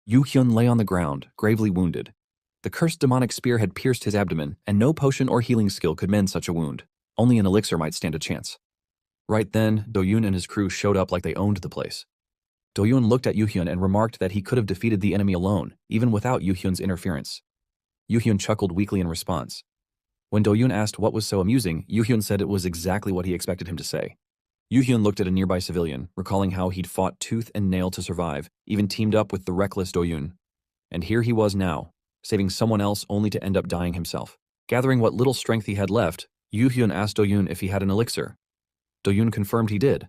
Yu-hyun lay on the ground, gravely wounded. The cursed demonic spear had pierced his abdomen, and no potion or healing skill could mend such a wound. Only an elixir might stand a chance. Right then, Do-yoon and his crew showed up like they owned the place. Do-yoon looked at Yu-hyun and remarked that he could have defeated the enemy alone, even without Yu-hyun's interference. Yu-hyun chuckled weakly in response. When Do-yoon asked what was so amusing, Yu-hyun said it was exactly what he expected him to say. Yu-hyun looked at a nearby civilian, recalling how he'd fought tooth and nail to survive, even teamed up with the reckless Do-yoon. And here he was now, saving someone else only to end up dying himself. Gathering what little strength he had left, Yu-hyun asked Do-yoon if he had an elixir. Do-yoon confirmed he did.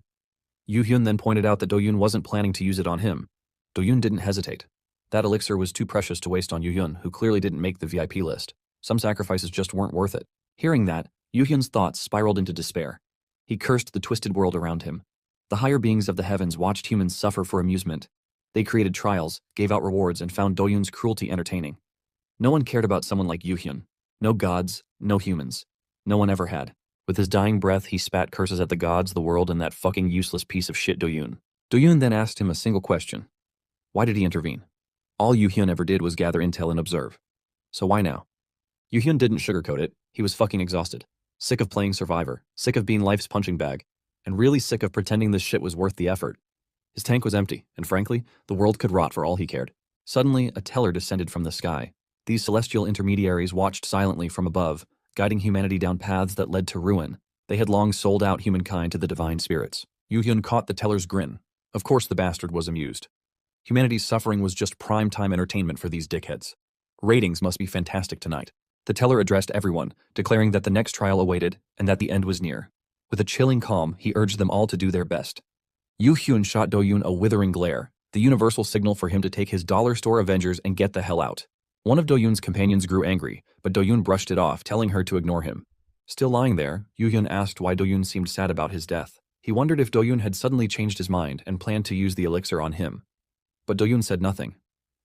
Yu-hyun then pointed out that Do-yoon wasn't planning to use it on him. Do-yoon didn't hesitate. That elixir was too precious to waste on Yu-hyun, who clearly didn't make the VIP list. Some sacrifices just weren't worth it. Hearing that, Yu-hyun's thoughts spiraled into despair. He cursed the twisted world around him. The higher beings of the heavens watched humans suffer for amusement. They created trials, gave out rewards, and found Do-yoon's cruelty entertaining. No one cared about someone like Yu-hyun. No gods, no humans. No one ever had. With his dying breath, he spat curses at the gods, the world, and that fucking useless piece of shit Do-yoon. Do-yoon then asked him a single question. Why did he intervene? All Yu-hyun ever did was gather intel and observe. So why now? Yu-hyun didn't sugarcoat it. He was fucking exhausted. Sick of playing survivor, sick of being life's punching bag, and really sick of pretending this shit was worth the effort. His tank was empty, and frankly, the world could rot for all he cared. Suddenly, a teller descended from the sky. These celestial intermediaries watched silently from above, guiding humanity down paths that led to ruin. They had long sold out humankind to the divine spirits. Yu-hyun caught the teller's grin. Of course the bastard was amused. Humanity's suffering was just prime-time entertainment for these dickheads. Ratings must be fantastic tonight. The teller addressed everyone, declaring that the next trial awaited and that the end was near. With a chilling calm, he urged them all to do their best. Yu-hyun shot Do-yoon a withering glare, the universal signal for him to take his dollar store Avengers and get the hell out. One of Do-yoon's companions grew angry, but Do-yoon brushed it off, telling her to ignore him. Still lying there, Yu-hyun asked why Do-yoon seemed sad about his death. He wondered if Do-yoon had suddenly changed his mind and planned to use the elixir on him. But Do-yoon said nothing.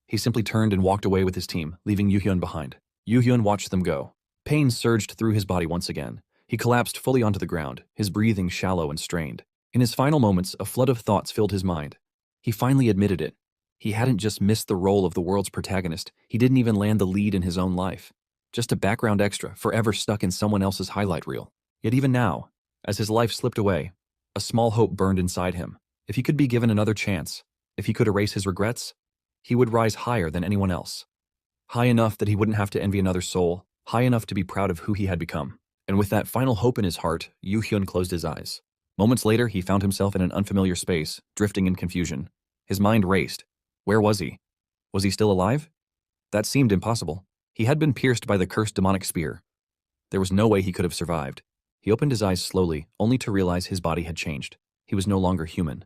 He simply turned and walked away with his team, leaving Yu-hyun behind. Yu-hyun watched them go. Pain surged through his body once again. He collapsed fully onto the ground, his breathing shallow and strained. In his final moments, a flood of thoughts filled his mind. He finally admitted it. He hadn't just missed the role of the world's protagonist, he didn't even land the lead in his own life. Just a background extra, forever stuck in someone else's highlight reel. Yet even now, as his life slipped away, a small hope burned inside him. If he could be given another chance, if he could erase his regrets, he would rise higher than anyone else. High enough that he wouldn't have to envy another soul, high enough to be proud of who he had become. And with that final hope in his heart, Yu-hyun closed his eyes. Moments later, he found himself in an unfamiliar space, drifting in confusion. His mind raced. Where was he? Was he still alive? That seemed impossible. He had been pierced by the cursed demonic spear. There was no way he could have survived. He opened his eyes slowly, only to realize his body had changed. He was no longer human.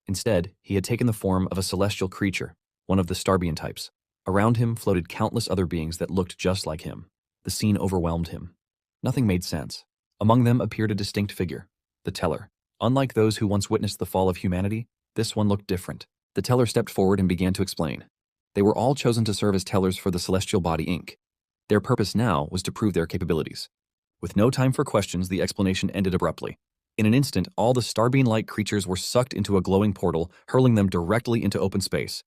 Instead, he had taken the form of a celestial creature, one of the Starbean types. Around him floated countless other beings that looked just like him. The scene overwhelmed him. Nothing made sense. Among them appeared a distinct figure, the teller. Unlike those who once witnessed the fall of humanity, this one looked different. The teller stepped forward and began to explain. They were all chosen to serve as tellers for the Celestial Body Inc. Their purpose now was to prove their capabilities. With no time for questions, the explanation ended abruptly. In an instant, all the Starbean-like creatures were sucked into a glowing portal, hurling them directly into open space.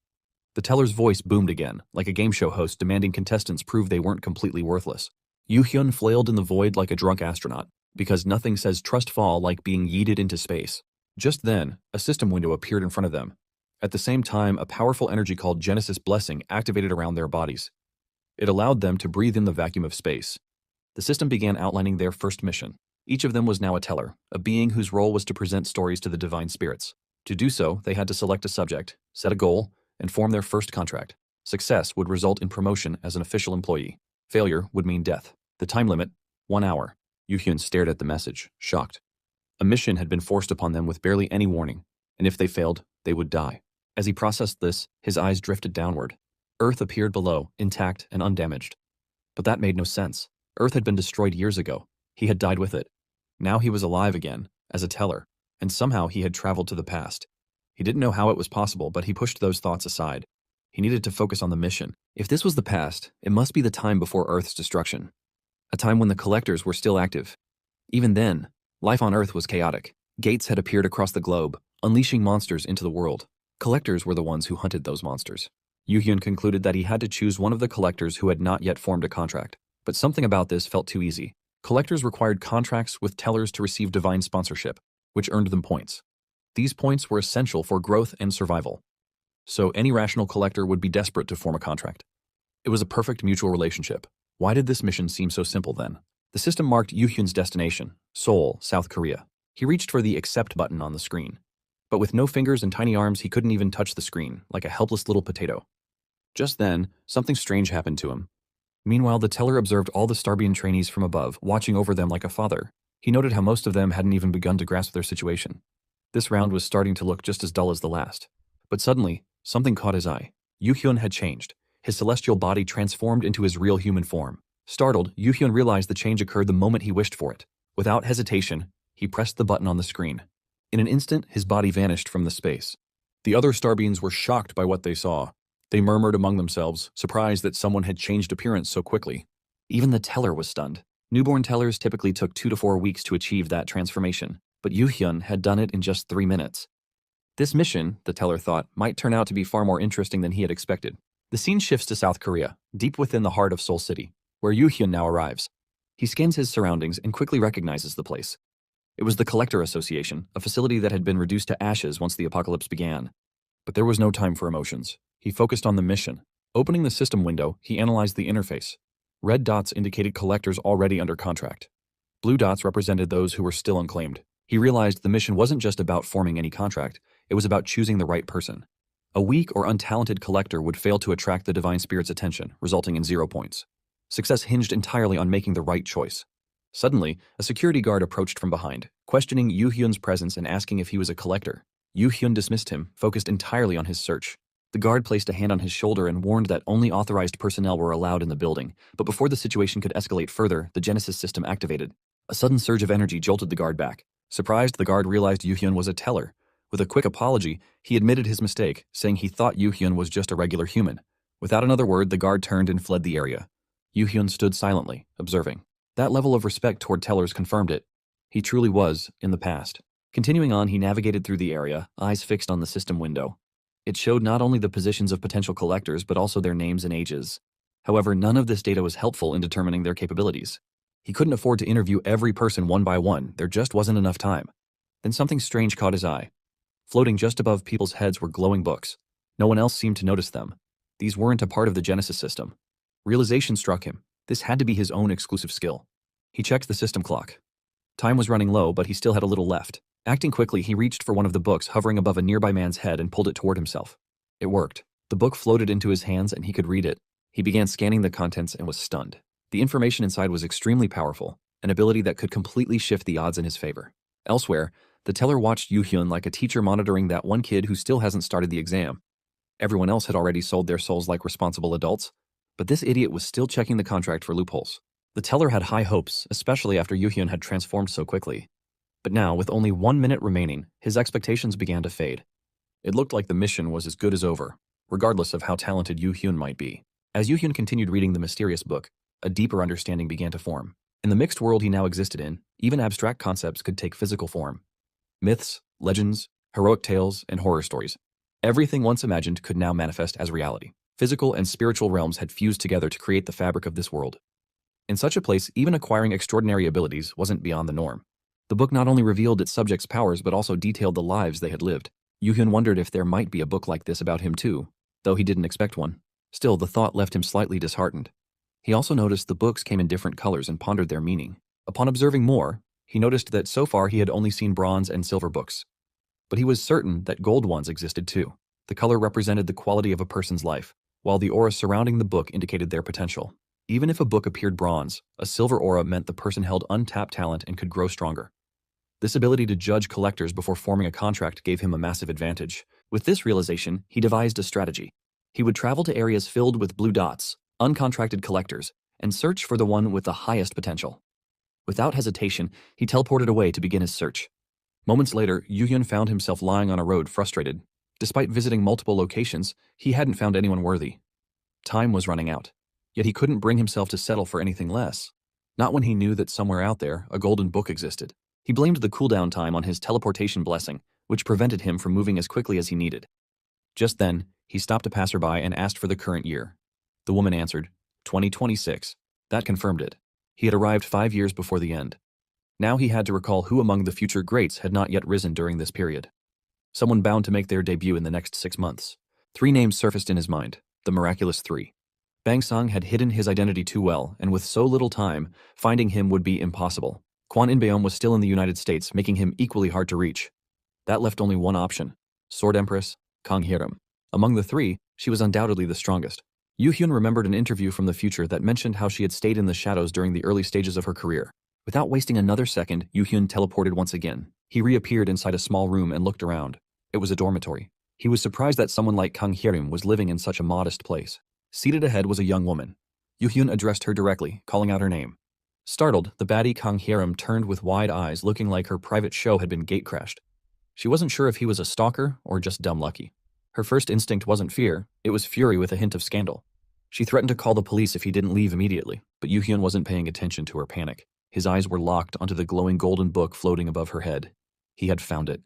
The teller's voice boomed again, like a game show host demanding contestants prove they weren't completely worthless. Yu-hyun flailed in the void like a drunk astronaut, because nothing says trust fall like being yeeted into space. Just then, a system window appeared in front of them. At the same time, a powerful energy called Genesis Blessing activated around their bodies. It allowed them to breathe in the vacuum of space. The system began outlining their first mission. Each of them was now a teller, a being whose role was to present stories to the divine spirits. To do so, they had to select a subject, set a goal, and form their first contract. Success would result in promotion as an official employee. Failure would mean death. The time limit, 1 hour. Yu-hyun stared at the message, shocked. A mission had been forced upon them with barely any warning, and if they failed, they would die. As he processed this, his eyes drifted downward. Earth appeared below, intact and undamaged. But that made no sense. Earth had been destroyed years ago. He had died with it. Now he was alive again, as a teller, and somehow he had traveled to the past. He didn't know how it was possible, but he pushed those thoughts aside. He needed to focus on the mission. If this was the past, it must be the time before Earth's destruction. A time when the collectors were still active. Even then, life on Earth was chaotic. Gates had appeared across the globe, unleashing monsters into the world. Collectors were the ones who hunted those monsters. Yu-hyun concluded that he had to choose one of the collectors who had not yet formed a contract. But something about this felt too easy. Collectors required contracts with tellers to receive divine sponsorship, which earned them points. These points were essential for growth and survival. So any rational collector would be desperate to form a contract. It was a perfect mutual relationship. Why did this mission seem so simple then? The system marked Yu-hyun's destination, Seoul, South Korea. He reached for the accept button on the screen. But with no fingers and tiny arms, he couldn't even touch the screen, like a helpless little potato. Just then, something strange happened to him. Meanwhile, the teller observed all the Starbian trainees from above, watching over them like a father. He noted how most of them hadn't even begun to grasp their situation. This round was starting to look just as dull as the last. But suddenly, something caught his eye. Yu-hyun had changed. His celestial body transformed into his real human form. Startled, Yu-hyun realized the change occurred the moment he wished for it. Without hesitation, he pressed the button on the screen. In an instant, his body vanished from the space. The other Starbeans were shocked by what they saw. They murmured among themselves, surprised that someone had changed appearance so quickly. Even the teller was stunned. Newborn tellers typically took 2 to 4 weeks to achieve that transformation, but Yu-hyun had done it in just 3 minutes. This mission, the teller thought, might turn out to be far more interesting than he had expected. The scene shifts to South Korea, deep within the heart of Seoul City, where Yu-hyun now arrives. He scans his surroundings and quickly recognizes the place. It was the Collector Association, a facility that had been reduced to ashes once the apocalypse began. But there was no time for emotions. He focused on the mission. Opening the system window, he analyzed the interface. Red dots indicated collectors already under contract. Blue dots represented those who were still unclaimed. He realized the mission wasn't just about forming any contract, it was about choosing the right person. A weak or untalented collector would fail to attract the Divine Spirit's attention, resulting in 0 points. Success hinged entirely on making the right choice. Suddenly, a security guard approached from behind, questioning Yu-hyun's presence and asking if he was a collector. Yu-hyun dismissed him, focused entirely on his search. The guard placed a hand on his shoulder and warned that only authorized personnel were allowed in the building, but before the situation could escalate further, the Genesis system activated. A sudden surge of energy jolted the guard back. Surprised, the guard realized Yu-hyun was a teller. With a quick apology, he admitted his mistake, saying he thought Yu-hyun was just a regular human. Without another word, the guard turned and fled the area. Yu-hyun stood silently, observing. That level of respect toward tellers confirmed it. He truly was, in the past. Continuing on, he navigated through the area, eyes fixed on the system window. It showed not only the positions of potential collectors, but also their names and ages. However, none of this data was helpful in determining their capabilities. He couldn't afford to interview every person one by one, there just wasn't enough time. Then something strange caught his eye. Floating just above people's heads were glowing books. No one else seemed to notice them. These weren't a part of the Genesis system. Realization struck him. This had to be his own exclusive skill. He checked the system clock. Time was running low, but he still had a little left. Acting quickly, he reached for one of the books hovering above a nearby man's head and pulled it toward himself. It worked. The book floated into his hands and he could read it. He began scanning the contents and was stunned. The information inside was extremely powerful, an ability that could completely shift the odds in his favor. Elsewhere, the teller watched Yu-hyun like a teacher monitoring that one kid who still hasn't started the exam. Everyone else had already sold their souls like responsible adults, but this idiot was still checking the contract for loopholes. The teller had high hopes, especially after Yu-hyun had transformed so quickly. But now, with only 1 minute remaining, his expectations began to fade. It looked like the mission was as good as over, regardless of how talented Yu-hyun might be. As Yu-hyun continued reading the mysterious book, a deeper understanding began to form. In the mixed world he now existed in, even abstract concepts could take physical form. Myths, legends, heroic tales, and horror stories. Everything once imagined could now manifest as reality. Physical and spiritual realms had fused together to create the fabric of this world. In such a place, even acquiring extraordinary abilities wasn't beyond the norm. The book not only revealed its subjects' powers but also detailed the lives they had lived. Yu-hyun wondered if there might be a book like this about him too, though he didn't expect one. Still, the thought left him slightly disheartened. He also noticed the books came in different colors and pondered their meaning. Upon observing more, he noticed that so far he had only seen bronze and silver books. But he was certain that gold ones existed too. The color represented the quality of a person's life, while the aura surrounding the book indicated their potential. Even if a book appeared bronze, a silver aura meant the person held untapped talent and could grow stronger. This ability to judge collectors before forming a contract gave him a massive advantage. With this realization, he devised a strategy. He would travel to areas filled with blue dots, uncontracted collectors, and search for the one with the highest potential. Without hesitation, he teleported away to begin his search. Moments later, Yu-hyun found himself lying on a road, frustrated. Despite visiting multiple locations, he hadn't found anyone worthy. Time was running out, yet he couldn't bring himself to settle for anything less. Not when he knew that somewhere out there, a golden book existed. He blamed the cooldown time on his teleportation blessing, which prevented him from moving as quickly as he needed. Just then, He stopped a passerby and asked for the current year. The woman answered, 2026. That confirmed it. He had arrived 5 years before the end. Now he had to recall who among the future greats had not yet risen during this period. Someone bound to make their debut in the next 6 months. 3 names surfaced in his mind, the miraculous 3. Bang Sung had hidden his identity too well, and with so little time, finding him would be impossible. Kwan Inbeom was still in the United States, making him equally hard to reach. That left only one option, Sword Empress, Kang Hiram. Among the 3, she was undoubtedly the strongest. Yu Hyun remembered an interview from the future that mentioned how she had stayed in the shadows during the early stages of her career. Without wasting another second, Yu Hyun teleported once again. He reappeared inside a small room and looked around. It was a dormitory. He was surprised that someone like Kang Hiram was living in such a modest place. Seated ahead was a young woman. Yu Hyun addressed her directly, calling out her name. Startled, the baddie Kang Hiram turned with wide eyes, looking like her private show had been gatecrashed. She wasn't sure if he was a stalker or just dumb lucky. Her first instinct wasn't fear, it was fury with a hint of scandal. She threatened to call the police if he didn't leave immediately, but Yu Hyun wasn't paying attention to her panic. His eyes were locked onto the glowing golden book floating above her head. He had found it.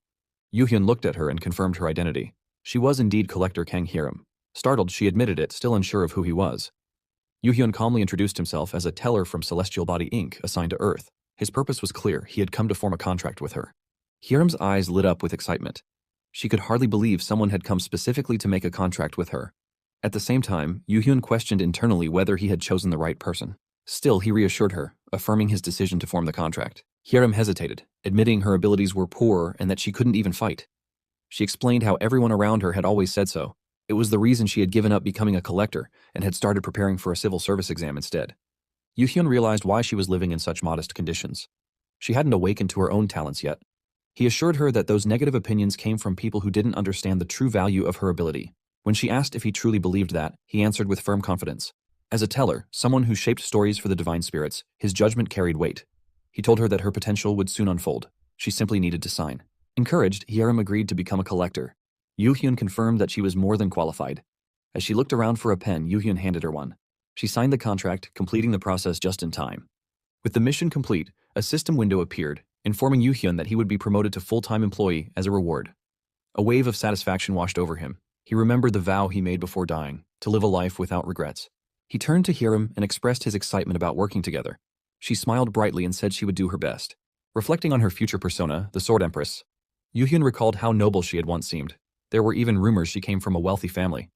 Yu Hyun looked at her and confirmed her identity. She was indeed Collector Kang Hiram. Startled, she admitted it, still unsure of who he was. Yu Hyun calmly introduced himself as a teller from Celestial Body Inc., assigned to Earth. His purpose was clear, he had come to form a contract with her. Hiram's eyes lit up with excitement. She could hardly believe someone had come specifically to make a contract with her. At the same time, Yu Hyun questioned internally whether he had chosen the right person. Still, he reassured her, affirming his decision to form the contract. Hiram hesitated, admitting her abilities were poor and that she couldn't even fight. She explained how everyone around her had always said so. It was the reason she had given up becoming a collector and had started preparing for a civil service exam instead. Yu Hyun realized why she was living in such modest conditions. She hadn't awakened to her own talents yet. He assured her that those negative opinions came from people who didn't understand the true value of her ability. When she asked if he truly believed that, he answered with firm confidence. As a teller, someone who shaped stories for the divine spirits, his judgment carried weight. He told her that her potential would soon unfold. She simply needed to sign. Encouraged, Hiram agreed to become a collector. Yu Hyun confirmed that she was more than qualified. As she looked around for a pen, Yu Hyun handed her one. She signed the contract, completing the process just in time. With the mission complete, a system window appeared, informing Yu Hyun that he would be promoted to full-time employee as a reward. A wave of satisfaction washed over him. He remembered the vow he made before dying, to live a life without regrets. He turned to Hiram and expressed his excitement about working together. She smiled brightly and said she would do her best. Reflecting on her future persona, the Sword Empress, Yu Hyun recalled how noble she had once seemed. There were even rumors she came from a wealthy family.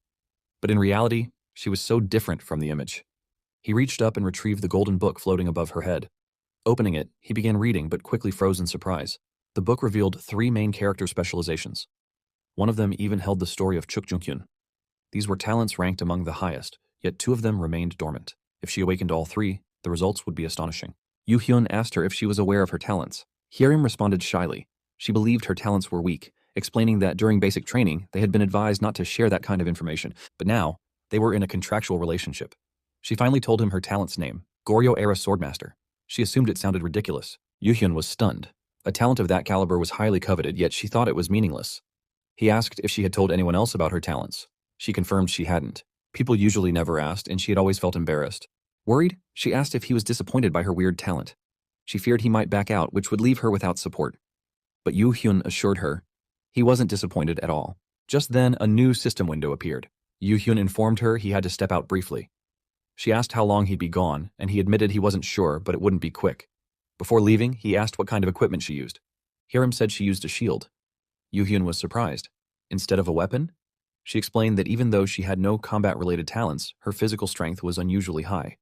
But in reality, she was so different from the image. He reached up and retrieved the golden book floating above her head. Opening it, he began reading but quickly froze in surprise. The book revealed 3 main character specializations. One of them even held the story of Chuk Jung-hyun. These were talents ranked among the highest, yet 2 of them remained dormant. If she awakened all 3, the results would be astonishing. Yu Hyun asked her if she was aware of her talents. Hiram responded shyly. She believed her talents were weak, explaining that during basic training, they had been advised not to share that kind of information, but now, they were in a contractual relationship. She finally told him her talent's name, Goryeo-era Swordmaster. She assumed it sounded ridiculous. Yu Hyun was stunned. A talent of that caliber was highly coveted, yet she thought it was meaningless. He asked if she had told anyone else about her talents. She confirmed she hadn't. People usually never asked, and she had always felt embarrassed. Worried, she asked if he was disappointed by her weird talent. She feared he might back out, which would leave her without support. But Yu Hyun assured her he wasn't disappointed at all. Just then, a new system window appeared. Yu Hyun informed her he had to step out briefly. She asked how long he'd be gone, and he admitted he wasn't sure, but it wouldn't be quick. Before leaving, he asked what kind of equipment she used. Hiram said she used a shield. Yu Hyun was surprised. Instead of a weapon? She explained that even though she had no combat-related talents, her physical strength was unusually high.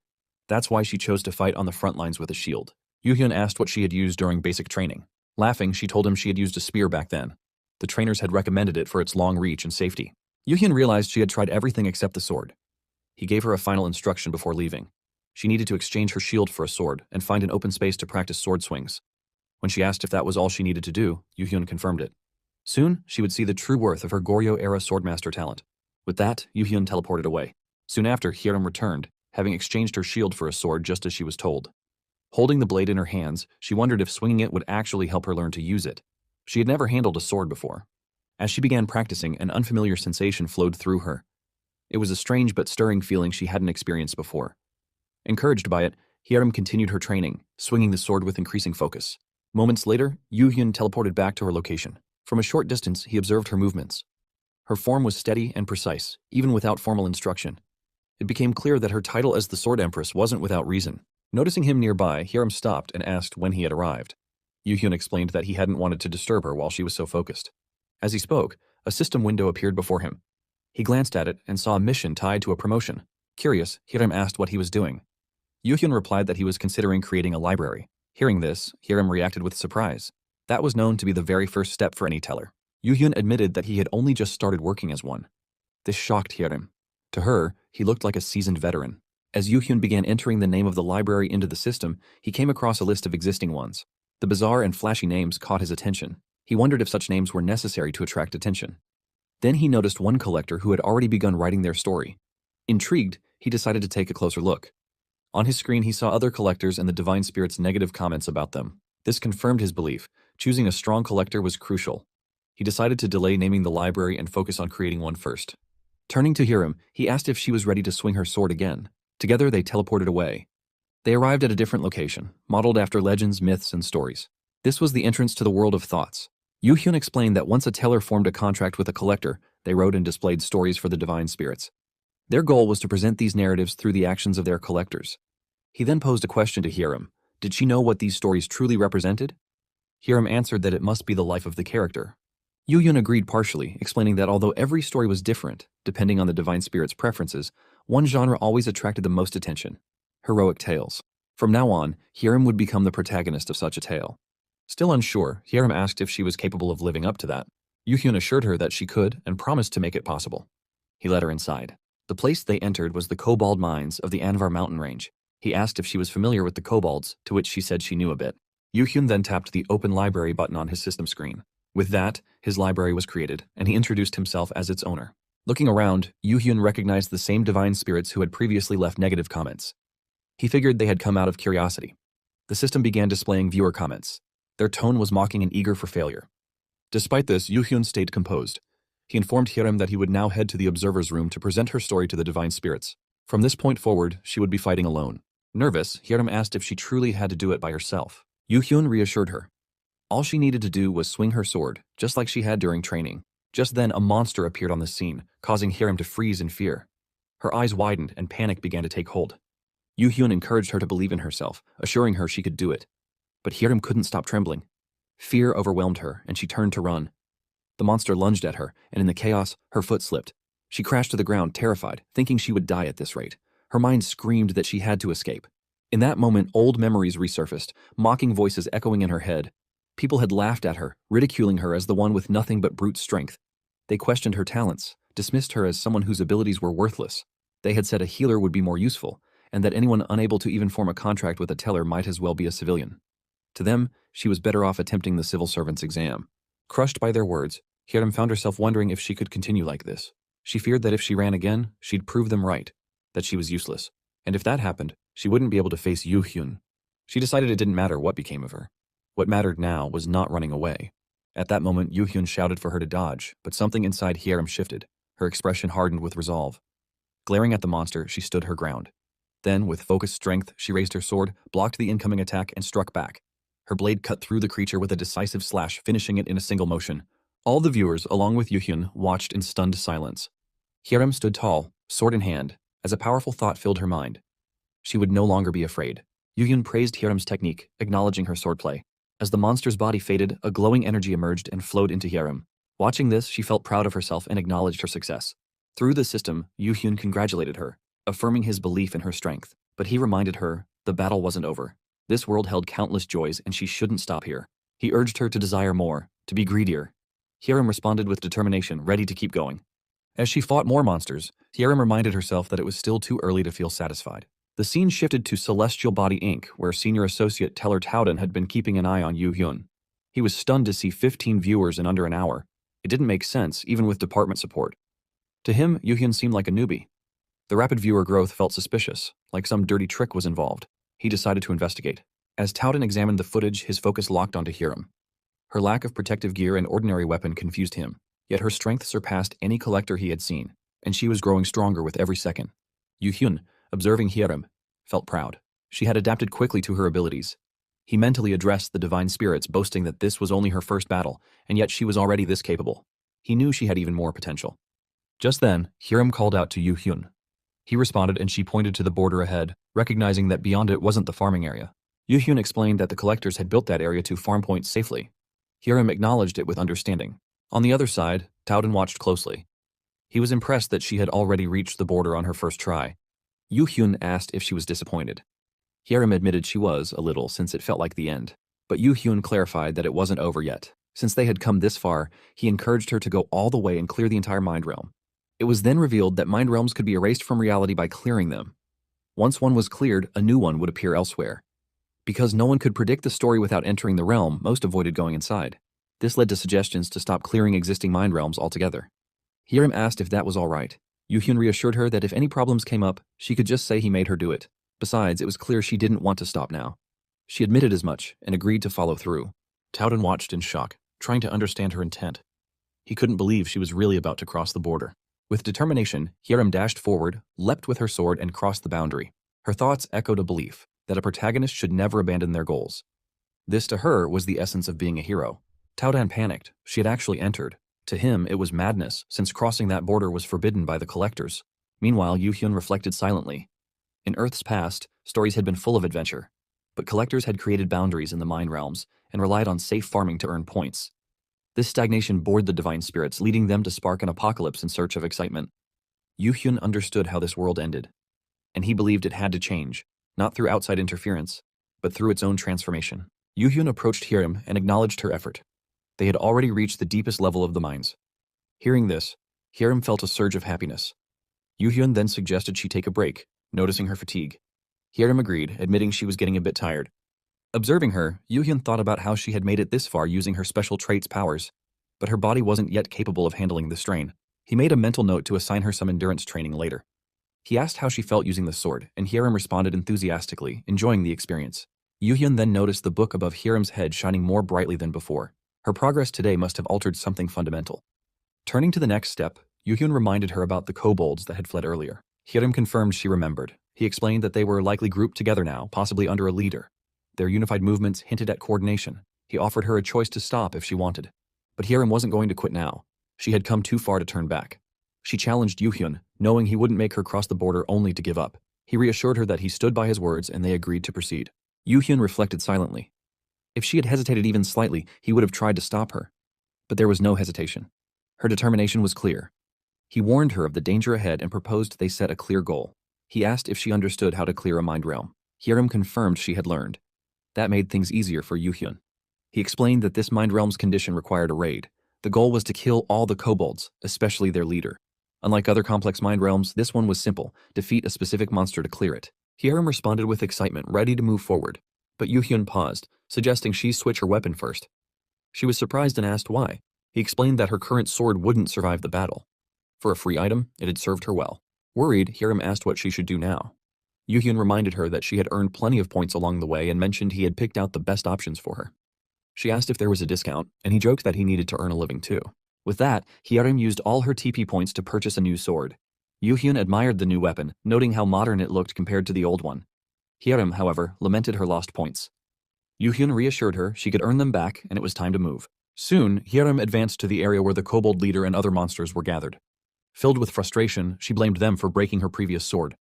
That's why she chose to fight on the front lines with a shield. Yu Hyun asked what she had used during basic training. Laughing, she told him she had used a spear back then. The trainers had recommended it for its long reach and safety. Yu Hyun realized she had tried everything except the sword. He gave her a final instruction before leaving. She needed to exchange her shield for a sword and find an open space to practice sword swings. When she asked if that was all she needed to do, Yu Hyun confirmed it. Soon, she would see the true worth of her Goryeo-era Swordmaster talent. With that, Yu Hyun teleported away. Soon after, Hiram returned, having exchanged her shield for a sword just as she was told. Holding the blade in her hands, she wondered if swinging it would actually help her learn to use it. She had never handled a sword before. As she began practicing, an unfamiliar sensation flowed through her. It was a strange but stirring feeling she hadn't experienced before. Encouraged by it, Hiram continued her training, swinging the sword with increasing focus. Moments later, Yu Hyun teleported back to her location. From a short distance, he observed her movements. Her form was steady and precise, even without formal instruction. It became clear that her title as the Sword Empress wasn't without reason. Noticing him nearby, Hiram stopped and asked when he had arrived. Yoo-hyun explained that he hadn't wanted to disturb her while she was so focused. As he spoke, a system window appeared before him. He glanced at it and saw a mission tied to a promotion. Curious, Hiram asked what he was doing. Yoo-hyun replied that he was considering creating a library. Hearing this, Hiram reacted with surprise. That was known to be the very first step for any teller. Yoo-hyun admitted that he had only just started working as one. This shocked Hiram. To her, he looked like a seasoned veteran. As Yoo-hyun began entering the name of the library into the system, he came across a list of existing ones. The bizarre and flashy names caught his attention. He wondered if such names were necessary to attract attention. Then he noticed one collector who had already begun writing their story. Intrigued, he decided to take a closer look. On his screen, he saw other collectors and the Divine Spirit's negative comments about them. This confirmed his belief. Choosing a strong collector was crucial. He decided to delay naming the library and focus on creating one first. Turning to Hiram, he asked if she was ready to swing her sword again. Together, they teleported away. They arrived at a different location, modeled after legends, myths, and stories. This was the entrance to the world of thoughts. Yoo-hyun explained that once a teller formed a contract with a collector, they wrote and displayed stories for the Divine Spirits. Their goal was to present these narratives through the actions of their collectors. He then posed a question to Hiram. Did she know what these stories truly represented? Hiram answered that it must be the life of the character. Yoo-hyun agreed partially, explaining that although every story was different, depending on the Divine Spirit's preferences, one genre always attracted the most attention: heroic tales. From now on, Hiram would become the protagonist of such a tale. Still unsure, Hiram asked if she was capable of living up to that. Yoo-hyun assured her that she could and promised to make it possible. He led her inside. The place they entered was the Cobalt Mines of the Anvar mountain range. He asked if she was familiar with the kobolds, to which she said she knew a bit. Yoo-hyun then tapped the Open Library button on his system screen. With that, his library was created, and he introduced himself as its owner. Looking around, Yoo-hyun recognized the same divine spirits who had previously left negative comments. He figured they had come out of curiosity. The system began displaying viewer comments. Their tone was mocking and eager for failure. Despite this, Yoo-hyun stayed composed. He informed Hiram that he would now head to the observer's room to present her story to the divine spirits. From this point forward, she would be fighting alone. Nervous, Hiram asked if she truly had to do it by herself. Yoo-hyun reassured her. All she needed to do was swing her sword, just like she had during training. Just then, a monster appeared on the scene, causing Hiram to freeze in fear. Her eyes widened and panic began to take hold. Yoo-hyun encouraged her to believe in herself, assuring her she could do it. But Hiram couldn't stop trembling. Fear overwhelmed her, and she turned to run. The monster lunged at her, and in the chaos, her foot slipped. She crashed to the ground, terrified, thinking she would die at this rate. Her mind screamed that she had to escape. In that moment, old memories resurfaced, mocking voices echoing in her head. People had laughed at her, ridiculing her as the one with nothing but brute strength. They questioned her talents, dismissed her as someone whose abilities were worthless. They had said a healer would be more useful, and that anyone unable to even form a contract with a teller might as well be a civilian. To them, she was better off attempting the civil servant's exam. Crushed by their words, Hiram found herself wondering if she could continue like this. She feared that if she ran again, she'd prove them right, that she was useless. And if that happened, she wouldn't be able to face Yoo-hyun. She decided it didn't matter what became of her. What mattered now was not running away. At that moment, Yoo-hyun shouted for her to dodge, but something inside Hiram shifted. Her expression hardened with resolve. Glaring at the monster, she stood her ground. Then, with focused strength, she raised her sword, blocked the incoming attack, and struck back. Her blade cut through the creature with a decisive slash, finishing it in a single motion. All the viewers, along with Yoo-hyun, watched in stunned silence. Hiram stood tall, sword in hand, as a powerful thought filled her mind. She would no longer be afraid. Yoo-hyun praised Hiram's technique, acknowledging her swordplay. As the monster's body faded, a glowing energy emerged and flowed into Hiram. Watching this, she felt proud of herself and acknowledged her success. Through the system, Yoo-hyun congratulated her, affirming his belief in her strength. But he reminded her, the battle wasn't over. This world held countless joys, and she shouldn't stop here. He urged her to desire more, to be greedier. Hiram responded with determination, ready to keep going. As she fought more monsters, Hiram reminded herself that it was still too early to feel satisfied. The scene shifted to Celestial Body Inc., where Senior Associate Teller Towden had been keeping an eye on Yoo-hyun. He was stunned to see 15 viewers in under an hour. It didn't make sense, even with department support. To him, Yoo-hyun seemed like a newbie. The rapid viewer growth felt suspicious, like some dirty trick was involved. He decided to investigate. As Towden examined the footage, his focus locked onto Hiram. Her lack of protective gear and ordinary weapon confused him, yet her strength surpassed any collector he had seen, and she was growing stronger with every second. Yoo-hyun, observing Hiram, felt proud. She had adapted quickly to her abilities. He mentally addressed the divine spirits, boasting that this was only her first battle, and yet she was already this capable. he knew she had even more potential. Just then, Hiram called out to Yu Hyun. He responded and she pointed to the border ahead, recognizing that beyond it wasn't the farming area. Yu Hyun explained that the collectors had built that area to farm points safely. Hiram acknowledged it with understanding. On the other side, Taoden watched closely. He was impressed that she had already reached the border on her first try. Yu Hyun asked if she was disappointed. Hiram admitted she was, a little, since it felt like the end. But Yu Hyun clarified that it wasn't over yet. Since they had come this far, he encouraged her to go all the way and clear the entire mind realm. It was then revealed that mind realms could be erased from reality by clearing them. Once one was cleared, a new one would appear elsewhere. Because no one could predict the story without entering the realm, most avoided going inside. This led to suggestions to stop clearing existing mind realms altogether. Hiram asked if that was all right. Yu Hyun reassured her that if any problems came up, she could just say he made her do it. Besides, it was clear she didn't want to stop now. She admitted as much and agreed to follow through. Taoden watched in shock, trying to understand her intent. He couldn't believe she was really about to cross the border. With determination, Hiram dashed forward, leapt with her sword, and crossed the boundary. Her thoughts echoed a belief that a protagonist should never abandon their goals. This, to her, was the essence of being a hero. Taoden panicked. She had actually entered. To him, it was madness, since crossing that border was forbidden by the collectors. Meanwhile, Yu Hyun reflected silently. In Earth's past, stories had been full of adventure, but collectors had created boundaries in the mind realms and relied on safe farming to earn points. This stagnation bored the divine spirits, leading them to spark an apocalypse in search of excitement. Yu Hyun understood how this world ended, and he believed it had to change, not through outside interference, but through its own transformation. Yu Hyun approached Hiram and acknowledged her effort. They had already reached the deepest level of the mines. Hearing this, Hiram felt a surge of happiness. Yu Hyun then suggested she take a break, noticing her fatigue. Hiram agreed, admitting she was getting a bit tired. Observing her, Yu Hyun thought about how she had made it this far using her special traits' powers, but her body wasn't yet capable of handling the strain. He made a mental note to assign her some endurance training later. He asked how she felt using the sword, and Hiram responded enthusiastically, enjoying the experience. Yu Hyun then noticed the book above Hiram's head shining more brightly than before. Her progress today must have altered something fundamental. Turning to the next step, Yu Hyun reminded her about the kobolds that had fled earlier. Hiram confirmed she remembered. He explained that they were likely grouped together now, possibly under a leader. Their unified movements hinted at coordination. He offered her a choice to stop if she wanted. But Hiram wasn't going to quit now. She had come too far to turn back. She challenged Yu Hyun, knowing he wouldn't make her cross the border only to give up. He reassured her that he stood by his words and they agreed to proceed. Yu Hyun reflected silently. If she had hesitated even slightly, he would have tried to stop her. But there was no hesitation. Her determination was clear. He warned her of the danger ahead and proposed they set a clear goal. He asked if she understood how to clear a mind realm. Hiram confirmed she had learned. That made things easier for Yu Hyun. He explained that this mind realm's condition required a raid. The goal was to kill all the kobolds, especially their leader. Unlike other complex mind realms, this one was simple: defeat a specific monster to clear it. Hiram responded with excitement, ready to move forward. But Yu Hyun paused, suggesting she switch her weapon first. She was surprised and asked why. He explained that her current sword wouldn't survive the battle. For a free item, it had served her well. Worried, Hiram asked what she should do now. Yu Hyun reminded her that she had earned plenty of points along the way and mentioned he had picked out the best options for her. She asked if there was a discount, and he joked that he needed to earn a living too. With that, Hiram used all her TP points to purchase a new sword. Yu Hyun admired the new weapon, noting how modern it looked compared to the old one. Hiram, however, lamented her lost points. Yu Hyun reassured her she could earn them back and it was time to move. Soon, Hiram advanced to the area where the kobold leader and other monsters were gathered. Filled with frustration, she blamed them for breaking her previous sword.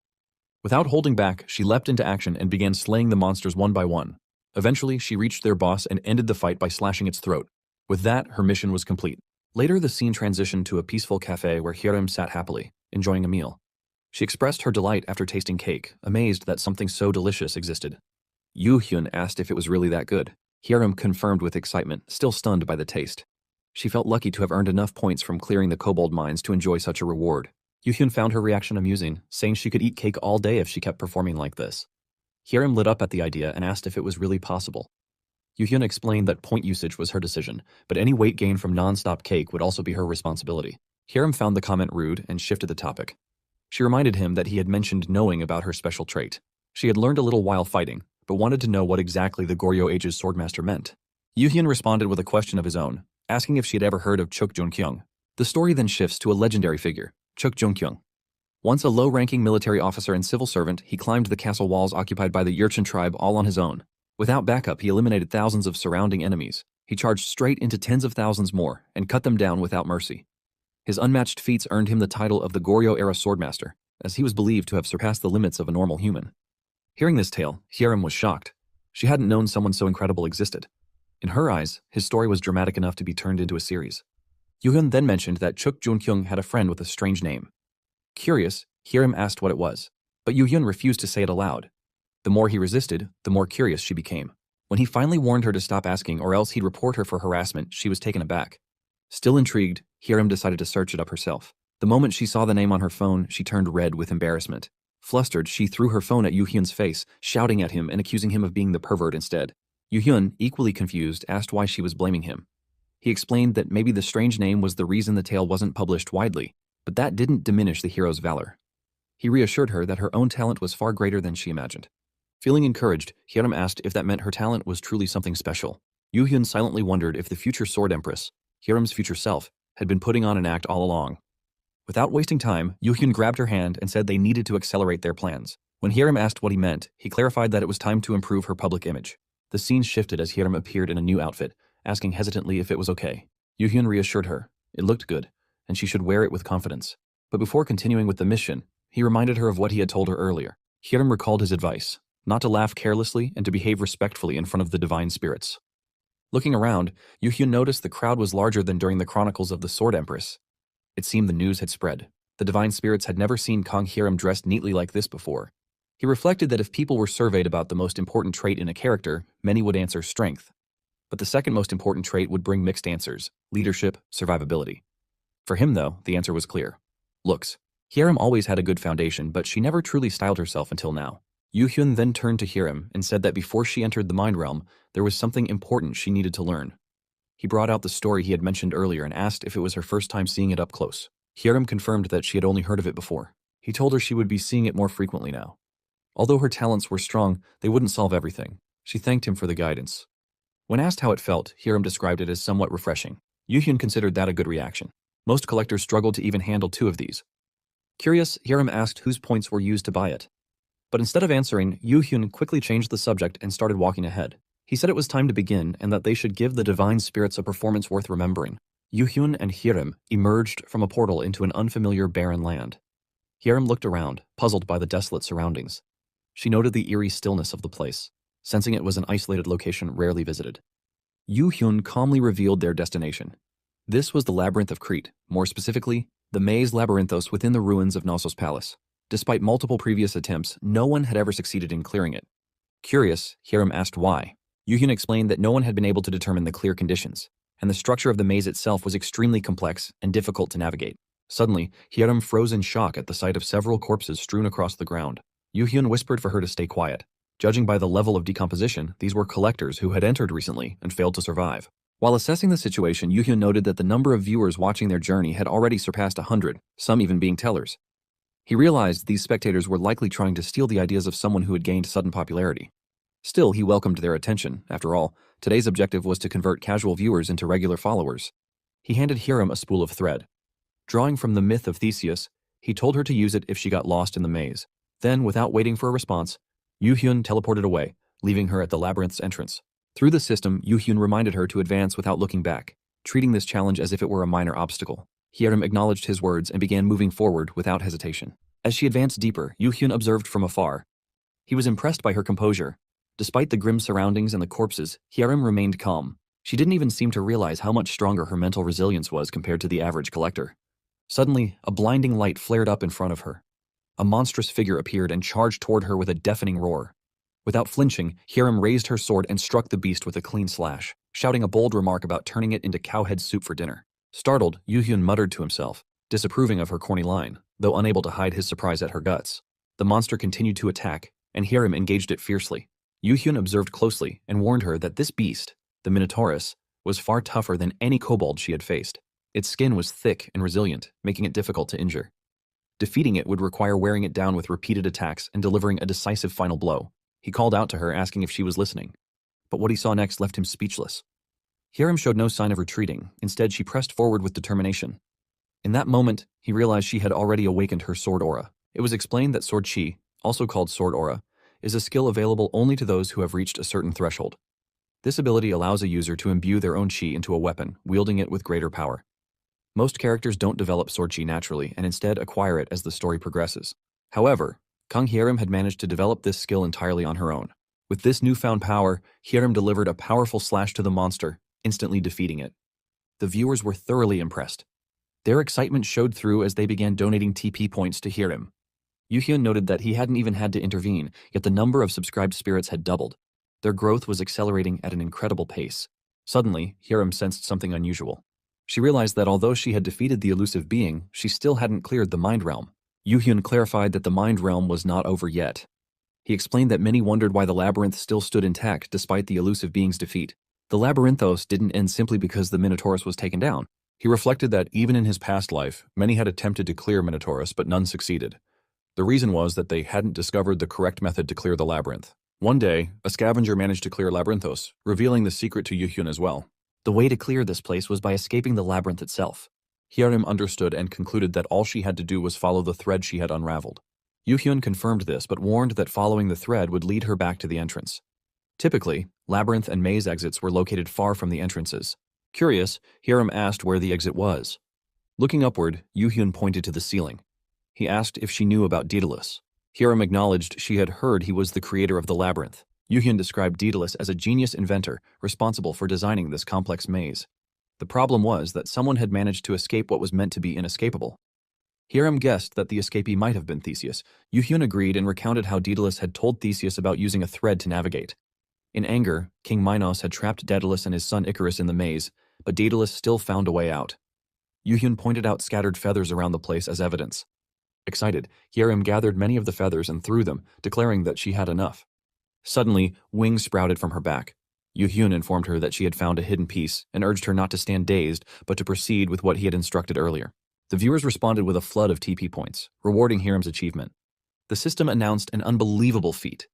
Without holding back, she leapt into action and began slaying the monsters one by one. Eventually, she reached their boss and ended the fight by slashing its throat. With that, her mission was complete. Later, the scene transitioned to a peaceful cafe where Hiram sat happily, enjoying a meal. She expressed her delight after tasting cake, amazed that something so delicious existed. Yu Hyun asked if it was really that good. Hiram confirmed with excitement, still stunned by the taste. She felt lucky to have earned enough points from clearing the kobold mines to enjoy such a reward. Yu Hyun found her reaction amusing, saying she could eat cake all day if she kept performing like this. Hiram lit up at the idea and asked if it was really possible. Yu Hyun explained that point usage was her decision, but any weight gain from non-stop cake would also be her responsibility. Hiram found the comment rude and shifted the topic. She reminded him that he had mentioned knowing about her special trait. She had learned a little while fighting, but wanted to know what exactly the Goryeo Age's swordmaster meant. Yu Hyun responded with a question of his own, asking if she had ever heard of Chuk Jun-kyung. The story then shifts to a legendary figure, Chuk Jun-kyung. Once a low-ranking military officer and civil servant, he climbed the castle walls occupied by the Yurchin tribe all on his own. Without backup, he eliminated thousands of surrounding enemies. He charged straight into tens of thousands more and cut them down without mercy. His unmatched feats earned him the title of the Goryeo-era swordmaster, as he was believed to have surpassed the limits of a normal human. Hearing this tale, Hyerim was shocked. She hadn't known someone so incredible existed. In her eyes, his story was dramatic enough to be turned into a series. Yoo-hyun then mentioned that Chuk Jun-kyung had a friend with a strange name. Curious, Hyerim asked what it was, but Yoo-hyun refused to say it aloud. The more he resisted, the more curious she became. When he finally warned her to stop asking or else he'd report her for harassment, she was taken aback. Still intrigued, Hyerim decided to search it up herself. The moment she saw the name on her phone, she turned red with embarrassment. Flustered, she threw her phone at Yoo-hyun's face, shouting at him and accusing him of being the pervert instead. Yoo-hyun, equally confused, asked why she was blaming him. He explained that maybe the strange name was the reason the tale wasn't published widely, but that didn't diminish the hero's valor. He reassured her that her own talent was far greater than she imagined. Feeling encouraged, Hyerim asked if that meant her talent was truly something special. Yoo-hyun silently wondered if the future Sword Empress, Hyerim's future self, had been putting on an act all along. Without wasting time, Yoo-hyun grabbed her hand and said they needed to accelerate their plans. When Hyerim asked what he meant, he clarified that it was time to improve her public image. The scene shifted as Hyerim appeared in a new outfit, asking hesitantly if it was okay. Yoo-hyun reassured her. It looked good, and she should wear it with confidence. But before continuing with the mission, he reminded her of what he had told her earlier. Hyerim recalled his advice, not to laugh carelessly and to behave respectfully in front of the divine spirits. Looking around, Yoo-hyun noticed the crowd was larger than during the chronicles of the Sword Empress. It seemed the news had spread. The divine spirits had never seen Kang Hyerim dressed neatly like this before. He reflected that if people were surveyed about the most important trait in a character, many would answer strength. But the second most important trait would bring mixed answers: leadership, survivability. For him, though, the answer was clear. Looks. Hyerim always had a good foundation, but she never truly styled herself until now. Yoo-hyun then turned to Hyerim and said that before she entered the Mind Realm, there was something important she needed to learn. He brought out the story he had mentioned earlier and asked if it was her first time seeing it up close. Hyerim confirmed that she had only heard of it before. He told her she would be seeing it more frequently now. Although her talents were strong, they wouldn't solve everything. She thanked him for the guidance. When asked how it felt, Hyerim described it as somewhat refreshing. Yoo-hyun considered that a good reaction. Most collectors struggled to even handle 2 of these. Curious, Hyerim asked whose points were used to buy it. But instead of answering, Yoo-hyun quickly changed the subject and started walking ahead. He said it was time to begin and that they should give the divine spirits a performance worth remembering. Yoo-hyun and Hyerim emerged from a portal into an unfamiliar barren land. Hyerim looked around, puzzled by the desolate surroundings. She noted the eerie stillness of the place, sensing it was an isolated location rarely visited. Yoo-hyun calmly revealed their destination. This was the Labyrinth of Crete, more specifically, the maze labyrinthos within the ruins of Knossos Palace. Despite multiple previous attempts, no one had ever succeeded in clearing it. Curious, Hyerim asked why. Yoo-hyun explained that no one had been able to determine the clear conditions, and the structure of the maze itself was extremely complex and difficult to navigate. Suddenly, Hyerim froze in shock at the sight of several corpses strewn across the ground. Yoo-hyun whispered for her to stay quiet. Judging by the level of decomposition, these were collectors who had entered recently and failed to survive. While assessing the situation, Yoo-hyun noted that the number of viewers watching their journey had already surpassed 100, some even being tellers. He realized these spectators were likely trying to steal the ideas of someone who had gained sudden popularity. Still, he welcomed their attention. After all, today's objective was to convert casual viewers into regular followers. He handed Hyerim a spool of thread. Drawing from the myth of Theseus, he told her to use it if she got lost in the maze. Then, without waiting for a response, Yoo-hyun teleported away, leaving her at the labyrinth's entrance. Through the system, Yoo-hyun reminded her to advance without looking back, treating this challenge as if it were a minor obstacle. Hyerim acknowledged his words and began moving forward without hesitation. As she advanced deeper, Yoo-hyun observed from afar. He was impressed by her composure. Despite the grim surroundings and the corpses, Hyerim remained calm. She didn't even seem to realize how much stronger her mental resilience was compared to the average collector. Suddenly, a blinding light flared up in front of her. A monstrous figure appeared and charged toward her with a deafening roar. Without flinching, Hyerim raised her sword and struck the beast with a clean slash, shouting a bold remark about turning it into cowhead soup for dinner. Startled, Yoo-hyun muttered to himself, disapproving of her corny line, though unable to hide his surprise at her guts. The monster continued to attack, and Hyerim engaged it fiercely. Yoo-hyun observed closely and warned her that this beast, the Minotaurus, was far tougher than any kobold she had faced. Its skin was thick and resilient, making it difficult to injure. Defeating it would require wearing it down with repeated attacks and delivering a decisive final blow. He called out to her, asking if she was listening. But what he saw next left him speechless. Hyerim showed no sign of retreating. Instead, she pressed forward with determination. In that moment, he realized she had already awakened her sword aura. It was explained that sword chi, also called sword aura, is a skill available only to those who have reached a certain threshold. This ability allows a user to imbue their own chi into a weapon, wielding it with greater power. Most characters don't develop sword chi naturally and instead acquire it as the story progresses. However, Kang Hyerim had managed to develop this skill entirely on her own. With this newfound power, Hyerim delivered a powerful slash to the monster, instantly defeating it. The viewers were thoroughly impressed. Their excitement showed through as they began donating TP points to Hyerim. Yuhyun noted that he hadn't even had to intervene, yet the number of subscribed spirits had doubled. Their growth was accelerating at an incredible pace. Suddenly, Hyerim sensed something unusual. She realized that although she had defeated the elusive being, she still hadn't cleared the mind realm. Yuhyun clarified that the mind realm was not over yet. He explained that many wondered why the labyrinth still stood intact despite the elusive being's defeat. The labyrinthos didn't end simply because the Minotaurus was taken down. He reflected that even in his past life, many had attempted to clear Minotaurus, but none succeeded. The reason was that they hadn't discovered the correct method to clear the labyrinth. One day, a scavenger managed to clear Labyrinthos, revealing the secret to Yuhyun as well. The way to clear this place was by escaping the labyrinth itself. Hyerim understood and concluded that all she had to do was follow the thread she had unraveled. Yuhyun confirmed this but warned that following the thread would lead her back to the entrance. Typically, labyrinth and maze exits were located far from the entrances. Curious, Hyerim asked where the exit was. Looking upward, Yuhyun pointed to the ceiling. He asked if she knew about Daedalus. Hyerim acknowledged she had heard he was the creator of the labyrinth. Yuhyun described Daedalus as a genius inventor responsible for designing this complex maze. The problem was that someone had managed to escape what was meant to be inescapable. Hyerim guessed that the escapee might have been Theseus. Yuhyun agreed and recounted how Daedalus had told Theseus about using a thread to navigate. In anger, King Minos had trapped Daedalus and his son Icarus in the maze, but Daedalus still found a way out. Yuhyun pointed out scattered feathers around the place as evidence. Excited, Hyerim gathered many of the feathers and threw them, declaring that she had enough. Suddenly, wings sprouted from her back. Yuhyun informed her that she had found a hidden piece and urged her not to stand dazed, but to proceed with what he had instructed earlier. The viewers responded with a flood of TP points, rewarding Hyerim's achievement. The system announced an unbelievable feat.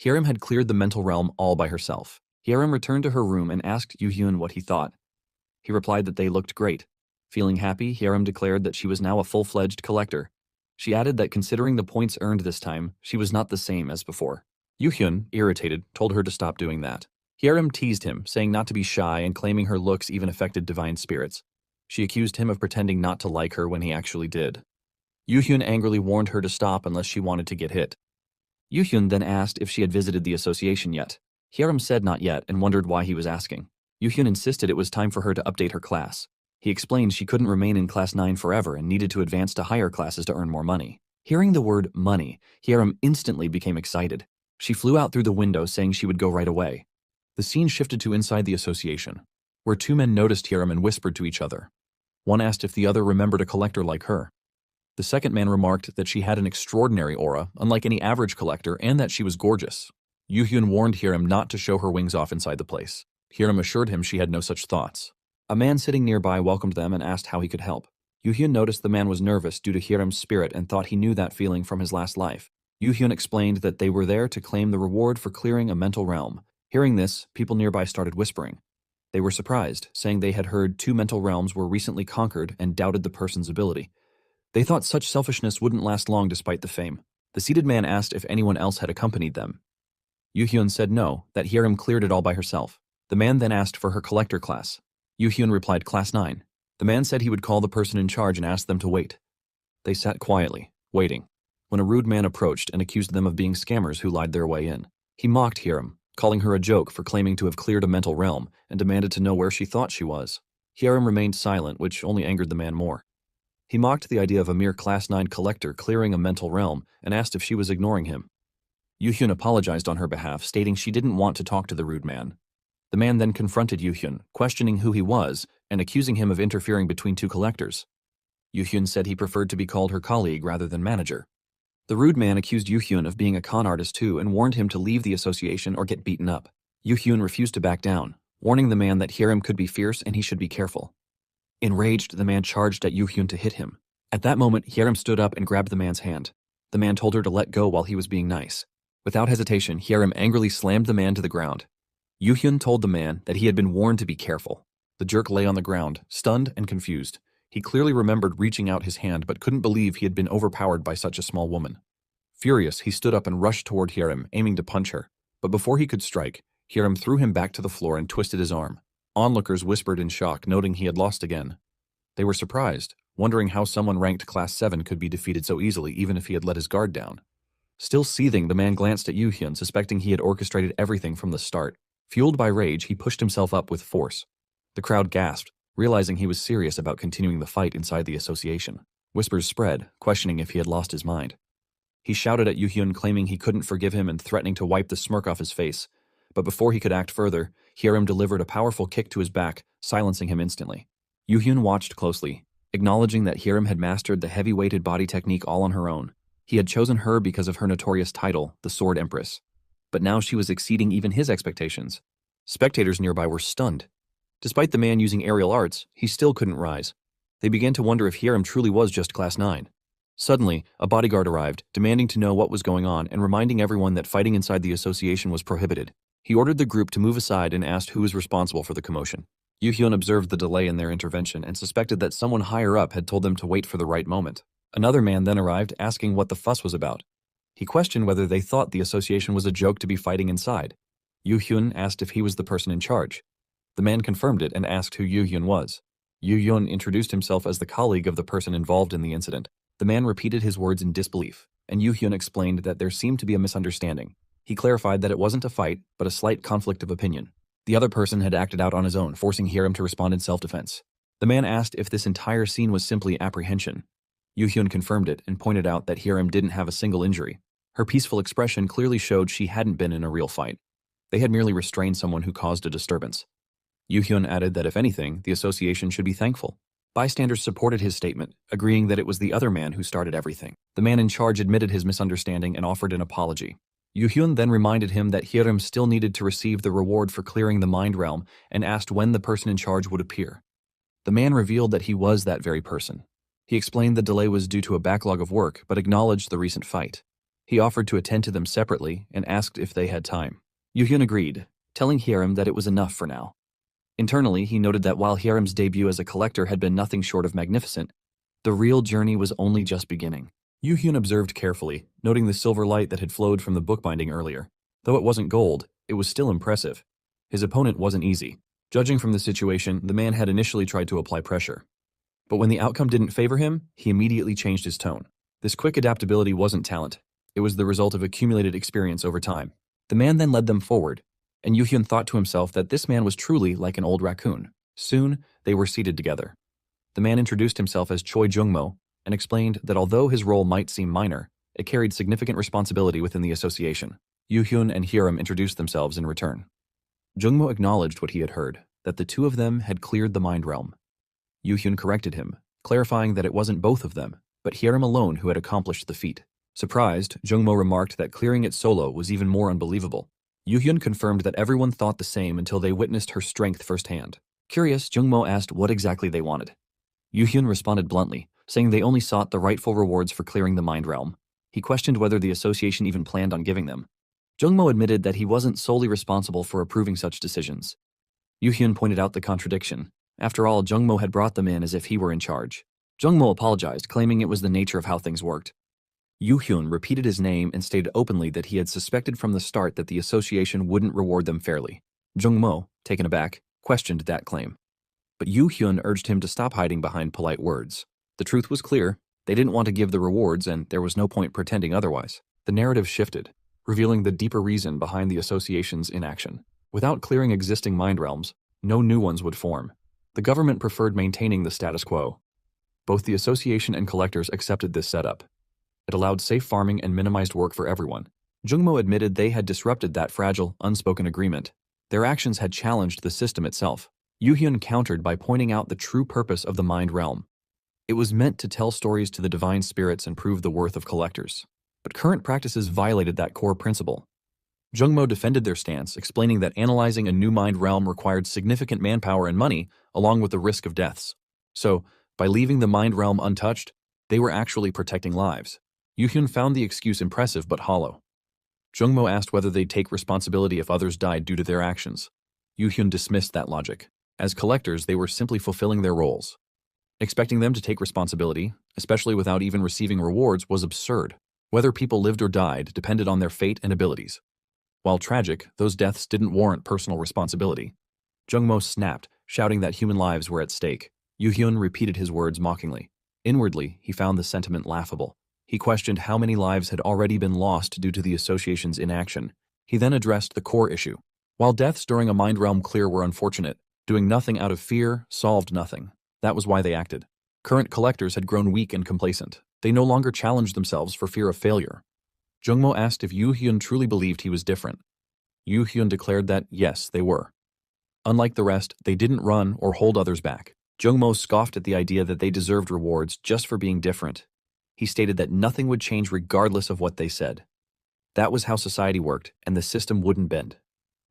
Hyerim had cleared the mental realm all by herself. Hyerim returned to her room and asked Yuhyun what he thought. He replied that they looked great. Feeling happy, Hyerim declared that she was now a full-fledged collector. She added that considering the points earned this time, she was not the same as before. Yuhyun, irritated, told her to stop doing that. Hyerim teased him, saying not to be shy and claiming her looks even affected divine spirits. She accused him of pretending not to like her when he actually did. Yuhyun angrily warned her to stop unless she wanted to get hit. Yuhyun then asked if she had visited the association yet. Hyerim said not yet and wondered why he was asking. Yuhyun insisted it was time for her to update her class. He explained she couldn't remain in class 9 forever and needed to advance to higher classes to earn more money. Hearing the word money, Hyerim instantly became excited. She flew out through the window saying she would go right away. The scene shifted to inside the association, where two men noticed Hyerim and whispered to each other. One asked if the other remembered a collector like her. The second man remarked that she had an extraordinary aura, unlike any average collector, and that she was gorgeous. Yuhyun warned Hyerim not to show her wings off inside the place. Hyerim assured him she had no such thoughts. A man sitting nearby welcomed them and asked how he could help. Yuhyun noticed the man was nervous due to Hyerim's spirit and thought he knew that feeling from his last life. Yuhyun explained that they were there to claim the reward for clearing a mental realm. Hearing this, people nearby started whispering. They were surprised, saying they had heard 2 mental realms were recently conquered and doubted the person's ability. They thought such selfishness wouldn't last long despite the fame. The seated man asked if anyone else had accompanied them. Yuhyun said no, that Hyerim cleared it all by herself. The man then asked for her collector class. Yuhyun replied class 9. The man said he would call the person in charge and ask them to wait. They sat quietly, waiting, when a rude man approached and accused them of being scammers who lied their way in. He mocked Hyerim, calling her a joke for claiming to have cleared a mental realm, and demanded to know where she thought she was. Hyerim remained silent, which only angered the man more. He mocked the idea of a mere class 9 collector clearing a mental realm and asked if she was ignoring him. Yuhyun apologized on her behalf, stating she didn't want to talk to the rude man. The man then confronted Yuhyun, questioning who he was and accusing him of interfering between 2 collectors. Yuhyun said he preferred to be called her colleague rather than manager. The rude man accused Yuhyun of being a con artist too and warned him to leave the association or get beaten up. Yuhyun refused to back down, warning the man that Hyerim could be fierce and he should be careful. Enraged, the man charged at Yuhyun to hit him. At that moment, Hyerim stood up and grabbed the man's hand. The man told her to let go while he was being nice. Without hesitation, Hyerim angrily slammed the man to the ground. Yuhyun told the man that he had been warned to be careful. The jerk lay on the ground, stunned and confused. He clearly remembered reaching out his hand but couldn't believe he had been overpowered by such a small woman. Furious, he stood up and rushed toward Hyerim, aiming to punch her. But before he could strike, Hyerim threw him back to the floor and twisted his arm. Onlookers whispered in shock, noting he had lost again. They were surprised, wondering how someone ranked Class 7 could be defeated so easily even if he had let his guard down. Still seething, the man glanced at Yu-hyun, suspecting he had orchestrated everything from the start. Fueled by rage, he pushed himself up with force. The crowd gasped, realizing he was serious about continuing the fight inside the association. Whispers spread, questioning if he had lost his mind. He shouted at Yu-hyun, claiming he couldn't forgive him and threatening to wipe the smirk off his face. But before he could act further, Hiram delivered a powerful kick to his back, silencing him instantly. Yu-hyun watched closely, acknowledging that Hiram had mastered the heavy-weighted body technique all on her own. He had chosen her because of her notorious title, the Sword Empress. But now she was exceeding even his expectations. Spectators nearby were stunned. Despite the man using aerial arts, he still couldn't rise. They began to wonder if Hiram truly was just Class 9. Suddenly, a bodyguard arrived, demanding to know what was going on and reminding everyone that fighting inside the association was prohibited. He ordered the group to move aside and asked who was responsible for the commotion. Yu-hyun observed the delay in their intervention and suspected that someone higher up had told them to wait for the right moment. Another man then arrived, asking what the fuss was about. He questioned whether they thought the association was a joke to be fighting inside. Yu-hyun asked if he was the person in charge. The man confirmed it and asked who Yu-hyun was. Yu-hyun introduced himself as the colleague of the person involved in the incident. The man repeated his words in disbelief, and Yu-hyun explained that there seemed to be a misunderstanding. He clarified that it wasn't a fight, but a slight conflict of opinion. The other person had acted out on his own, forcing Hiram to respond in self-defense. The man asked if this entire scene was simply apprehension. Yu-hyun confirmed it and pointed out that Hiram didn't have a single injury. Her peaceful expression clearly showed she hadn't been in a real fight. They had merely restrained someone who caused a disturbance. Yu-hyun added that if anything, the association should be thankful. Bystanders supported his statement, agreeing that it was the other man who started everything. The man in charge admitted his misunderstanding and offered an apology. Yu-hyun then reminded him that Hiram still needed to receive the reward for clearing the mind realm and asked when the person in charge would appear. The man revealed that he was that very person. He explained the delay was due to a backlog of work, but acknowledged the recent fight. He offered to attend to them separately and asked if they had time. Yu-hyun agreed, telling Hiram that it was enough for now. Internally, he noted that while Hiram's debut as a collector had been nothing short of magnificent, the real journey was only just beginning. Yu-hyun observed carefully, noting the silver light that had flowed from the bookbinding earlier. Though it wasn't gold, it was still impressive. His opponent wasn't easy. Judging from the situation, the man had initially tried to apply pressure. But when the outcome didn't favor him, he immediately changed his tone. This quick adaptability wasn't talent. It was the result of accumulated experience over time. The man then led them forward, and Yu-hyun thought to himself that this man was truly like an old raccoon. Soon, they were seated together. The man introduced himself as Choi Jungmo and explained that although his role might seem minor, it carried significant responsibility within the association. Yu-hyun and Hiram introduced themselves in return. Jungmo acknowledged what he had heard, that the two of them had cleared the mind realm. Yu-hyun corrected him, clarifying that it wasn't both of them, but Hiram alone who had accomplished the feat. Surprised, Jungmo remarked that clearing it solo was even more unbelievable. Yu-hyun confirmed that everyone thought the same until they witnessed her strength firsthand. Curious, Jungmo asked what exactly they wanted. Yu-hyun responded bluntly, saying they only sought the rightful rewards for clearing the mind realm. He questioned whether the association even planned on giving them. Jungmo admitted that he wasn't solely responsible for approving such decisions. Yu-hyun pointed out the contradiction. After all, Jungmo had brought them in as if he were in charge. Jungmo apologized, claiming it was the nature of how things worked. Yu-hyun repeated his name and stated openly that he had suspected from the start that the association wouldn't reward them fairly. Jungmo, taken aback, questioned that claim. But Yu-hyun urged him to stop hiding behind polite words. The truth was clear. They didn't want to give the rewards, and there was no point pretending otherwise. The narrative shifted, revealing the deeper reason behind the association's inaction. Without clearing existing mind realms, no new ones would form. The government preferred maintaining the status quo. Both the association and collectors accepted this setup. It allowed safe farming and minimized work for everyone. Jungmo admitted they had disrupted that fragile, unspoken agreement. Their actions had challenged the system itself. Yu-hyun countered by pointing out the true purpose of the mind realm. It was meant to tell stories to the divine spirits and prove the worth of collectors. But current practices violated that core principle. Jungmo defended their stance, explaining that analyzing a new mind realm required significant manpower and money, along with the risk of deaths. So, by leaving the mind realm untouched, they were actually protecting lives. Yu-hyun found the excuse impressive but hollow. Jungmo asked whether they'd take responsibility if others died due to their actions. Yu-hyun dismissed that logic. As collectors, they were simply fulfilling their roles. Expecting them to take responsibility, especially without even receiving rewards, was absurd. Whether people lived or died depended on their fate and abilities. While tragic, those deaths didn't warrant personal responsibility. Jungmo snapped, shouting that human lives were at stake. Yu-hyun repeated his words mockingly. Inwardly, he found the sentiment laughable. He questioned how many lives had already been lost due to the association's inaction. He then addressed the core issue. While deaths during a mind realm clear were unfortunate, doing nothing out of fear solved nothing. That was why they acted. Current collectors had grown weak and complacent. They no longer challenged themselves for fear of failure. Jungmo asked if Yu-hyun truly believed he was different. Yu-hyun declared that yes, they were. Unlike the rest, they didn't run or hold others back. Jungmo scoffed at the idea that they deserved rewards just for being different. He stated that nothing would change regardless of what they said. That was how society worked, and the system wouldn't bend.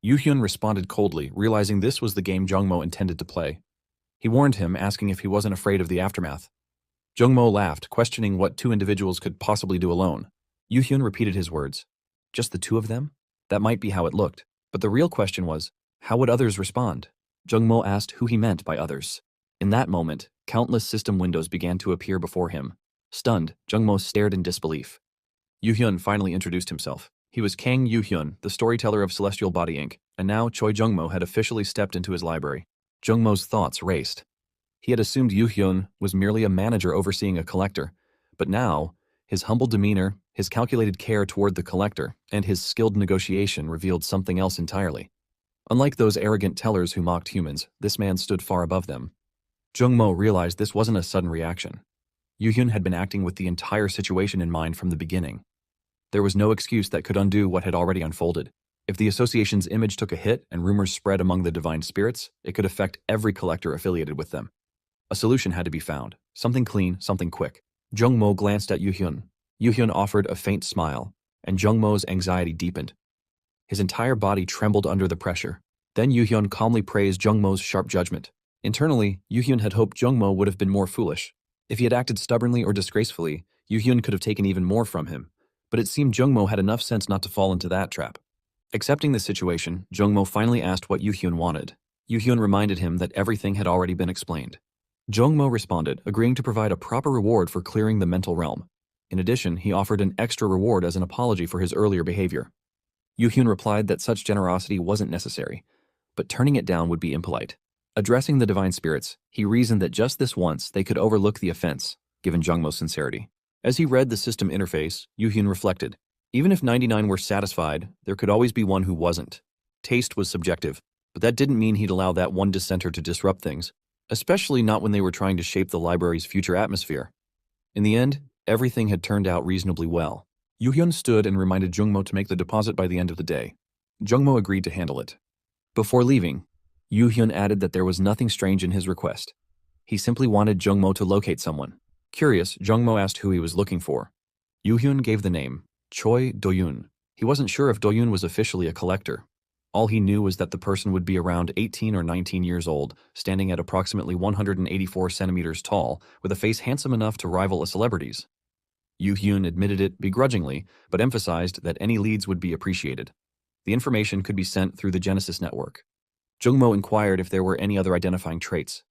Yu-hyun responded coldly, realizing this was the game Jungmo intended to play. He warned him, asking if he wasn't afraid of the aftermath. Jungmo laughed, questioning what two individuals could possibly do alone. Yu-hyun repeated his words. Just the two of them? That might be how it looked. But the real question was, how would others respond? Jungmo asked who he meant by others. In that moment, countless system windows began to appear before him. Stunned, Jungmo stared in disbelief. Yu-hyun finally introduced himself. He was Kang Yu-hyun, the storyteller of Celestial Body Inc., and now Choi Jungmo had officially stepped into his library. Jungmo's thoughts raced. He had assumed Yu-hyun was merely a manager overseeing a collector, but now, his humble demeanor, his calculated care toward the collector, and his skilled negotiation revealed something else entirely. Unlike those arrogant tellers who mocked humans, this man stood far above them. Jungmo realized this wasn't a sudden reaction. Yu-hyun had been acting with the entire situation in mind from the beginning. There was no excuse that could undo what had already unfolded. If the association's image took a hit and rumors spread among the divine spirits, it could affect every collector affiliated with them. A solution had to be found. Something clean, something quick. Jungmo glanced at Yu-hyun. Yu-hyun offered a faint smile, and Jungmo's anxiety deepened. His entire body trembled under the pressure. Then Yu-hyun calmly praised Jungmo's sharp judgment. Internally, Yu-hyun had hoped Jungmo would have been more foolish. If he had acted stubbornly or disgracefully, Yu-hyun could have taken even more from him. But it seemed Jungmo had enough sense not to fall into that trap. Accepting the situation, Jungmo finally asked what Yu-hyun wanted. Yu-hyun reminded him that everything had already been explained. Jungmo responded, agreeing to provide a proper reward for clearing the mental realm. In addition, he offered an extra reward as an apology for his earlier behavior. Yu-hyun replied that such generosity wasn't necessary, but turning it down would be impolite. Addressing the divine spirits, he reasoned that just this once they could overlook the offense, given Jungmo's sincerity. As he read the system interface, Yu-hyun reflected. Even if 99 were satisfied, there could always be one who wasn't. Taste was subjective, but that didn't mean he'd allow that one dissenter to disrupt things, especially not when they were trying to shape the library's future atmosphere. In the end, everything had turned out reasonably well. Yu-hyun stood and reminded Jungmo to make the deposit by the end of the day. Jungmo agreed to handle it. Before leaving, Yu-hyun added that there was nothing strange in his request. He simply wanted Jungmo to locate someone. Curious, Jungmo asked who he was looking for. Yu-hyun gave the name, Choi Do-yoon. He wasn't sure if Do-yoon was officially a collector. All he knew was that the person would be around 18 or 19 years old, standing at approximately 184 centimeters tall, with a face handsome enough to rival a celebrity's. Yu-hyun admitted it begrudgingly, but emphasized that any leads would be appreciated. The information could be sent through the Genesis network. Jungmo inquired if there were any other identifying traits.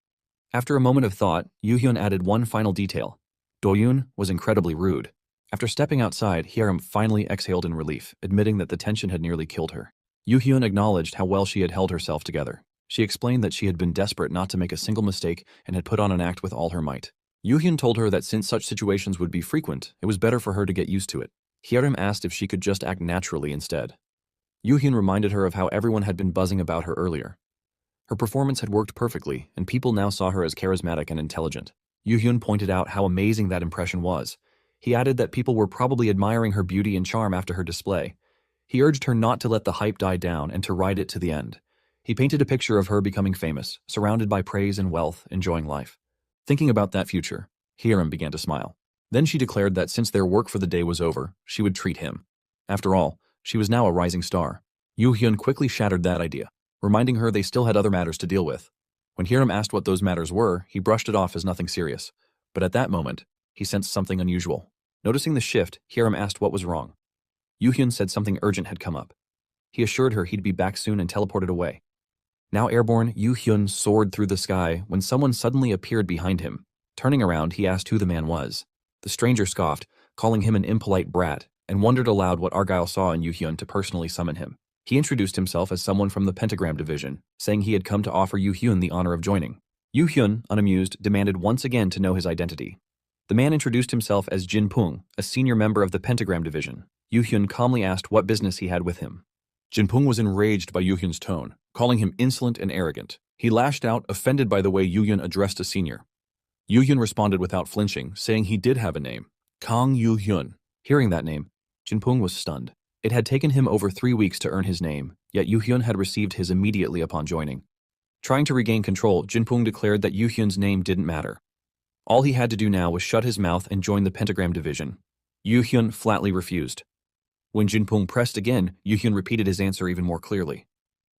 After a moment of thought, Yu-hyun added one final detail. Do-yoon was incredibly rude. After stepping outside, Hyerim finally exhaled in relief, admitting that the tension had nearly killed her. Yu-hyun acknowledged how well she had held herself together. She explained that she had been desperate not to make a single mistake and had put on an act with all her might. Yu-hyun told her that since such situations would be frequent, it was better for her to get used to it. Hyerim asked if she could just act naturally instead. Yu-hyun reminded her of how everyone had been buzzing about her earlier. Her performance had worked perfectly, and people now saw her as charismatic and intelligent. Yu-hyun pointed out how amazing that impression was. He added that people were probably admiring her beauty and charm after her display. He urged her not to let the hype die down and to ride it to the end. He painted a picture of her becoming famous, surrounded by praise and wealth, enjoying life. Thinking about that future, Hyerim began to smile. Then she declared that since their work for the day was over, she would treat him. After all, she was now a rising star. Yu-hyun quickly shattered that idea, reminding her they still had other matters to deal with. When Hyerim asked what those matters were, he brushed it off as nothing serious. But at that moment, he sensed something unusual. Noticing the shift, Hyerim asked what was wrong. Yu-hyun said something urgent had come up. He assured her he'd be back soon and teleported away. Now airborne, Yu-hyun soared through the sky when someone suddenly appeared behind him. Turning around, he asked who the man was. The stranger scoffed, calling him an impolite brat, and wondered aloud what Argyle saw in Yu-hyun to personally summon him. He introduced himself as someone from the Pentagram Division, saying he had come to offer Yu-hyun the honor of joining. Yu Hyun, unamused, demanded once again to know his identity. The man introduced himself as Jin Pung, a senior member of the Pentagram Division. Yu Hyun calmly asked what business he had with him. Jin Pung was enraged by Yu Hyun's tone, calling him insolent and arrogant. He lashed out, offended by the way Yu Hyun addressed a senior. Yu Hyun responded without flinching, saying he did have a name, Kang Yu Hyun. Hearing that name, Jin Pung was stunned. It had taken him over 3 weeks to earn his name, yet Yu Hyun had received his immediately upon joining. Trying to regain control, Jin Pung declared that Yu Hyun's name didn't matter. All he had to do now was shut his mouth and join the Pentagram Division. Yu Hyun flatly refused. When Jin Pung pressed again, Yu Hyun repeated his answer even more clearly.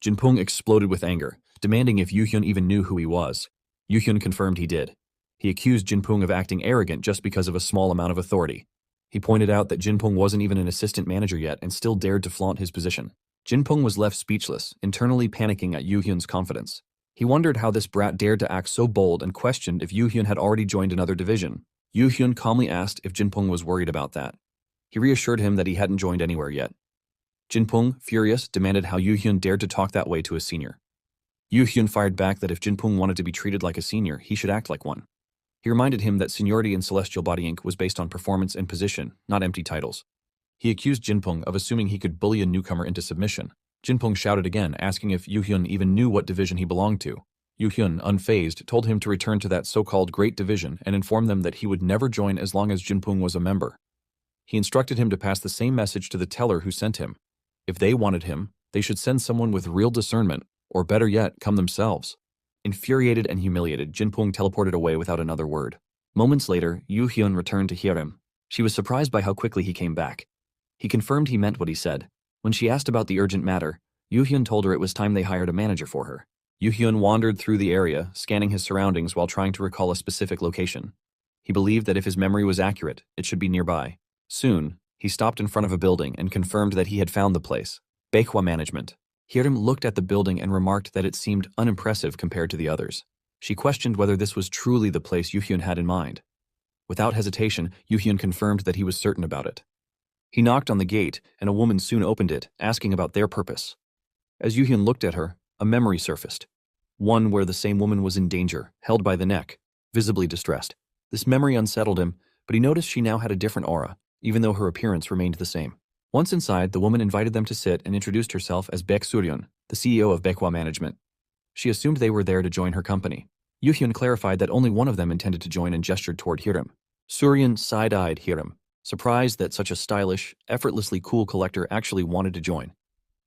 Jin Pung exploded with anger, demanding if Yu Hyun even knew who he was. Yu Hyun confirmed he did. He accused Jin Pung of acting arrogant just because of a small amount of authority. He pointed out that Jin Pung wasn't even an assistant manager yet and still dared to flaunt his position. Jin Pung was left speechless, internally panicking at Yu Hyun's confidence. He wondered how this brat dared to act so bold and questioned if Yu Hyun had already joined another division. Yu Hyun calmly asked if Jin Pung was worried about that. He reassured him that he hadn't joined anywhere yet. Jin Pung, furious, demanded how Yu Hyun dared to talk that way to a senior. Yu Hyun fired back that if Jin Pung wanted to be treated like a senior, he should act like one. He reminded him that seniority in Celestial Body Inc. was based on performance and position, not empty titles. He accused Jin Pung of assuming he could bully a newcomer into submission. Jin Pung shouted again, asking if Yu Hyun even knew what division he belonged to. Yu Hyun, unfazed, told him to return to that so-called Great Division and inform them that he would never join as long as Jin Pung was a member. He instructed him to pass the same message to the teller who sent him. If they wanted him, they should send someone with real discernment, or better yet, come themselves. Infuriated and humiliated, Jin Pung teleported away without another word. Moments later, Yu Hyun returned to Hiram. She was surprised by how quickly he came back. He confirmed he meant what he said. When she asked about the urgent matter, Yu Hyun told her it was time they hired a manager for her. Yu Hyun wandered through the area, scanning his surroundings while trying to recall a specific location. He believed that if his memory was accurate, it should be nearby. Soon, he stopped in front of a building and confirmed that he had found the place, Recap Management. Hiram looked at the building and remarked that it seemed unimpressive compared to the others. She questioned whether this was truly the place Yu Hyun had in mind. Without hesitation, Yu Hyun confirmed that he was certain about it. He knocked on the gate, and a woman soon opened it, asking about their purpose. As Yu Hyun looked at her, a memory surfaced. One where the same woman was in danger, held by the neck, visibly distressed. This memory unsettled him, but he noticed she now had a different aura, even though her appearance remained the same. Once inside, the woman invited them to sit and introduced herself as Baek Suryeon, the CEO of Recap Management. She assumed they were there to join her company. Yu Hyun clarified that only one of them intended to join and gestured toward Hiram. Suryeon side-eyed Hiram, surprised that such a stylish, effortlessly cool collector actually wanted to join.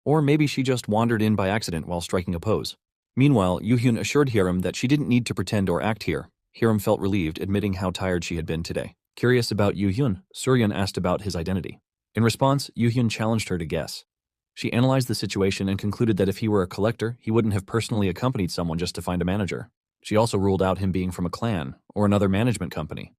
Or maybe she just wandered in by accident while striking a pose. Meanwhile, Yu Hyun assured Hiram that she didn't need to pretend or act here. Hiram felt relieved, admitting how tired she had been today. Curious about Yu Hyun, Suryeon asked about his identity. In response, Yu Hyun challenged her to guess. She analyzed the situation and concluded that if he were a collector, he wouldn't have personally accompanied someone just to find a manager. She also ruled out him being from a clan or another management company.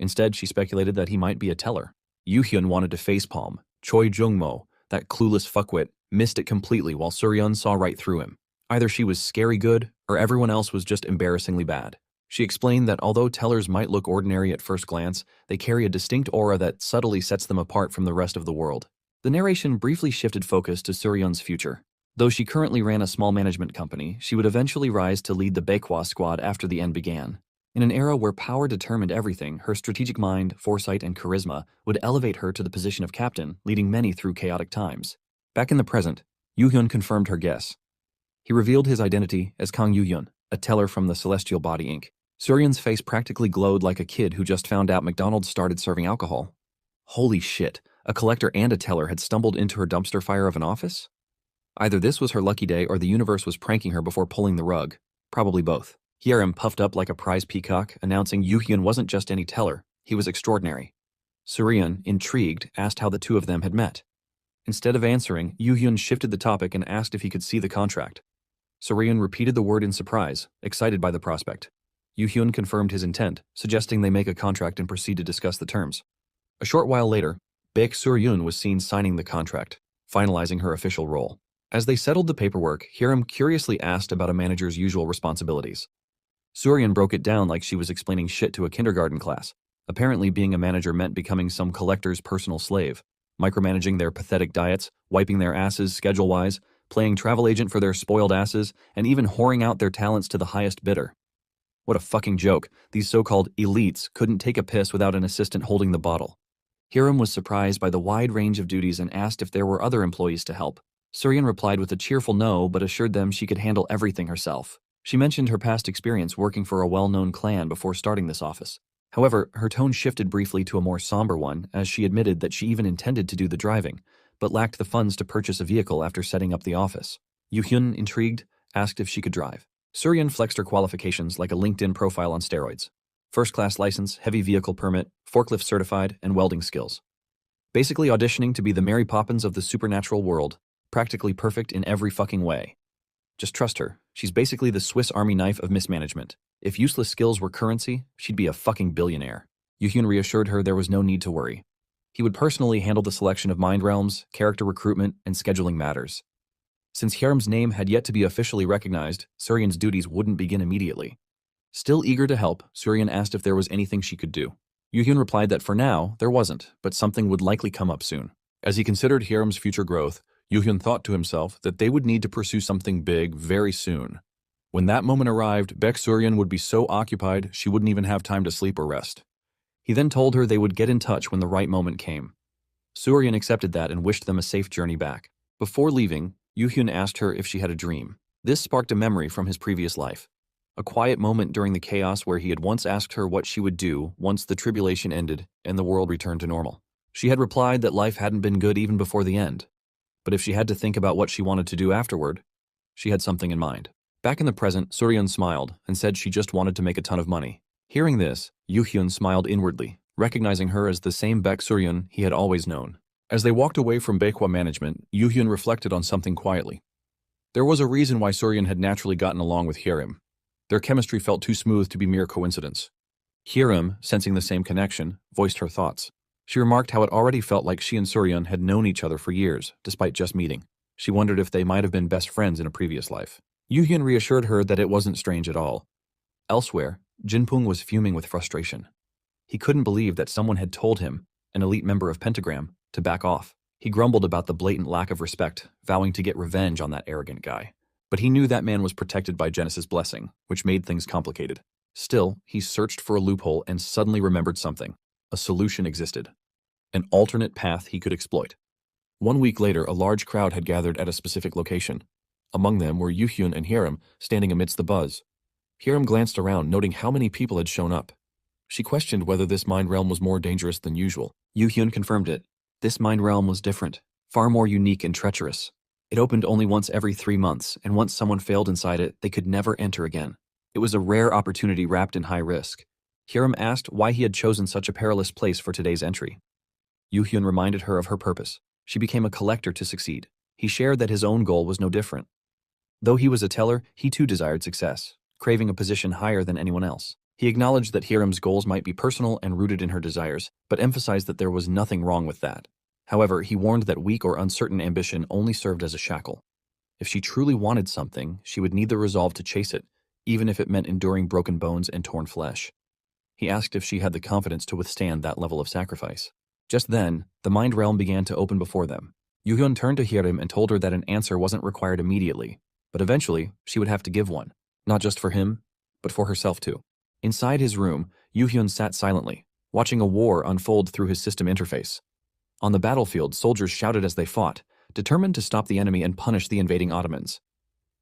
Instead, she speculated that he might be a teller. Yu Hyun wanted to facepalm. Choi Jungmo, that clueless fuckwit, missed it completely while Suryeon saw right through him. Either she was scary good, or everyone else was just embarrassingly bad. She explained that although tellers might look ordinary at first glance, they carry a distinct aura that subtly sets them apart from the rest of the world. The narration briefly shifted focus to Suryeon's future. Though she currently ran a small management company, she would eventually rise to lead the Baekwa squad after the end began. In an era where power determined everything, her strategic mind, foresight, and charisma would elevate her to the position of captain, leading many through chaotic times. Back in the present, Yu Hyun confirmed her guess. He revealed his identity as Kang Yu Hyun, a teller from the Celestial Body Inc. Suryeon's face practically glowed like a kid who just found out McDonald's started serving alcohol. Holy shit, a collector and a teller had stumbled into her dumpster fire of an office? Either this was her lucky day or the universe was pranking her before pulling the rug. Probably both. Hiram puffed up like a prize peacock, announcing Yu Hyun wasn't just any teller, he was extraordinary. Suryeon, intrigued, asked how the two of them had met. Instead of answering, Yu Hyun shifted the topic and asked if he could see the contract. Suryeon repeated the word in surprise, excited by the prospect. Yu Hyun confirmed his intent, suggesting they make a contract and proceed to discuss the terms. A short while later, Baek Suryeon was seen signing the contract, finalizing her official role. As they settled the paperwork, Hiram curiously asked about a manager's usual responsibilities. Suryeon broke it down like she was explaining shit to a kindergarten class. Apparently, being a manager meant becoming some collector's personal slave, micromanaging their pathetic diets, wiping their asses schedule-wise, playing travel agent for their spoiled asses, and even whoring out their talents to the highest bidder. What a fucking joke. These so-called elites couldn't take a piss without an assistant holding the bottle. Hiram was surprised by the wide range of duties and asked if there were other employees to help. Suryan replied with a cheerful no, but assured them she could handle everything herself. She mentioned her past experience working for a well-known clan before starting this office. However, her tone shifted briefly to a more somber one as she admitted that she even intended to do the driving, but lacked the funds to purchase a vehicle after setting up the office. Yoo-hyun, intrigued, asked if she could drive. Suryan flexed her qualifications like a LinkedIn profile on steroids. First-class license, heavy vehicle permit, forklift certified, and welding skills. Basically auditioning to be the Mary Poppins of the supernatural world, practically perfect in every fucking way. Just trust her. She's basically the Swiss Army knife of mismanagement. If useless skills were currency, she'd be a fucking billionaire. Yoo-hyun reassured her there was no need to worry. He would personally handle the selection of mind realms, character recruitment, and scheduling matters. Since Hiram's name had yet to be officially recognized, Suryan's duties wouldn't begin immediately. Still eager to help, Suryan asked if there was anything she could do. Yoo-hyun replied that for now, there wasn't, but something would likely come up soon. As he considered Hiram's future growth, Yoo-hyun thought to himself that they would need to pursue something big very soon. When that moment arrived, Baek Suryan would be so occupied she wouldn't even have time to sleep or rest. He then told her they would get in touch when the right moment came. Suryan accepted that and wished them a safe journey back. Before leaving, Yoo-hyun asked her if she had a dream. This sparked a memory from his previous life. A quiet moment during the chaos where he had once asked her what she would do once the tribulation ended and the world returned to normal. She had replied that life hadn't been good even before the end. But if she had to think about what she wanted to do afterward, she had something in mind. Back in the present, Suryan smiled and said she just wanted to make a ton of money. Hearing this, Yoo-hyun smiled inwardly, recognizing her as the same Baek Suryan he had always known. As they walked away from Baekwa management, Yoo-hyun reflected on something quietly. There was a reason why Suryan had naturally gotten along with Hiram. Their chemistry felt too smooth to be mere coincidence. Hiram, sensing the same connection, voiced her thoughts. She remarked how it already felt like she and Suryan had known each other for years, despite just meeting. She wondered if they might have been best friends in a previous life. Yoo-hyun reassured her that it wasn't strange at all. Elsewhere, Jinpung was fuming with frustration. He couldn't believe that someone had told him, an elite member of Pentagram, to back off. He grumbled about the blatant lack of respect, vowing to get revenge on that arrogant guy. But he knew that man was protected by Genesis' blessing, which made things complicated. Still, he searched for a loophole and suddenly remembered something. A solution existed. An alternate path he could exploit. 1 week later, a large crowd had gathered at a specific location. Among them were Yoo-hyun and Hiram, standing amidst the buzz. Hiram glanced around, noting how many people had shown up. She questioned whether this mind realm was more dangerous than usual. Yoo-hyun confirmed it. This mind realm was different, far more unique and treacherous. It opened only once every 3 months, and once someone failed inside it, they could never enter again. It was a rare opportunity wrapped in high risk. Hiram asked why he had chosen such a perilous place for today's entry. Yoo-hyun reminded her of her purpose. She became a collector to succeed. He shared that his own goal was no different. Though he was a teller, he too desired success, craving a position higher than anyone else. He acknowledged that Hiram's goals might be personal and rooted in her desires, but emphasized that there was nothing wrong with that. However, he warned that weak or uncertain ambition only served as a shackle. If she truly wanted something, she would need the resolve to chase it, even if it meant enduring broken bones and torn flesh. He asked if she had the confidence to withstand that level of sacrifice. Just then, the mind realm began to open before them. Yoo-hyun turned to Hiram and told her that an answer wasn't required immediately, but eventually, she would have to give one. Not just for him, but for herself too. Inside his room, Yoo-hyun sat silently, watching a war unfold through his system interface. On the battlefield, soldiers shouted as they fought, determined to stop the enemy and punish the invading Ottomans.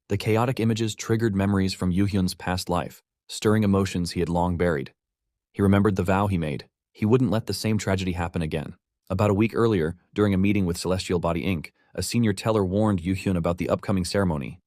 The chaotic images triggered memories from Yoo-hyun's past life, stirring emotions he had long buried. He remembered the vow he made. He wouldn't let the same tragedy happen again. About a week earlier, during a meeting with Celestial Body Inc., a senior teller warned Yoo-hyun about the upcoming ceremony.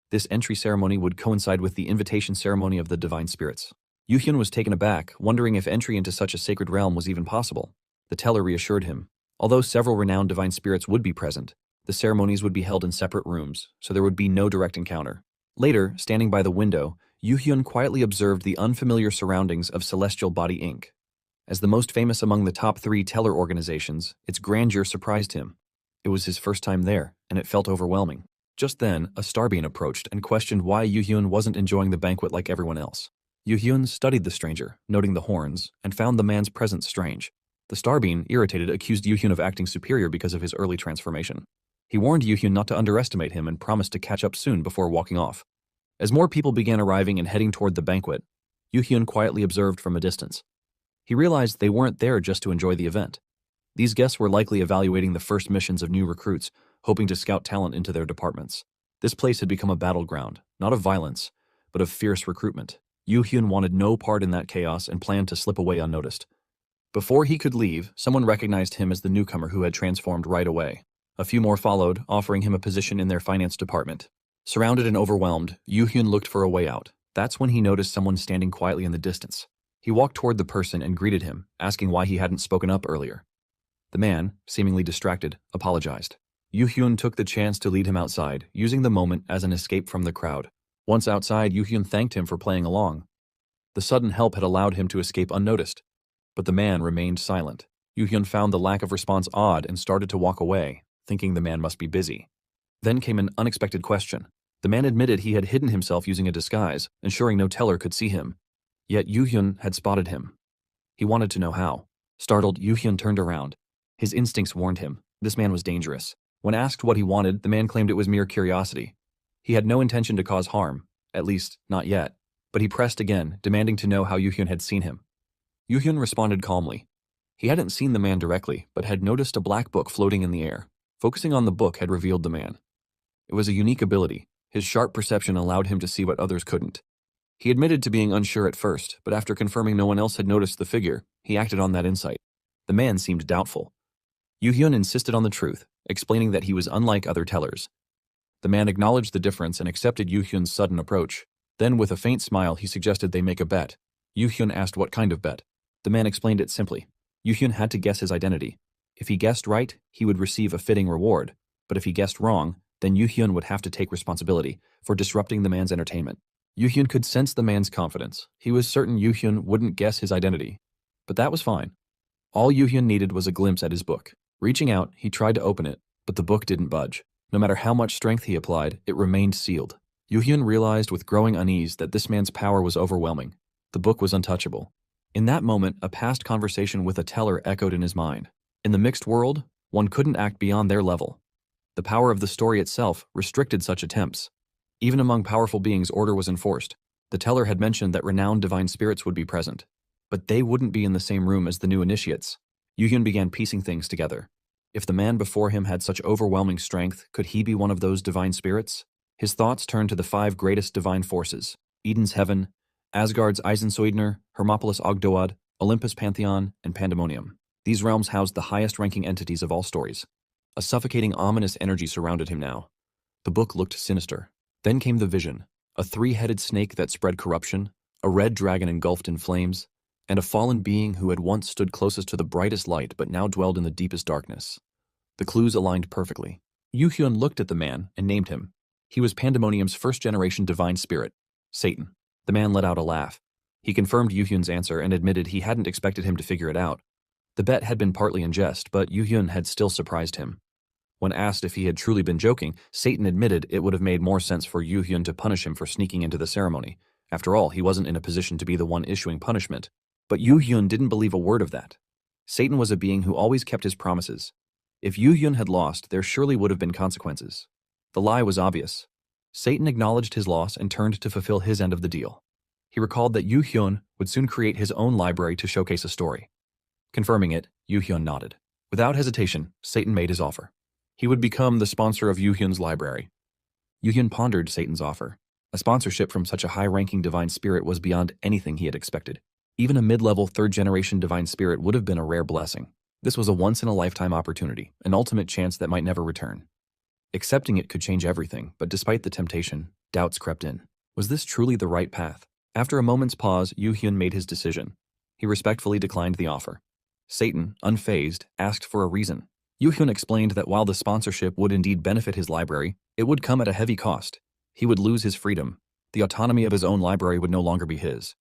This entry ceremony would coincide with the invitation ceremony of the divine spirits. Yoo-hyun was taken aback, wondering if entry into such a sacred realm was even possible. The teller reassured him. Although several renowned divine spirits would be present, the ceremonies would be held in separate rooms, so there would be no direct encounter. Later, standing by the window, Yoo-hyun quietly observed the unfamiliar surroundings of Celestial Body Inc. As the most famous among the top 3 teller organizations, its grandeur surprised him. It was his first time there, and it felt overwhelming. Just then, a starbeam approached and questioned why Yoo-hyun wasn't enjoying the banquet like everyone else. Yoo-hyun studied the stranger, noting the horns, and found the man's presence strange. The starbeam, irritated, accused Yoo-hyun of acting superior because of his early transformation. He warned Yoo-hyun not to underestimate him and promised to catch up soon before walking off. As more people began arriving and heading toward the banquet, Yu-hyun quietly observed from a distance. He realized they weren't there just to enjoy the event. These guests were likely evaluating the first missions of new recruits, hoping to scout talent into their departments. This place had become a battleground, not of violence, but of fierce recruitment. Yu-hyun wanted no part in that chaos and planned to slip away unnoticed. Before he could leave, someone recognized him as the newcomer who had transformed right away. A few more followed, offering him a position in their finance department. Surrounded and overwhelmed, Yu-hyun looked for a way out. That's when he noticed someone standing quietly in the distance. He walked toward the person and greeted him, asking why he hadn't spoken up earlier. The man, seemingly distracted, apologized. Yu-hyun took the chance to lead him outside, using the moment as an escape from the crowd. Once outside, Yu-hyun thanked him for playing along. The sudden help had allowed him to escape unnoticed. But the man remained silent. Yu-hyun found the lack of response odd and started to walk away, thinking the man must be busy. Then came an unexpected question. The man admitted he had hidden himself using a disguise, ensuring no teller could see him. Yet Yu-hyun had spotted him. He wanted to know how. Startled, Yu-hyun turned around. His instincts warned him. This man was dangerous. When asked what he wanted, the man claimed it was mere curiosity. He had no intention to cause harm, at least, not yet. But he pressed again, demanding to know how Yu-hyun had seen him. Yu-hyun responded calmly. He hadn't seen the man directly, but had noticed a black book floating in the air. Focusing on the book had revealed the man. It was a unique ability. His sharp perception allowed him to see what others couldn't. He admitted to being unsure at first, but after confirming no one else had noticed the figure, he acted on that insight. The man seemed doubtful. Yu-hyun insisted on the truth, explaining that he was unlike other tellers. The man acknowledged the difference and accepted Yu-hyun's sudden approach. Then, with a faint smile, he suggested they make a bet. Yu-hyun asked what kind of bet. The man explained it simply. Yu-hyun had to guess his identity. If he guessed right, he would receive a fitting reward, but if he guessed wrong, then Yu-hyun would have to take responsibility for disrupting the man's entertainment. Yu-hyun could sense the man's confidence. He was certain Yu-hyun wouldn't guess his identity. But that was fine. All Yu-hyun needed was a glimpse at his book. Reaching out, he tried to open it, but the book didn't budge. No matter how much strength he applied, it remained sealed. Yu-hyun realized with growing unease that this man's power was overwhelming. The book was untouchable. In that moment, a past conversation with a teller echoed in his mind. In the mixed world, one couldn't act beyond their level. The power of the story itself restricted such attempts. Even among powerful beings, order was enforced. The teller had mentioned that renowned divine spirits would be present, but they wouldn't be in the same room as the new initiates. Yu-hyun began piecing things together. If the man before him had such overwhelming strength, could he be one of those divine spirits? His thoughts turned to the 5 greatest divine forces: Eden's heaven, Asgard's Eisensoidner, Hermopolis Ogdoad, Olympus Pantheon, and Pandemonium. These realms housed the highest-ranking entities of all stories. A suffocating, ominous energy surrounded him now. The book looked sinister. Then came the vision: a 3-headed snake that spread corruption, a red dragon engulfed in flames, and a fallen being who had once stood closest to the brightest light but now dwelled in the deepest darkness. The clues aligned perfectly. Yu-hyun looked at the man and named him. He was Pandemonium's first-generation divine spirit, Satan. The man let out a laugh. He confirmed Yu-hyun's answer and admitted he hadn't expected him to figure it out. The bet had been partly in jest, but Yu-hyun had still surprised him. When asked if he had truly been joking, Satan admitted it would have made more sense for Yu-hyun to punish him for sneaking into the ceremony. After all, he wasn't in a position to be the one issuing punishment. But Yu-hyun didn't believe a word of that. Satan was a being who always kept his promises. If Yu-hyun had lost, there surely would have been consequences. The lie was obvious. Satan acknowledged his loss and turned to fulfill his end of the deal. He recalled that Yu-hyun would soon create his own library to showcase a story. Confirming it, Yu-hyun nodded. Without hesitation, Satan made his offer. He would become the sponsor of Yu-hyun's library. Yu-hyun pondered Satan's offer. A sponsorship from such a high-ranking divine spirit was beyond anything he had expected. Even a mid-level 3rd-generation divine spirit would have been a rare blessing. This was a once-in-a-lifetime opportunity, an ultimate chance that might never return. Accepting it could change everything, but despite the temptation, doubts crept in. Was this truly the right path? After a moment's pause, Yu-hyun made his decision. He respectfully declined the offer. Satan, unfazed, asked for a reason. Yu-hyun explained that while the sponsorship would indeed benefit his library, it would come at a heavy cost. He would lose his freedom. The autonomy of his own library would no longer be his.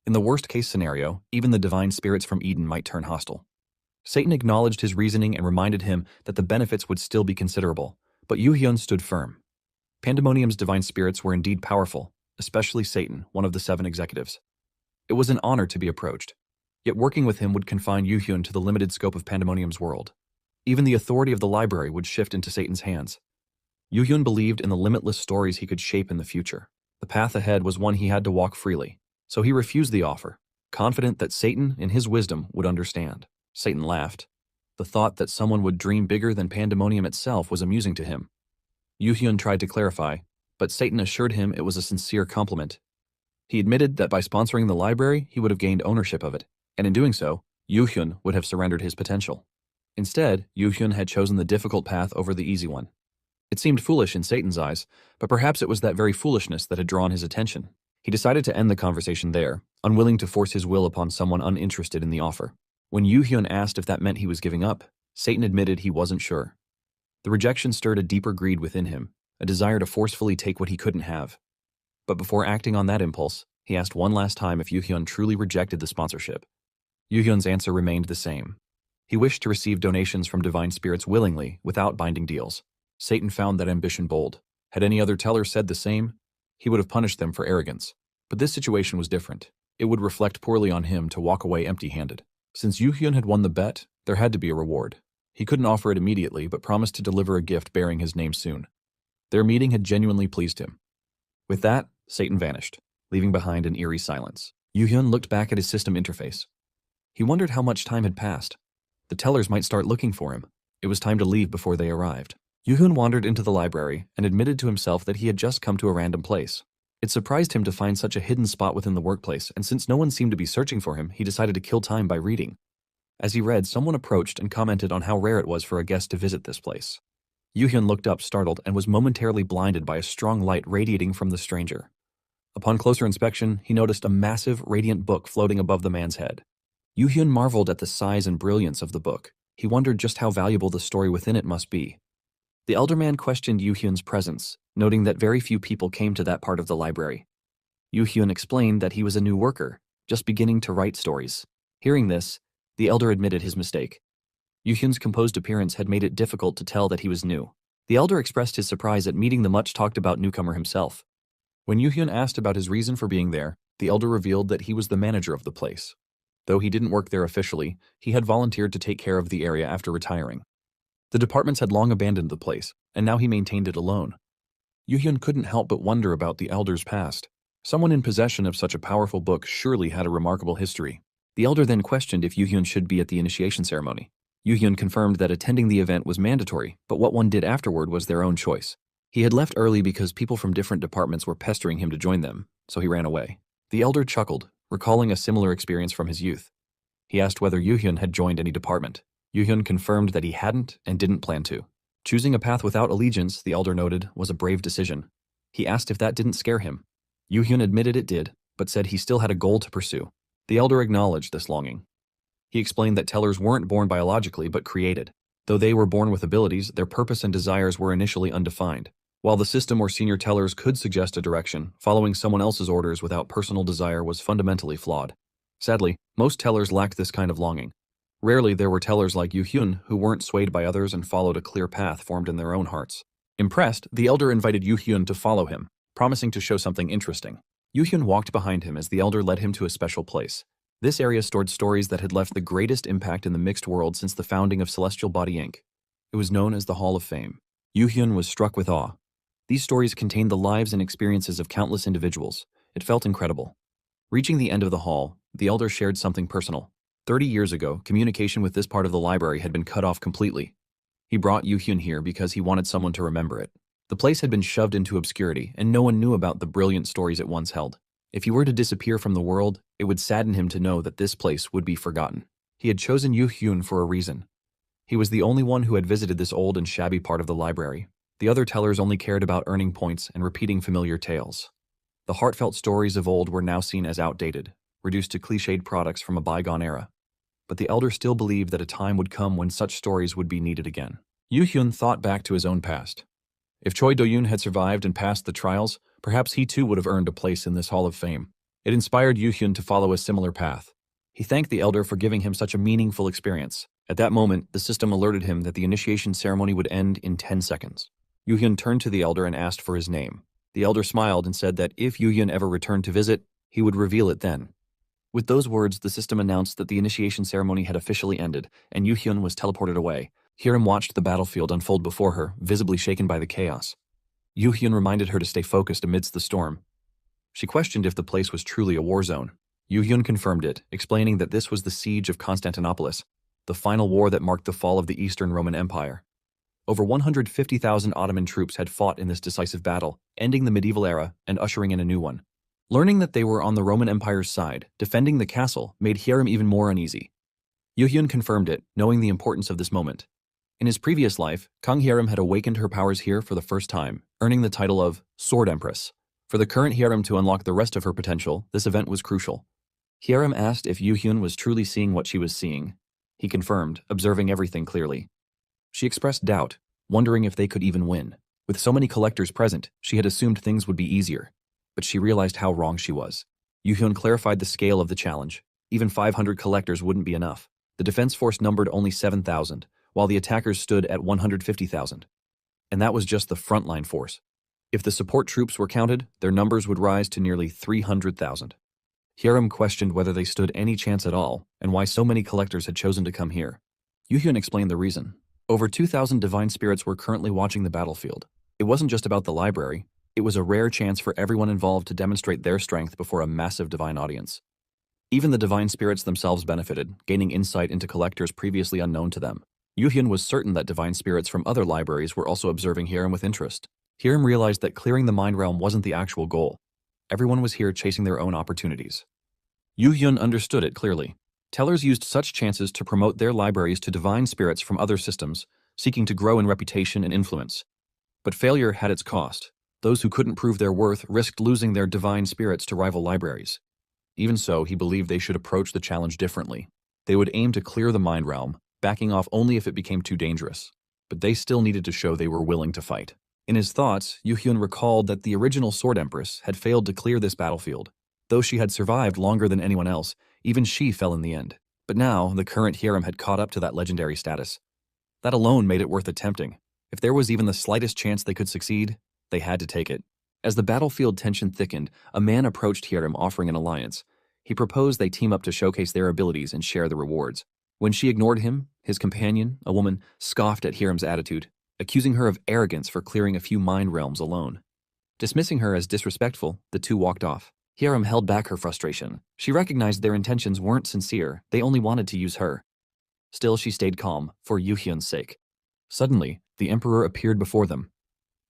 In the worst-case scenario, even the divine spirits from Eden might turn hostile. Satan acknowledged his reasoning and reminded him that the benefits would still be considerable, but Yu-hyun stood firm. Pandemonium's divine spirits were indeed powerful, especially Satan, one of the 7 executives. It was an honor to be approached. Yet working with him would confine Yu-hyun to the limited scope of Pandemonium's world. Even the authority of the library would shift into Satan's hands. Yu-hyun believed in the limitless stories he could shape in the future. The path ahead was one he had to walk freely. So he refused the offer, confident that Satan, in his wisdom, would understand. Satan laughed. The thought that someone would dream bigger than pandemonium itself was amusing to him. Yu-hyun tried to clarify, but Satan assured him it was a sincere compliment. He admitted that by sponsoring the library, he would have gained ownership of it, and in doing so, Yu-hyun would have surrendered his potential. Instead, Yu-hyun had chosen the difficult path over the easy one. It seemed foolish in Satan's eyes, but perhaps it was that very foolishness that had drawn his attention. He decided to end the conversation there, unwilling to force his will upon someone uninterested in the offer. When Yu-hyun asked if that meant he was giving up, Satan admitted he wasn't sure. The rejection stirred a deeper greed within him, a desire to forcefully take what he couldn't have. But before acting on that impulse, he asked one last time if Yu-hyun truly rejected the sponsorship. Yu-hyun's answer remained the same. He wished to receive donations from divine spirits willingly, without binding deals. Satan found that ambition bold. Had any other teller said the same, he would have punished them for arrogance. But this situation was different. It would reflect poorly on him to walk away empty-handed. Since Yu-hyun had won the bet, there had to be a reward. He couldn't offer it immediately, but promised to deliver a gift bearing his name soon. Their meeting had genuinely pleased him. With that, Satan vanished, leaving behind an eerie silence. Yu-hyun looked back at his system interface. He wondered how much time had passed. The tellers might start looking for him. It was time to leave before they arrived. Yu-hyun wandered into the library and admitted to himself that he had just come to a random place. It surprised him to find such a hidden spot within the workplace, and since no one seemed to be searching for him, he decided to kill time by reading. As he read, someone approached and commented on how rare it was for a guest to visit this place. Yu-hyun looked up startled and was momentarily blinded by a strong light radiating from the stranger. Upon closer inspection, he noticed a massive, radiant book floating above the man's head. Yu-hyun marveled at the size and brilliance of the book. He wondered just how valuable the story within it must be. The elder man questioned Yu-hyun's presence, noting that very few people came to that part of the library. Yu-hyun explained that he was a new worker, just beginning to write stories. Hearing this, the elder admitted his mistake. Yu-hyun's composed appearance had made it difficult to tell that he was new. The elder expressed his surprise at meeting the much-talked-about newcomer himself. When Yu-hyun asked about his reason for being there, the elder revealed that he was the manager of the place. Though he didn't work there officially, he had volunteered to take care of the area after retiring. The departments had long abandoned the place, and now he maintained it alone. Yu-hyun couldn't help but wonder about the elder's past. Someone in possession of such a powerful book surely had a remarkable history. The elder then questioned if Yu-hyun should be at the initiation ceremony. Yu-hyun confirmed that attending the event was mandatory, but what one did afterward was their own choice. He had left early because people from different departments were pestering him to join them, so he ran away. The elder chuckled, recalling a similar experience from his youth. He asked whether Yu-hyun had joined any department. Yu-hyun confirmed that he hadn't and didn't plan to. Choosing a path without allegiance, the elder noted, was a brave decision. He asked if that didn't scare him. Yu-hyun admitted it did, but said he still had a goal to pursue. The elder acknowledged this longing. He explained that tellers weren't born biologically but created. Though they were born with abilities, their purpose and desires were initially undefined. While the system or senior tellers could suggest a direction, following someone else's orders without personal desire was fundamentally flawed. Sadly, most tellers lacked this kind of longing. Rarely there were tellers like Yu-hyun who weren't swayed by others and followed a clear path formed in their own hearts. Impressed, the elder invited Yu-hyun to follow him, promising to show something interesting. Yu-hyun walked behind him as the elder led him to a special place. This area stored stories that had left the greatest impact in the mixed world since the founding of Celestial Body Inc. It was known as the Hall of Fame. Yu-hyun was struck with awe. These stories contained the lives and experiences of countless individuals. It felt incredible. Reaching the end of the hall, the elder shared something personal. 30 years ago, communication with this part of the library had been cut off completely. He brought Yu-hyun here because he wanted someone to remember it. The place had been shoved into obscurity, and no one knew about the brilliant stories it once held. If he were to disappear from the world, it would sadden him to know that this place would be forgotten. He had chosen Yu-hyun for a reason. He was the only one who had visited this old and shabby part of the library. The other tellers only cared about earning points and repeating familiar tales. The heartfelt stories of old were now seen as outdated, reduced to cliched products from a bygone era. But the elder still believed that a time would come when such stories would be needed again. Yu-hyun thought back to his own past. If Choi Do-yoon had survived and passed the trials, perhaps he too would have earned a place in this Hall of Fame. It inspired Yu-hyun to follow a similar path. He thanked the elder for giving him such a meaningful experience. At that moment, the system alerted him that the initiation ceremony would end in 10 seconds. Yu-hyun turned to the elder and asked for his name. The elder smiled and said that if Yu-hyun ever returned to visit, he would reveal it then. With those words, the system announced that the initiation ceremony had officially ended, and Yu-hyun was teleported away. Hiram watched the battlefield unfold before her, visibly shaken by the chaos. Yu-hyun reminded her to stay focused amidst the storm. She questioned if the place was truly a war zone. Yu-hyun confirmed it, explaining that this was the siege of Constantinople, the final war that marked the fall of the Eastern Roman Empire. Over 150,000 Ottoman troops had fought in this decisive battle, ending the medieval era and ushering in a new one. Learning that they were on the Roman Empire's side, defending the castle made Hyerim even more uneasy. Yu-hyun confirmed it, knowing the importance of this moment. In his previous life, Kang Hyerim had awakened her powers here for the first time, earning the title of Sword Empress. For the current Hyerim to unlock the rest of her potential, this event was crucial. Hyerim asked if Yu-hyun was truly seeing what she was seeing. He confirmed, observing everything clearly. She expressed doubt, wondering if they could even win. With so many collectors present, she had assumed things would be easier. But she realized how wrong she was. Yu-hyun clarified the scale of the challenge. Even 500 collectors wouldn't be enough. The defense force numbered only 7,000, while the attackers stood at 150,000. And that was just the frontline force. If the support troops were counted, their numbers would rise to nearly 300,000. Hyerim questioned whether they stood any chance at all, and why so many collectors had chosen to come here. Yu-hyun explained the reason. Over 2,000 divine spirits were currently watching the battlefield. It wasn't just about the library. It was a rare chance for everyone involved to demonstrate their strength before a massive divine audience. Even the divine spirits themselves benefited, gaining insight into collectors previously unknown to them. Yu-hyun was certain that divine spirits from other libraries were also observing Hyerim with interest. Hyerim realized that clearing the mind realm wasn't the actual goal. Everyone was here chasing their own opportunities. Yu-hyun understood it clearly. Tellers used such chances to promote their libraries to divine spirits from other systems, seeking to grow in reputation and influence. But failure had its cost. Those who couldn't prove their worth risked losing their divine spirits to rival libraries. Even so, he believed they should approach the challenge differently. They would aim to clear the mind realm, backing off only if it became too dangerous. But they still needed to show they were willing to fight. In his thoughts, Yu-hyun recalled that the original Sword Empress had failed to clear this battlefield. Though she had survived longer than anyone else, even she fell in the end. But now, the current Hyerim had caught up to that legendary status. That alone made it worth attempting. If there was even the slightest chance they could succeed, they had to take it. As the battlefield tension thickened, a man approached Hyerim offering an alliance. He proposed they team up to showcase their abilities and share the rewards. When she ignored him, his companion, a woman, scoffed at Hyerim's attitude, accusing her of arrogance for clearing a few mind realms alone. Dismissing her as disrespectful, the two walked off. Hyerim held back her frustration. She recognized their intentions weren't sincere, they only wanted to use her. Still, she stayed calm, for Yu-hyun's sake. Suddenly, the emperor appeared before them.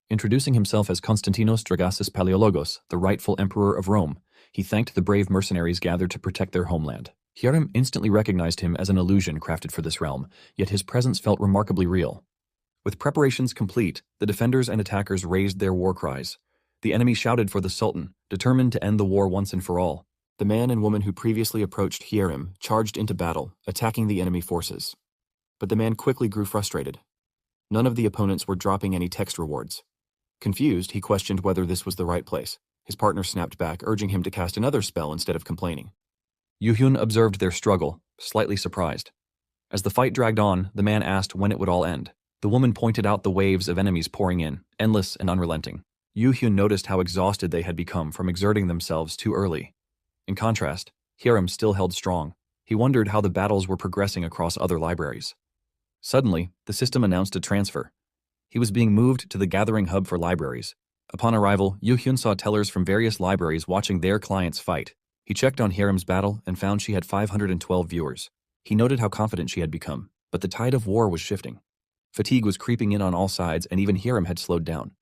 Introducing himself as Konstantinos Dragasis Paleologos, the rightful emperor of Rome, he thanked the brave mercenaries gathered to protect their homeland. Hyerim instantly recognized him as an illusion crafted for this realm, yet his presence felt remarkably real. With preparations complete, the defenders and attackers raised their war cries. The enemy shouted for the Sultan, determined to end the war once and for all. The man and woman who previously approached Hyerim charged into battle, attacking the enemy forces. But the man quickly grew frustrated. None of the opponents were dropping any text rewards. Confused, he questioned whether this was the right place. His partner snapped back, urging him to cast another spell instead of complaining. Yu-hyun observed their struggle, slightly surprised. As the fight dragged on, the man asked when it would all end. The woman pointed out the waves of enemies pouring in, endless and unrelenting. Yu-hyun noticed how exhausted they had become from exerting themselves too early. In contrast, Hyerim still held strong. He wondered how the battles were progressing across other libraries. Suddenly, the system announced a transfer. He was being moved to the gathering hub for libraries. Upon arrival, Yu-hyun saw tellers from various libraries watching their clients fight. He checked on Hyerim's battle and found she had 512 viewers. He noted how confident she had become, but the tide of war was shifting. Fatigue was creeping in on all sides, and even Hyerim had slowed down.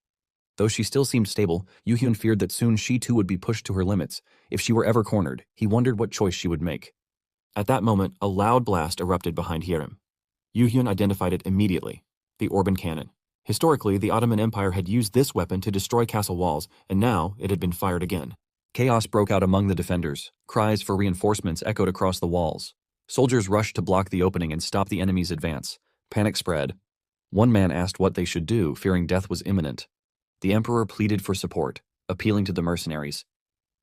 Though she still seemed stable, Yu-hyun feared that soon she too would be pushed to her limits. If she were ever cornered, he wondered what choice she would make. At that moment, a loud blast erupted behind Hyerim. Yu-hyun identified it immediately, the Orban cannon. Historically, the Ottoman Empire had used this weapon to destroy castle walls, and now it had been fired again. Chaos broke out among the defenders. Cries for reinforcements echoed across the walls. Soldiers rushed to block the opening and stop the enemy's advance. Panic spread. One man asked what they should do, fearing death was imminent. The emperor pleaded for support, appealing to the mercenaries.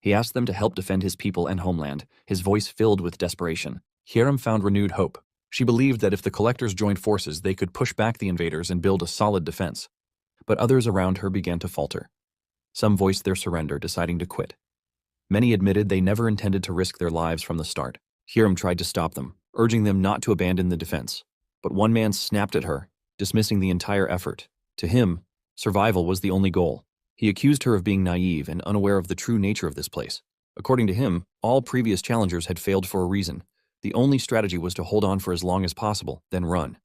He asked them to help defend his people and homeland, his voice filled with desperation. Hyerim found renewed hope. She believed that if the collectors joined forces, they could push back the invaders and build a solid defense. But others around her began to falter. Some voiced their surrender, deciding to quit. Many admitted they never intended to risk their lives from the start. Hyerim tried to stop them, urging them not to abandon the defense. But one man snapped at her, dismissing the entire effort. To him, survival was the only goal. He accused her of being naive and unaware of the true nature of this place. According to him, all previous challengers had failed for a reason. The only strategy was to hold on for as long as possible, then run.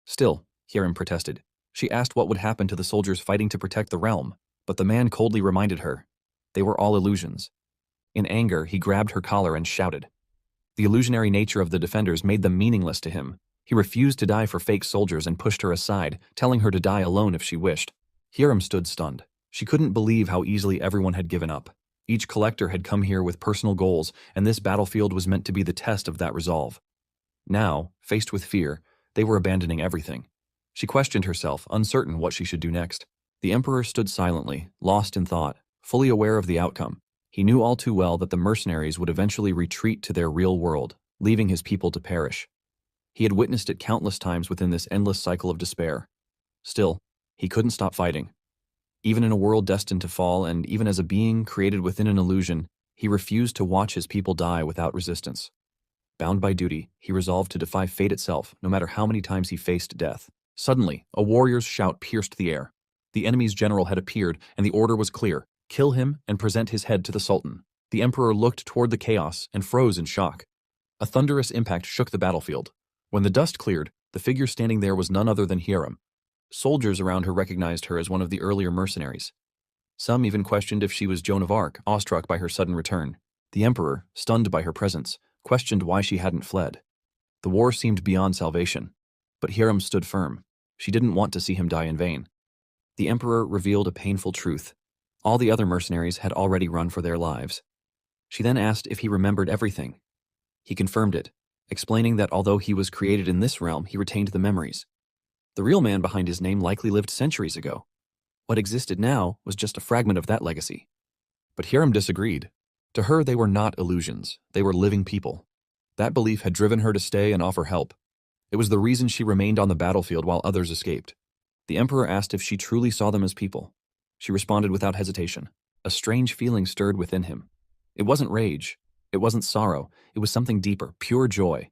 Still, Hiram protested. She asked what would happen to the soldiers fighting to protect the realm, but the man coldly reminded her. They were all illusions. In anger, he grabbed her collar and shouted. The illusionary nature of the defenders made them meaningless to him. He refused to die for fake soldiers and pushed her aside, telling her to die alone if she wished. Hiram stood stunned. She couldn't believe how easily everyone had given up. Each collector had come here with personal goals, and this battlefield was meant to be the test of that resolve. Now, faced with fear, they were abandoning everything. She questioned herself, uncertain what she should do next. The Emperor stood silently, lost in thought, fully aware of the outcome. He knew all too well that the mercenaries would eventually retreat to their real world, leaving his people to perish. He had witnessed it countless times within this endless cycle of despair. Still, he couldn't stop fighting. Even in a world destined to fall, and even as a being created within an illusion, he refused to watch his people die without resistance. Bound by duty, he resolved to defy fate itself, no matter how many times he faced death. Suddenly, a warrior's shout pierced the air. The enemy's general had appeared, and the order was clear. Kill him and present his head to the Sultan. The Emperor looked toward the chaos and froze in shock. A thunderous impact shook the battlefield. When the dust cleared, the figure standing there was none other than Hiram. Soldiers around her recognized her as one of the earlier mercenaries. Some even questioned if she was Joan of Arc, awestruck by her sudden return. The Emperor, stunned by her presence, questioned why she hadn't fled. The war seemed beyond salvation. But Hiram stood firm. She didn't want to see him die in vain. The Emperor revealed a painful truth. All the other mercenaries had already run for their lives. She then asked if he remembered everything. He confirmed it, explaining that although he was created in this realm, he retained the memories. The real man behind his name likely lived centuries ago. What existed now was just a fragment of that legacy. But Hiram disagreed. To her, they were not illusions. They were living people. That belief had driven her to stay and offer help. It was the reason she remained on the battlefield while others escaped. The Emperor asked if she truly saw them as people. She responded without hesitation. A strange feeling stirred within him. It wasn't rage. It wasn't sorrow. It was something deeper, pure joy.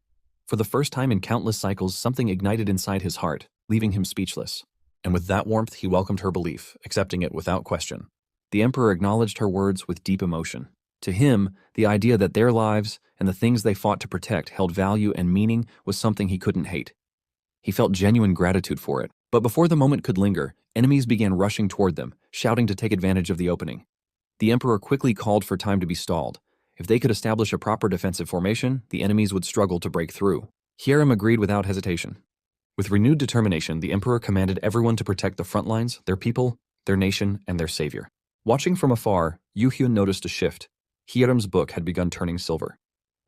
For the first time in countless cycles, something ignited inside his heart, leaving him speechless. And with that warmth, he welcomed her belief, accepting it without question. The Emperor acknowledged her words with deep emotion. To him, the idea that their lives and the things they fought to protect held value and meaning was something he couldn't hate. He felt genuine gratitude for it. But before the moment could linger, enemies began rushing toward them, shouting to take advantage of the opening. The Emperor quickly called for time to be stalled. If they could establish a proper defensive formation, the enemies would struggle to break through. Hiram agreed without hesitation. With renewed determination, the Emperor commanded everyone to protect the front lines, their people, their nation, and their savior. Watching from afar, Yu-hyun noticed a shift. Hiram's book had begun turning silver.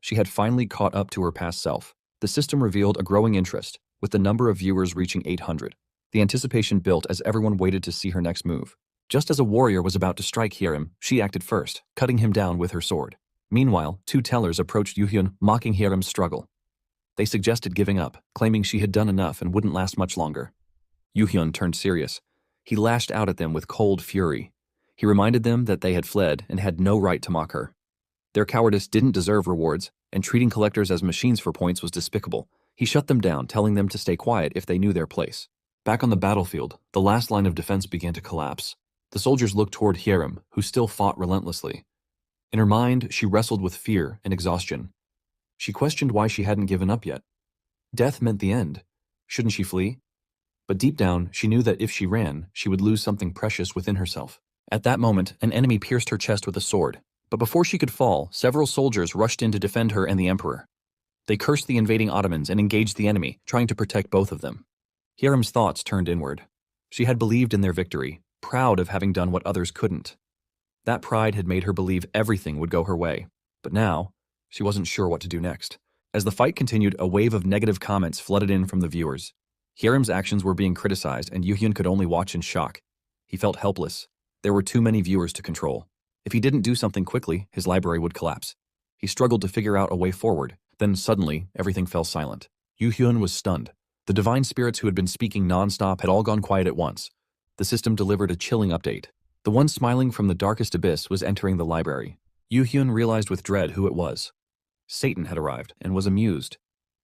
She had finally caught up to her past self. The system revealed a growing interest, with the number of viewers reaching 800. The anticipation built as everyone waited to see her next move. Just as a warrior was about to strike Hiram, she acted first, cutting him down with her sword. Meanwhile, two tellers approached Yu-hyun, mocking Hiram's struggle. They suggested giving up, claiming she had done enough and wouldn't last much longer. Yu-hyun turned serious. He lashed out at them with cold fury. He reminded them that they had fled and had no right to mock her. Their cowardice didn't deserve rewards, and treating collectors as machines for points was despicable. He shut them down, telling them to stay quiet if they knew their place. Back on the battlefield, the last line of defense began to collapse. The soldiers looked toward Hiram, who still fought relentlessly. In her mind, she wrestled with fear and exhaustion. She questioned why she hadn't given up yet. Death meant the end. Shouldn't she flee? But deep down, she knew that if she ran, she would lose something precious within herself. At that moment, an enemy pierced her chest with a sword. But before she could fall, several soldiers rushed in to defend her and the Emperor. They cursed the invading Ottomans and engaged the enemy, trying to protect both of them. Hiram's thoughts turned inward. She had believed in their victory, proud of having done what others couldn't. That pride had made her believe everything would go her way. But now, she wasn't sure what to do next. As the fight continued, a wave of negative comments flooded in from the viewers. Hiram's actions were being criticized, and Yu-hyun could only watch in shock. He felt helpless. There were too many viewers to control. If he didn't do something quickly, his library would collapse. He struggled to figure out a way forward. Then suddenly, everything fell silent. Yu-hyun was stunned. The divine spirits who had been speaking non-stop had all gone quiet at once. The system delivered a chilling update. The one smiling from the darkest abyss was entering the library. Yu-hyun realized with dread who it was. Satan had arrived and was amused,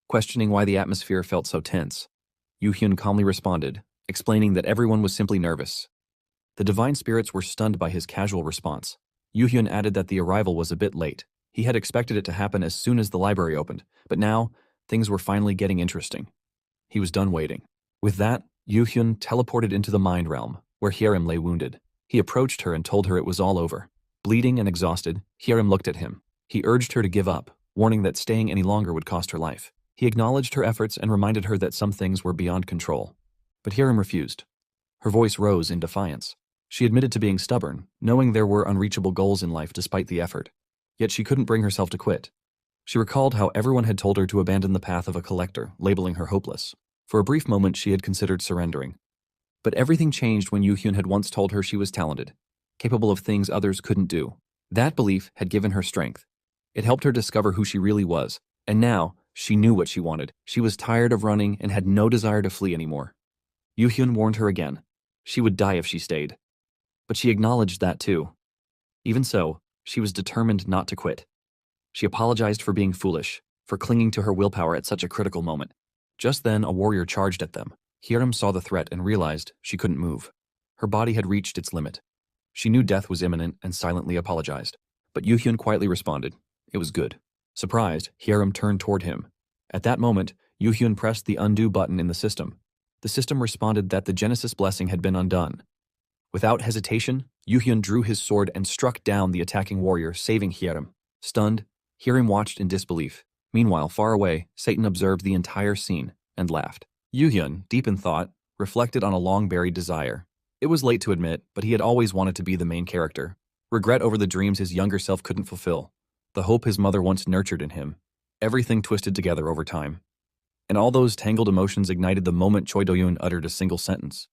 questioning why the atmosphere felt so tense. Yu-hyun calmly responded, explaining that everyone was simply nervous. The divine spirits were stunned by his casual response. Yu-hyun added that the arrival was a bit late. He had expected it to happen as soon as the library opened, but now, things were finally getting interesting. He was done waiting. With that, Yu-hyun teleported into the mind realm, where Hyerim lay wounded. He approached her and told her it was all over. Bleeding and exhausted, Hyerim looked at him. He urged her to give up, warning that staying any longer would cost her life. He acknowledged her efforts and reminded her that some things were beyond control. But Hyerim refused. Her voice rose in defiance. She admitted to being stubborn, knowing there were unreachable goals in life despite the effort. Yet she couldn't bring herself to quit. She recalled how everyone had told her to abandon the path of a collector, labeling her hopeless. For a brief moment she had considered surrendering. But everything changed when Yu-hyun had once told her she was talented, capable of things others couldn't do. That belief had given her strength. It helped her discover who she really was, and now she knew what she wanted. She was tired of running and had no desire to flee anymore. Yu-hyun warned her again. She would die if she stayed. But she acknowledged that too. Even so, she was determined not to quit. She apologized for being foolish, for clinging to her willpower at such a critical moment. Just then, a warrior charged at them. Hyerim saw the threat and realized she couldn't move. Her body had reached its limit. She knew death was imminent and silently apologized. But Yu-hyun quietly responded. It was good. Surprised, Hyerim turned toward him. At that moment, Yu-hyun pressed the undo button in the system. The system responded that the Genesis blessing had been undone. Without hesitation, Yu-hyun drew his sword and struck down the attacking warrior, saving Hyerim. Stunned, Hyerim watched in disbelief. Meanwhile, far away, Satan observed the entire scene and laughed. Yu-hyun, deep in thought, reflected on a long-buried desire. It was late to admit, but he had always wanted to be the main character. Regret over the dreams his younger self couldn't fulfill. The hope his mother once nurtured in him. Everything twisted together over time. And all those tangled emotions ignited the moment Choi Do-yoon uttered a single sentence.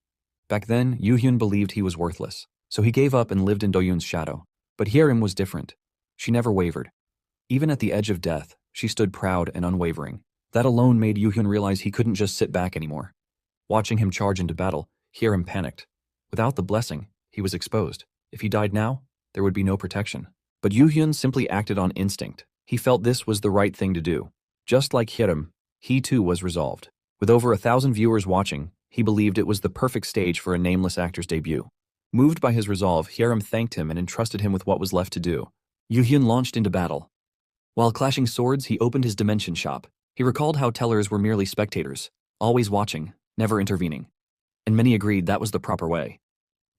Back then, Yu-hyun believed he was worthless, so he gave up and lived in Do-yoon's shadow. But Hyerim was different. She never wavered. Even at the edge of death, she stood proud and unwavering. That alone made Yu-hyun realize he couldn't just sit back anymore. Watching him charge into battle, Hyerim panicked. Without the blessing, he was exposed. If he died now, there would be no protection. But Yu-hyun simply acted on instinct. He felt this was the right thing to do. Just like Hyerim, he too was resolved. With over 1,000 viewers watching, he believed it was the perfect stage for a nameless actor's debut. Moved by his resolve, Hyerim thanked him and entrusted him with what was left to do. Yu-hyun launched into battle. While clashing swords, he opened his dimension shop. He recalled how tellers were merely spectators, always watching, never intervening. And many agreed that was the proper way.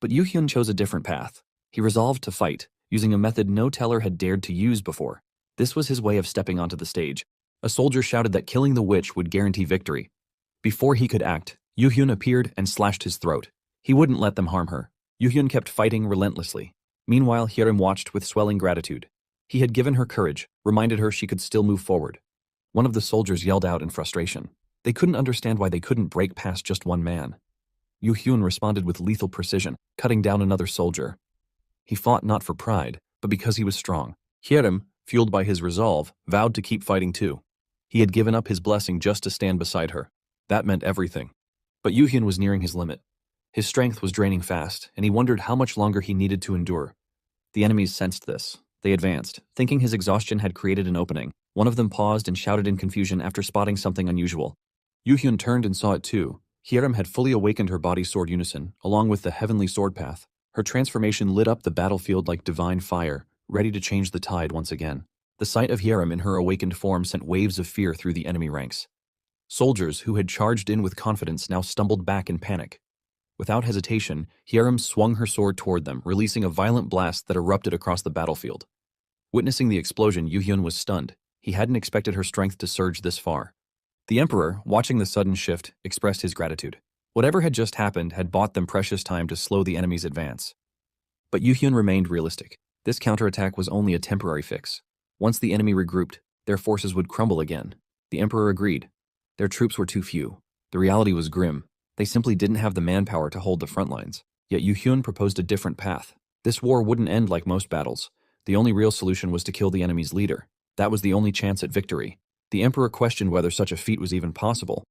But Yu-hyun chose a different path. He resolved to fight, using a method no teller had dared to use before. This was his way of stepping onto the stage. A soldier shouted that killing the witch would guarantee victory. Before he could act, Yu-hyun appeared and slashed his throat. He wouldn't let them harm her. Yu-hyun kept fighting relentlessly. Meanwhile, Hyerim watched with swelling gratitude. He had given her courage, reminded her she could still move forward. One of the soldiers yelled out in frustration. They couldn't understand why they couldn't break past just one man. Yu-hyun responded with lethal precision, cutting down another soldier. He fought not for pride, but because he was strong. Hyerim, fueled by his resolve, vowed to keep fighting too. He had given up his blessing just to stand beside her. That meant everything. But Yu-hyun was nearing his limit. His strength was draining fast, and he wondered how much longer he needed to endure. The enemies sensed this. They advanced, thinking his exhaustion had created an opening. One of them paused and shouted in confusion after spotting something unusual. Yu-hyun turned and saw it too. Hyerim had fully awakened her body sword unison, along with the heavenly sword path. Her transformation lit up the battlefield like divine fire, ready to change the tide once again. The sight of Hyerim in her awakened form sent waves of fear through the enemy ranks. Soldiers who had charged in with confidence now stumbled back in panic. Without hesitation, Hyerim swung her sword toward them, releasing a violent blast that erupted across the battlefield. Witnessing the explosion, Yu-hyun was stunned. He hadn't expected her strength to surge this far. The Emperor, watching the sudden shift, expressed his gratitude. Whatever had just happened had bought them precious time to slow the enemy's advance. But Yu-hyun remained realistic. This counterattack was only a temporary fix. Once the enemy regrouped, their forces would crumble again. The Emperor agreed. Their troops were too few. The reality was grim. They simply didn't have the manpower to hold the front lines. Yet Yu-hyun proposed a different path. This war wouldn't end like most battles. The only real solution was to kill the enemy's leader. That was the only chance at victory. The Emperor questioned whether such a feat was even possible.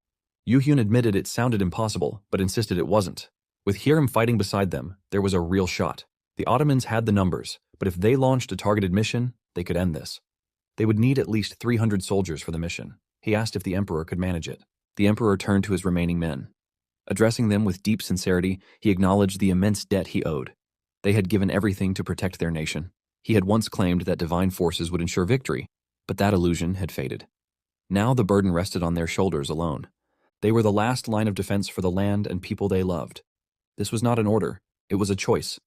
Yu-hyun admitted it sounded impossible, but insisted it wasn't. With Hyerim fighting beside them, there was a real shot. The Ottomans had the numbers, but if they launched a targeted mission, they could end this. They would need at least 300 soldiers for the mission. He asked if the Emperor could manage it. The Emperor turned to his remaining men. Addressing them with deep sincerity, he acknowledged the immense debt he owed. They had given everything to protect their nation. He had once claimed that divine forces would ensure victory, but that illusion had faded. Now the burden rested on their shoulders alone. They were the last line of defense for the land and people they loved. This was not an order, it was a choice.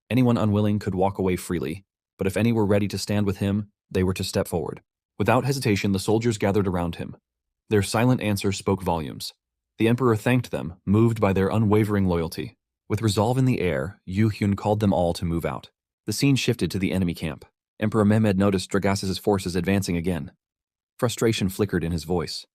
Anyone unwilling could walk away freely, but if any were ready to stand with him, they were to step forward. Without hesitation, the soldiers gathered around him. Their silent answer spoke volumes. The emperor thanked them, moved by their unwavering loyalty. With resolve in the air, Yu Hyun called them all to move out. The scene shifted to the enemy camp. Emperor Mehmed noticed Dragasis's forces advancing again. Frustration flickered in his voice.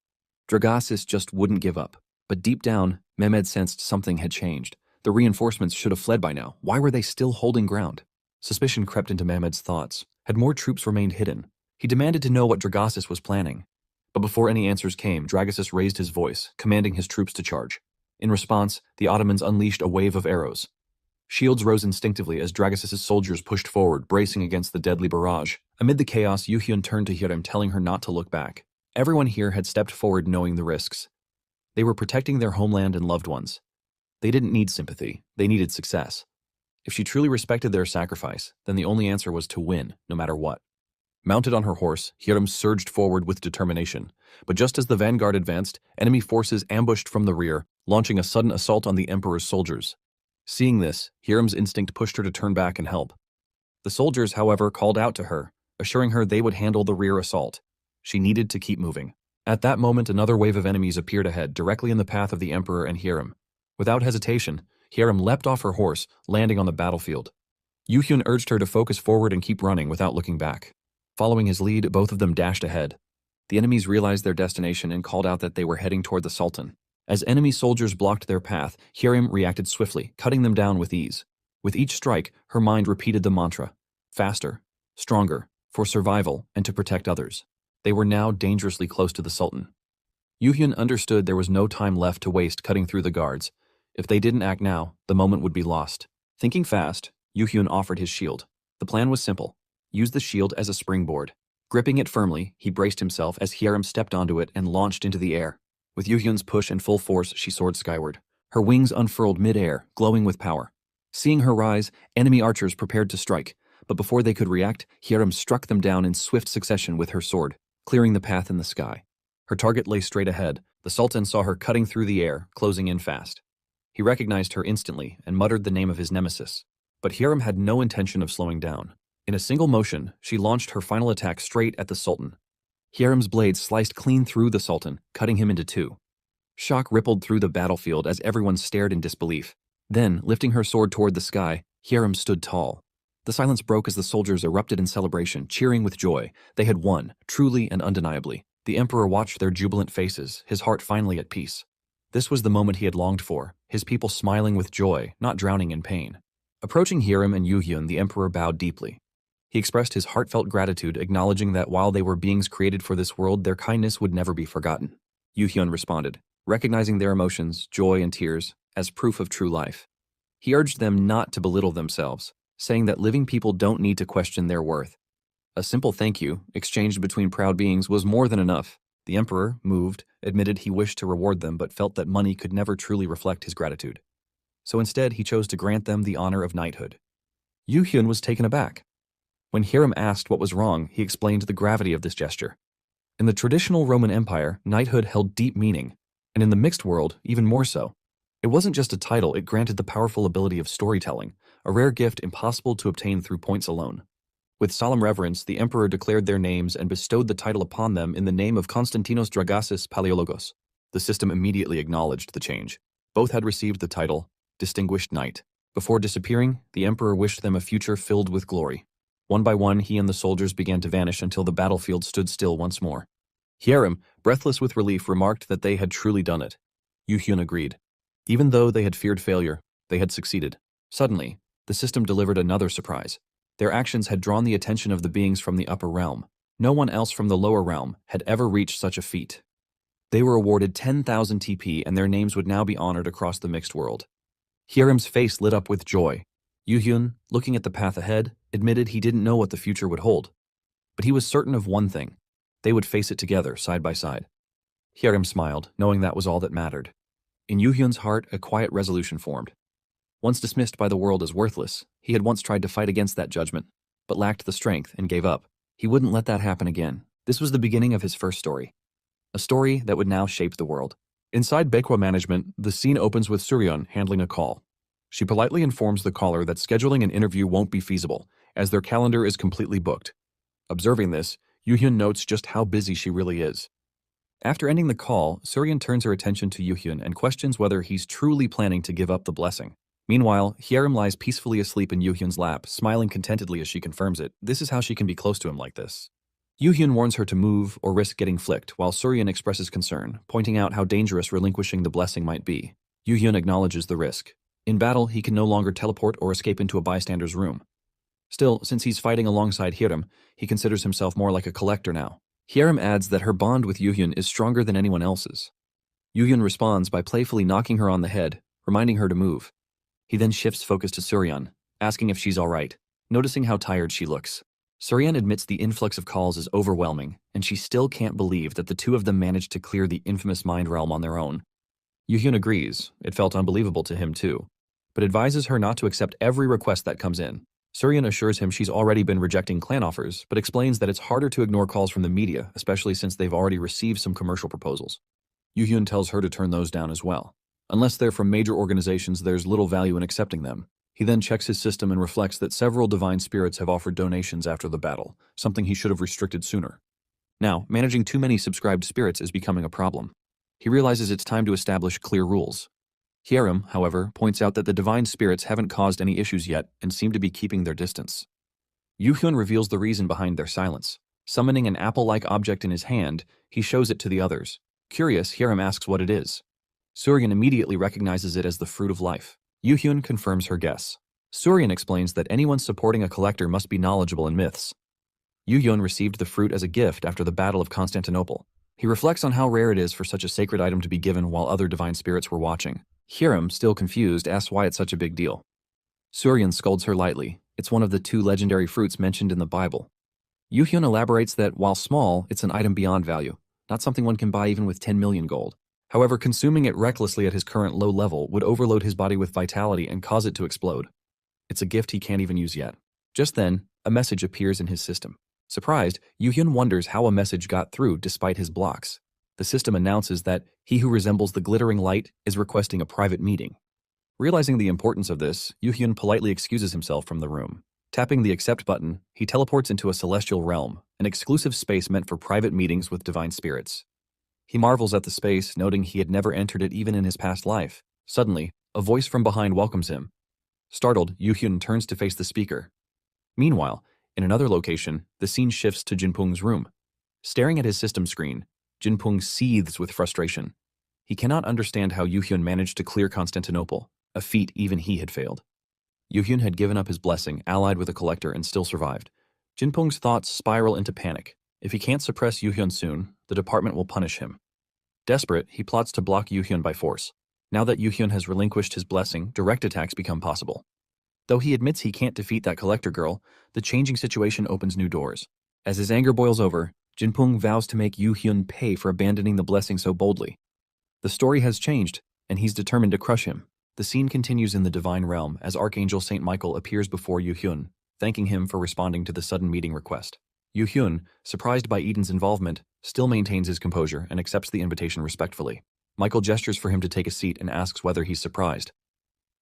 Dragasis just wouldn't give up. But deep down, Mehmed sensed something had changed. The reinforcements should have fled by now. Why were they still holding ground? Suspicion crept into Mehmed's thoughts. Had more troops remained hidden? He demanded to know what Dragasis was planning. But before any answers came, Dragasis raised his voice, commanding his troops to charge. In response, the Ottomans unleashed a wave of arrows. Shields rose instinctively as Dragasis's soldiers pushed forward, bracing against the deadly barrage. Amid the chaos, Yu Hyun turned to Hiram, telling her not to look back. Everyone here had stepped forward knowing the risks. They were protecting their homeland and loved ones. They didn't need sympathy, they needed success. If she truly respected their sacrifice, then the only answer was to win, no matter what. Mounted on her horse, Hiram surged forward with determination. But just as the vanguard advanced, enemy forces ambushed from the rear, launching a sudden assault on the emperor's soldiers. Seeing this, Hiram's instinct pushed her to turn back and help. The soldiers, however, called out to her, assuring her they would handle the rear assault. She needed to keep moving. At that moment, another wave of enemies appeared ahead, directly in the path of the emperor and Hiram. Without hesitation, Hiram leapt off her horse, landing on the battlefield. Yu Hyun urged her to focus forward and keep running without looking back. Following his lead, both of them dashed ahead. The enemies realized their destination and called out that they were heading toward the Sultan. As enemy soldiers blocked their path, Hiram reacted swiftly, cutting them down with ease. With each strike, her mind repeated the mantra: faster, stronger, for survival and to protect others. They were now dangerously close to the Sultan. Yu Hyun understood there was no time left to waste cutting through the guards. If they didn't act now, the moment would be lost. Thinking fast, Yu Hyun offered his shield. The plan was simple: use the shield as a springboard. Gripping it firmly, he braced himself as Hiram stepped onto it and launched into the air. With Yu Hyun's push and full force, she soared skyward. Her wings unfurled mid-air, glowing with power. Seeing her rise, enemy archers prepared to strike, but before they could react, Hiram struck them down in swift succession with her sword, clearing the path in the sky. Her target lay straight ahead. The Sultan saw her cutting through the air, closing in fast. He recognized her instantly and muttered the name of his nemesis. But Hiram had no intention of slowing down. In a single motion, she launched her final attack straight at the Sultan. Hiram's blade sliced clean through the Sultan, cutting him into two. Shock rippled through the battlefield as everyone stared in disbelief. Then, lifting her sword toward the sky, Hiram stood tall. The silence broke as the soldiers erupted in celebration, cheering with joy. They had won, truly and undeniably. The emperor watched their jubilant faces, his heart finally at peace. This was the moment he had longed for, his people smiling with joy, not drowning in pain. Approaching Hiram and Yu Hyun, the emperor bowed deeply. He expressed his heartfelt gratitude, acknowledging that while they were beings created for this world, their kindness would never be forgotten. Yu Hyun responded, recognizing their emotions, joy and tears, as proof of true life. He urged them not to belittle themselves, saying that living people don't need to question their worth. A simple thank you, exchanged between proud beings, was more than enough. The emperor, moved, admitted he wished to reward them but felt that money could never truly reflect his gratitude. So instead, he chose to grant them the honor of knighthood. Yu Hyun was taken aback. When Hiram asked what was wrong, he explained the gravity of this gesture. In the traditional Roman Empire, knighthood held deep meaning, and in the mixed world, even more so. It wasn't just a title, it granted the powerful ability of storytelling, a rare gift impossible to obtain through points alone. With solemn reverence, the emperor declared their names and bestowed the title upon them in the name of Konstantinos Dragasis Paleologos. The system immediately acknowledged the change. Both had received the title, Distinguished Knight. Before disappearing, the emperor wished them a future filled with glory. One by one, he and the soldiers began to vanish until the battlefield stood still once more. Hiram, breathless with relief, remarked that they had truly done it. Yu Hyun agreed. Even though they had feared failure, they had succeeded. Suddenly, the system delivered another surprise. Their actions had drawn the attention of the beings from the upper realm. No one else from the lower realm had ever reached such a feat. They were awarded 10,000 TP, and their names would now be honored across the mixed world. Hiram's face lit up with joy. Yu Hyun, looking at the path ahead, admitted he didn't know what the future would hold. But he was certain of one thing: they would face it together, side by side. Hiram smiled, knowing that was all that mattered. In Yoo-hyun's heart, a quiet resolution formed. Once dismissed by the world as worthless, he had once tried to fight against that judgment, but lacked the strength and gave up. He wouldn't let that happen again. This was the beginning of his first story. A story that would now shape the world. Inside Baekwa management, the scene opens with Suryeon handling a call. She politely informs the caller that scheduling an interview won't be feasible, as their calendar is completely booked. Observing this, Yoo-hyun notes just how busy she really is. After ending the call, Suryeon turns her attention to Yoo-hyun and questions whether he's truly planning to give up the blessing. Meanwhile, Hyerim lies peacefully asleep in Yoo-hyun's lap, smiling contentedly as she confirms it. This is how she can be close to him like this. Yoo-hyun warns her to move or risk getting flicked, while Suryeon expresses concern, pointing out how dangerous relinquishing the blessing might be. Yoo-hyun acknowledges the risk. In battle, he can no longer teleport or escape into a bystander's room. Still, since he's fighting alongside Hyerim, he considers himself more like a collector now. Hyerim adds that her bond with Yoo-hyun is stronger than anyone else's. Yoo-hyun responds by playfully knocking her on the head, reminding her to move. He then shifts focus to Suryeon, asking if she's alright, noticing how tired she looks. Suryeon admits the influx of calls is overwhelming, and she still can't believe that the two of them managed to clear the infamous mind realm on their own. Yoo-hyun agrees, it felt unbelievable to him too, but advises her not to accept every request that comes in. Suryeon assures him she's already been rejecting clan offers, but explains that it's harder to ignore calls from the media, especially since they've already received some commercial proposals. Yoo-hyun tells her to turn those down as well. Unless they're from major organizations, there's little value in accepting them. He then checks his system and reflects that several divine spirits have offered donations after the battle, something he should have restricted sooner. Now, managing too many subscribed spirits is becoming a problem. He realizes it's time to establish clear rules. Hyerim, however, points out that the divine spirits haven't caused any issues yet and seem to be keeping their distance. Yoo-hyun reveals the reason behind their silence. Summoning an apple-like object in his hand, he shows it to the others. Curious, Hyerim asks what it is. Suryeon immediately recognizes it as the fruit of life. Yoo-hyun confirms her guess. Suryeon explains that anyone supporting a collector must be knowledgeable in myths. Yoo-hyun received the fruit as a gift after the Battle of Constantinople. He reflects on how rare it is for such a sacred item to be given while other divine spirits were watching. Hyerim, still confused, asks why it's such a big deal. Suryeon scolds her lightly. It's one of the 2 legendary fruits mentioned in the Bible. Yoo-hyun elaborates that, while small, it's an item beyond value, not something one can buy even with 10 million gold. However, consuming it recklessly at his current low level would overload his body with vitality and cause it to explode. It's a gift he can't even use yet. Just then, a message appears in his system. Surprised, Yoo-hyun wonders how a message got through despite his blocks. The system announces that he who resembles the glittering light is requesting a private meeting. Realizing the importance of this, Yoo-hyun politely excuses himself from the room. Tapping the accept button, he teleports into a celestial realm, an exclusive space meant for private meetings with divine spirits. He marvels at the space, noting he had never entered it even in his past life. Suddenly, a voice from behind welcomes him. Startled, Yoo-hyun turns to face the speaker. Meanwhile, in another location, the scene shifts to Jinpung's room. Staring at his system screen, Jinpung seethes with frustration. He cannot understand how Yoo-hyun managed to clear Constantinople, a feat even he had failed. Yoo-hyun had given up his blessing, allied with a collector, and still survived. Jinpung's thoughts spiral into panic. If he can't suppress Yoo-hyun soon, the department will punish him. Desperate, he plots to block Yoo-hyun by force. Now that Yoo-hyun has relinquished his blessing, direct attacks become possible. Though he admits he can't defeat that collector girl, the changing situation opens new doors. As his anger boils over, Jinpung vows to make Yoo-hyun pay for abandoning the blessing so boldly. The story has changed, and he's determined to crush him. The scene continues in the divine realm as Archangel Saint Michael appears before Yoo-hyun, thanking him for responding to the sudden meeting request. Yoo-hyun, surprised by Eden's involvement, still maintains his composure and accepts the invitation respectfully. Michael gestures for him to take a seat and asks whether he's surprised.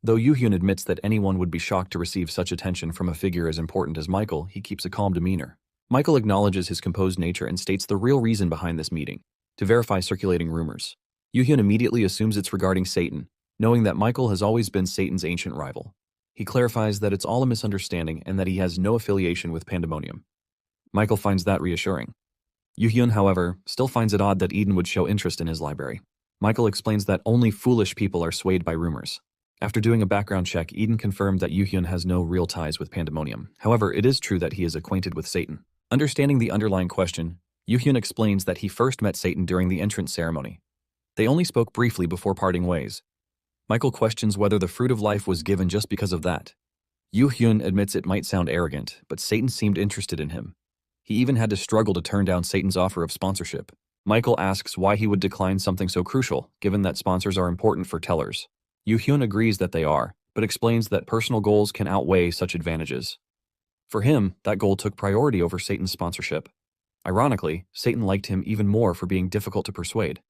Though Yoo-hyun admits that anyone would be shocked to receive such attention from a figure as important as Michael, he keeps a calm demeanor. Michael acknowledges his composed nature and states the real reason behind this meeting, to verify circulating rumors. Yoo-hyun immediately assumes it's regarding Satan, knowing that Michael has always been Satan's ancient rival. He clarifies that it's all a misunderstanding and that he has no affiliation with Pandemonium. Michael finds that reassuring. Yoo-hyun, however, still finds it odd that Eden would show interest in his library. Michael explains that only foolish people are swayed by rumors. After doing a background check, Eden confirmed that Yoo-hyun has no real ties with Pandemonium. However, it is true that he is acquainted with Satan. Understanding the underlying question, Yoo-hyun explains that he first met Satan during the entrance ceremony. They only spoke briefly before parting ways. Michael questions whether the fruit of life was given just because of that. Yoo-hyun admits it might sound arrogant, but Satan seemed interested in him. He even had to struggle to turn down Satan's offer of sponsorship. Michael asks why he would decline something so crucial, given that sponsors are important for tellers. Yoo-hyun agrees that they are, but explains that personal goals can outweigh such advantages. For him, that goal took priority over Satan's sponsorship. Ironically, Satan liked him even more for being difficult to persuade.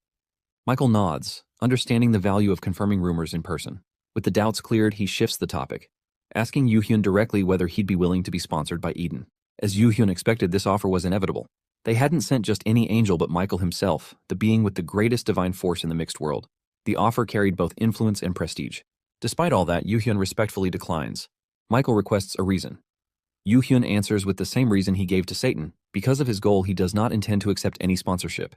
Michael nods, understanding the value of confirming rumors in person. With the doubts cleared, he shifts the topic, asking Yoo-hyun directly whether he'd be willing to be sponsored by Eden. As Yoo-hyun expected, this offer was inevitable. They hadn't sent just any angel but Michael himself, the being with the greatest divine force in the mixed world. The offer carried both influence and prestige. Despite all that, Yoo-hyun respectfully declines. Michael requests a reason. Yoo-hyun answers with the same reason he gave to Satan. Because of his goal, he does not intend to accept any sponsorship.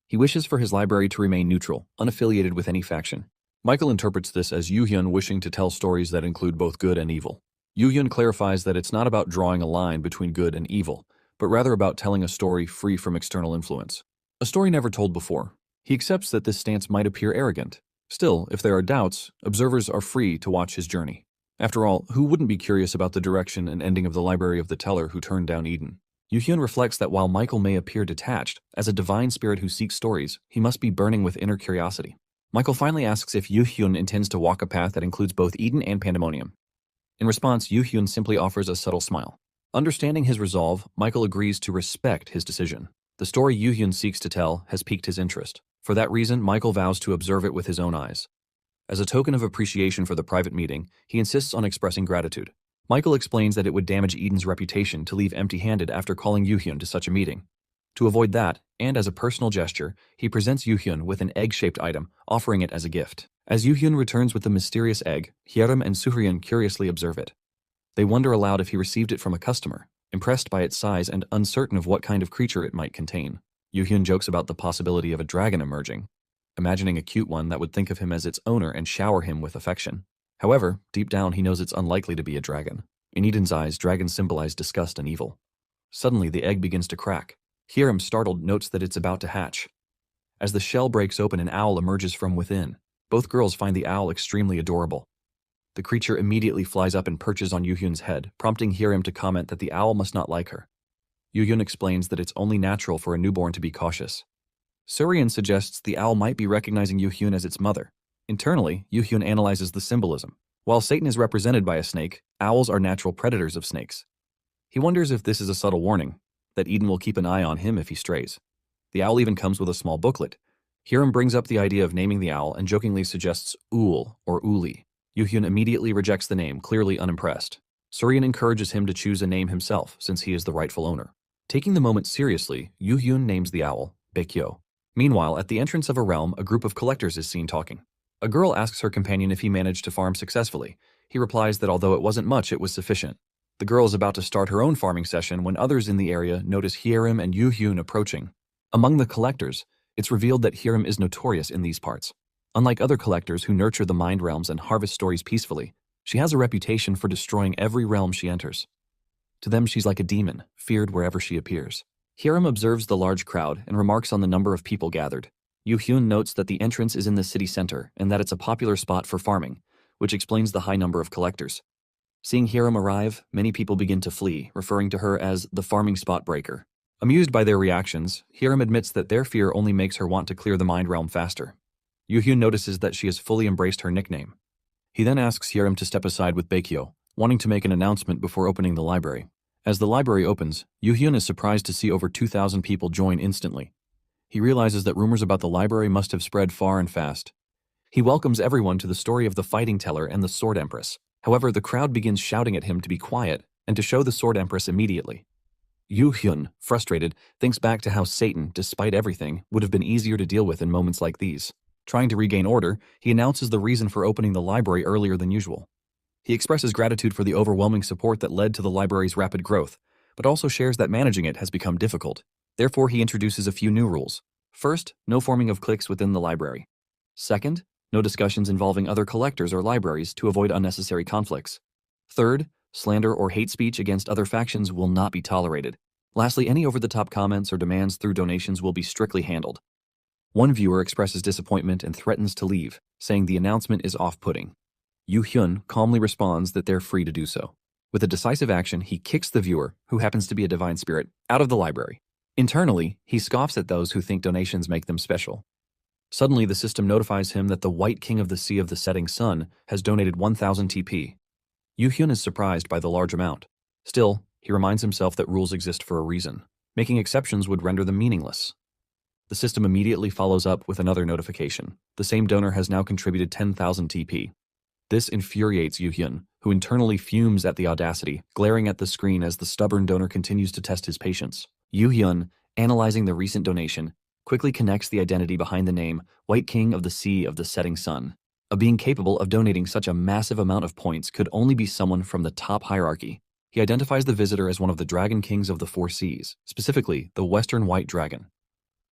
He wishes for his library to remain neutral, unaffiliated with any faction. Michael interprets this as Yoo-hyun wishing to tell stories that include both good and evil. Yoo-hyun clarifies that it's not about drawing a line between good and evil, but rather about telling a story free from external influence. A story never told before. He accepts that this stance might appear arrogant. Still, if there are doubts, observers are free to watch his journey. After all, who wouldn't be curious about the direction and ending of the library of the teller who turned down Eden? Yoo-hyun reflects that while Michael may appear detached, as a divine spirit who seeks stories, he must be burning with inner curiosity. Michael finally asks if Yoo-hyun intends to walk a path that includes both Eden and Pandemonium. In response, Yoo-hyun simply offers a subtle smile. Understanding his resolve, Michael agrees to respect his decision. The story Yoo-hyun seeks to tell has piqued his interest. For that reason, Michael vows to observe it with his own eyes. As a token of appreciation for the private meeting, he insists on expressing gratitude. Michael explains that it would damage Eden's reputation to leave empty-handed after calling Yoo-hyun to such a meeting. To avoid that, and as a personal gesture, he presents Yoo-hyun with an egg-shaped item, offering it as a gift. As Yoo-hyun returns with the mysterious egg, Hyerim and Suhyun curiously observe it. They wonder aloud if he received it from a customer, impressed by its size and uncertain of what kind of creature it might contain. Yoo-hyun jokes about the possibility of a dragon emerging, imagining a cute one that would think of him as its owner and shower him with affection. However, deep down he knows it's unlikely to be a dragon. In Eden's eyes, dragons symbolize disgust and evil. Suddenly, the egg begins to crack. Hyerim, startled, notes that it's about to hatch. As the shell breaks open, an owl emerges from within. Both girls find the owl extremely adorable. The creature immediately flies up and perches on Yoo-hyun's head, prompting Hyerim to comment that the owl must not like her. Yoo-hyun explains that it's only natural for a newborn to be cautious. Suryun suggests the owl might be recognizing Yoo-hyun as its mother. Internally, Yoo-hyun analyzes the symbolism. While Satan is represented by a snake, owls are natural predators of snakes. He wonders if this is a subtle warning, that Eden will keep an eye on him if he strays. The owl even comes with a small booklet. Hyerim brings up the idea of naming the owl and jokingly suggests Ool or Uli. Yoo-hyun immediately rejects the name, clearly unimpressed. Suryun encourages him to choose a name himself, since he is the rightful owner. Taking the moment seriously, Yoo-hyun names the owl Baekyo. Meanwhile, at the entrance of a realm, a group of collectors is seen talking. A girl asks her companion if he managed to farm successfully. He replies that although it wasn't much, it was sufficient. The girl is about to start her own farming session when others in the area notice Hyerim and Yoo-hyun approaching. Among the collectors, it's revealed that Hyerim is notorious in these parts. Unlike other collectors who nurture the mind realms and harvest stories peacefully, she has a reputation for destroying every realm she enters. To them, she's like a demon, feared wherever she appears. Hyerim observes the large crowd and remarks on the number of people gathered. Yoo-hyun notes that the entrance is in the city center and that it's a popular spot for farming, which explains the high number of collectors. Seeing Hyerim arrive, many people begin to flee, referring to her as the farming spot breaker. Amused by their reactions, Hyerim admits that their fear only makes her want to clear the mind realm faster. Yoo-hyun notices that she has fully embraced her nickname. He then asks Hyerim to step aside with Baekyo, wanting to make an announcement before opening the library. As the library opens, Yoo-hyun is surprised to see over 2,000 people join instantly. He realizes that rumors about the library must have spread far and fast. He welcomes everyone to the story of the fighting teller and the Sword Empress. However, the crowd begins shouting at him to be quiet and to show the Sword Empress immediately. Yoo-hyun, frustrated, thinks back to how Satan, despite everything, would have been easier to deal with in moments like these. Trying to regain order, he announces the reason for opening the library earlier than usual. He expresses gratitude for the overwhelming support that led to the library's rapid growth, but also shares that managing it has become difficult. Therefore, he introduces a few new rules. First, no forming of cliques within the library. Second, no discussions involving other collectors or libraries to avoid unnecessary conflicts. Third, slander or hate speech against other factions will not be tolerated. Lastly, any over-the-top comments or demands through donations will be strictly handled. One viewer expresses disappointment and threatens to leave, saying the announcement is off-putting. Yoo-hyun calmly responds that they're free to do so. With a decisive action, he kicks the viewer, who happens to be a divine spirit, out of the library. Internally, he scoffs at those who think donations make them special. Suddenly, the system notifies him that the White King of the Sea of the Setting Sun has donated 1,000 TP. Yu-hyun is surprised by the large amount. Still, he reminds himself that rules exist for a reason. Making exceptions would render them meaningless. The system immediately follows up with another notification. The same donor has now contributed 10,000 TP. This infuriates Yu-hyun, who internally fumes at the audacity, glaring at the screen as the stubborn donor continues to test his patience. Yu-hyun, analyzing the recent donation, quickly connects the identity behind the name White King of the Sea of the Setting Sun. A being capable of donating such a massive amount of points could only be someone from the top hierarchy. He identifies the visitor as one of the Dragon Kings of the Four Seas, specifically the Western White Dragon.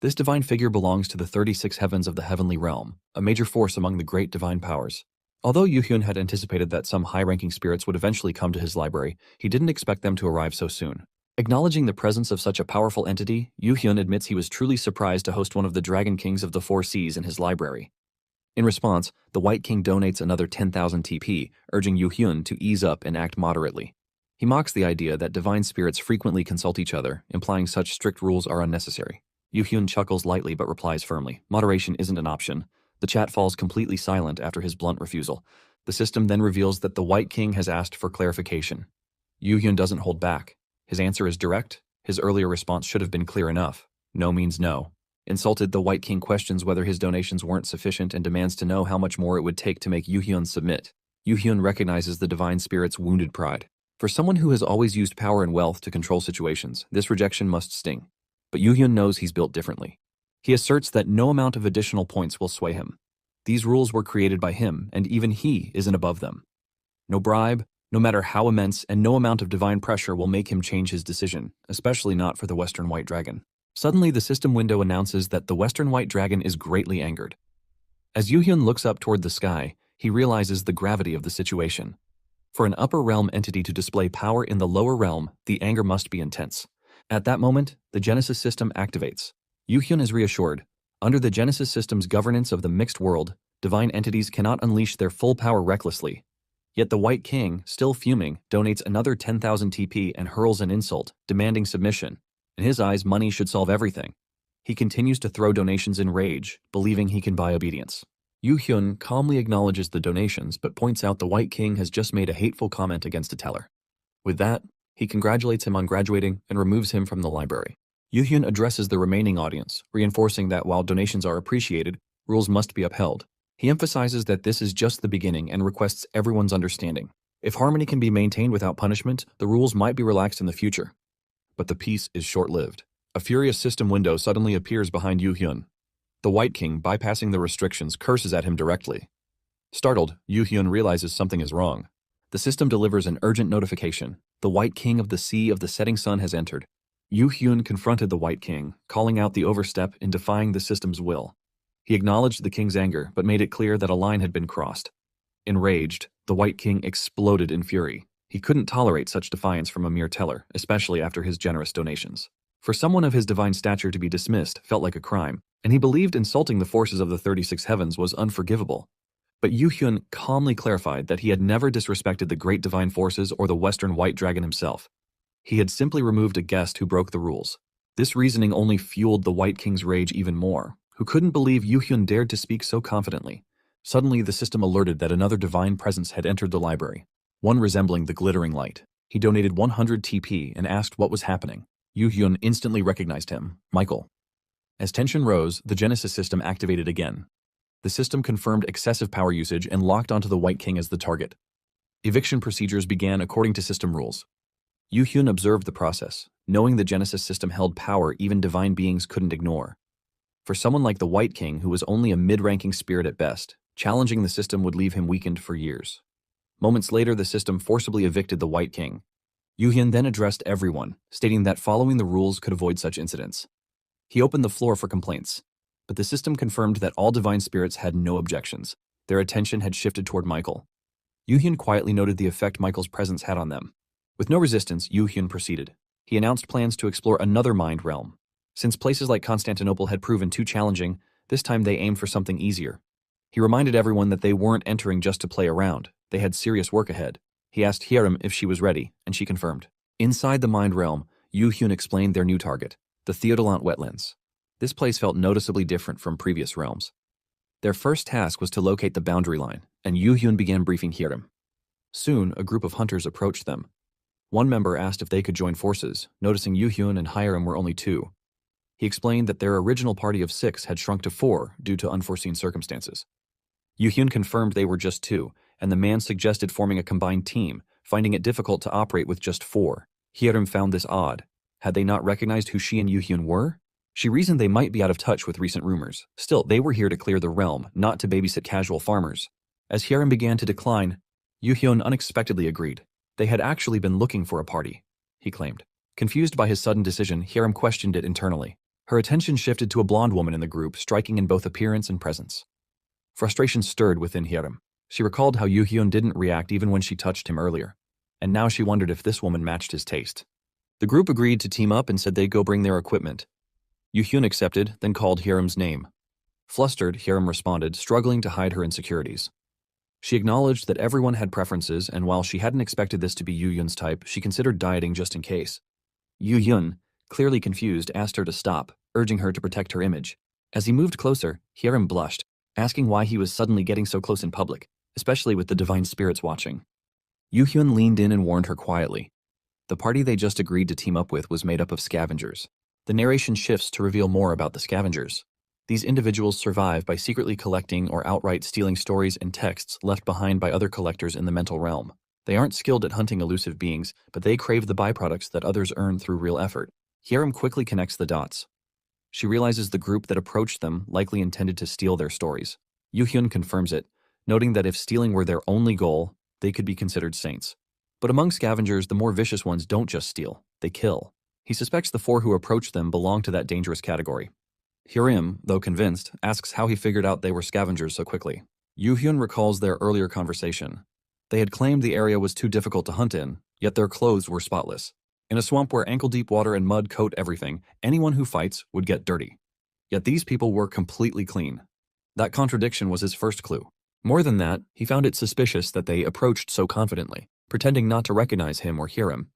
This divine figure belongs to the 36 heavens of the Heavenly Realm, a major force among the great divine powers. Although Yu-hyun had anticipated that some high-ranking spirits would eventually come to his library, he didn't expect them to arrive so soon. Acknowledging the presence of such a powerful entity, Yu-hyun admits he was truly surprised to host one of the Dragon Kings of the Four Seas in his library. In response, the White King donates another 10,000 TP, urging Yu-hyun to ease up and act moderately. He mocks the idea that divine spirits frequently consult each other, implying such strict rules are unnecessary. Yu-hyun chuckles lightly but replies firmly, "Moderation isn't an option." The chat falls completely silent after his blunt refusal. The system then reveals that the White King has asked for clarification. Yu-hyun doesn't hold back. His answer is direct. His earlier response should have been clear enough. No means no. Insulted, the White King questions whether his donations weren't sufficient and demands to know how much more it would take to make Yu-hyun submit. Yu-hyun recognizes the divine spirit's wounded pride. For someone who has always used power and wealth to control situations, this rejection must sting. But Yu-hyun knows he's built differently. He asserts that no amount of additional points will sway him. These rules were created by him, and even he isn't above them. No bribe, no matter how immense, and no amount of divine pressure will make him change his decision, especially not for the Western White Dragon. Suddenly, the system window announces that the Western White Dragon is greatly angered. As Yu-hyun looks up toward the sky, he realizes the gravity of the situation. For an upper realm entity to display power in the lower realm, the anger must be intense. At that moment, the Genesis system activates. Yu-hyun is reassured. Under the Genesis system's governance of the mixed world, divine entities cannot unleash their full power recklessly. Yet the White King, still fuming, donates another 10,000 TP and hurls an insult, demanding submission. In his eyes, money should solve everything. He continues to throw donations in rage, believing he can buy obedience. Yu-hyun calmly acknowledges the donations but points out the White King has just made a hateful comment against a teller. With that, he congratulates him on graduating and removes him from the library. Yu-hyun addresses the remaining audience, reinforcing that while donations are appreciated, rules must be upheld. He emphasizes that this is just the beginning and requests everyone's understanding. If harmony can be maintained without punishment, the rules might be relaxed in the future. But the peace is short-lived. A furious system window suddenly appears behind Yu-hyun. The White King, bypassing the restrictions, curses at him directly. Startled, Yu-hyun realizes something is wrong. The system delivers an urgent notification. The White King of the Sea of the Setting Sun has entered. Yu-hyun confronted the White King, calling out the overstep and defying the system's will. He acknowledged the king's anger, but made it clear that a line had been crossed. Enraged, the White King exploded in fury. He couldn't tolerate such defiance from a mere teller, especially after his generous donations. For someone of his divine stature to be dismissed felt like a crime, and he believed insulting the forces of the 36 heavens was unforgivable. But Yu-hyun calmly clarified that he had never disrespected the great divine forces or the Western White Dragon himself. He had simply removed a guest who broke the rules. This reasoning only fueled the White King's rage even more, who couldn't believe Yu-hyun dared to speak so confidently. Suddenly, the system alerted that another divine presence had entered the library, one resembling the glittering light. He donated 100 TP and asked what was happening. Yu-hyun instantly recognized him, Michael. As tension rose, the Genesis system activated again. The system confirmed excessive power usage and locked onto the White King as the target. Eviction procedures began according to system rules. Yu-hyun observed the process, knowing the Genesis system held power even divine beings couldn't ignore. For someone like the White King, who was only a mid-ranking spirit at best, challenging the system would leave him weakened for years. Moments later, the system forcibly evicted the White King. Yu-hyun then addressed everyone, stating that following the rules could avoid such incidents. He opened the floor for complaints, but the system confirmed that all divine spirits had no objections. Their attention had shifted toward Michael. Yu-hyun quietly noted the effect Michael's presence had on them. With no resistance, Yu-hyun proceeded. He announced plans to explore another mind realm. Since places like Constantinople had proven too challenging, this time they aimed for something easier. He reminded everyone that they weren't entering just to play around. They had serious work ahead. He asked Hyerim if she was ready, and she confirmed. Inside the mind realm, Yu-hyun explained their new target. The Theodolant Wetlands. This place felt noticeably different from previous realms. Their first task was to locate the boundary line, and Yu Hyun began briefing Hiram. Soon, a group of hunters approached them. One member asked if they could join forces, noticing Yu Hyun and Hiram were only 2. He explained that their original party of 6 had shrunk to 4 due to unforeseen circumstances. Yu Hyun confirmed they were just 2, and the man suggested forming a combined team, finding it difficult to operate with just 4. Hiram found this odd. Had they not recognized who she and Yu Hyun were? She reasoned they might be out of touch with recent rumors. Still, they were here to clear the realm, not to babysit casual farmers. As Hiram began to decline, Yu Hyun unexpectedly agreed. They had actually been looking for a party, he claimed. Confused by his sudden decision, Hiram questioned it internally. Her attention shifted to a blonde woman in the group, striking in both appearance and presence. Frustration stirred within Hiram. She recalled how Yu Hyun didn't react even when she touched him earlier, and now she wondered if this woman matched his taste. The group agreed to team up and said they'd go bring their equipment. Yu Hyun accepted, then called Hiram's name. Flustered, Hiram responded, struggling to hide her insecurities. She acknowledged that everyone had preferences, and while she hadn't expected this to be Yu Hyun's type, she considered dieting just in case. Yu Hyun, clearly confused, asked her to stop, urging her to protect her image. As he moved closer, Hiram blushed, asking why he was suddenly getting so close in public, especially with the divine spirits watching. Yu Hyun leaned in and warned her quietly. The party they just agreed to team up with was made up of scavengers. The narration shifts to reveal more about the scavengers. These individuals survive by secretly collecting or outright stealing stories and texts left behind by other collectors in the mental realm. They aren't skilled at hunting elusive beings, but they crave the byproducts that others earn through real effort. Hiram quickly connects the dots. She realizes the group that approached them likely intended to steal their stories. Yu Hyun confirms it, noting that if stealing were their only goal, they could be considered saints. But among scavengers, the more vicious ones don't just steal, they kill. He suspects the 4 who approached them belong to that dangerous category. Hiram, though convinced, asks how he figured out they were scavengers so quickly. Yu Hyun recalls their earlier conversation. They had claimed the area was too difficult to hunt in, yet their clothes were spotless. In a swamp where ankle-deep water and mud coat everything, anyone who fights would get dirty. Yet these people were completely clean. That contradiction was his first clue. More than that, he found it suspicious that they approached so confidently, pretending not to recognize him or hear him.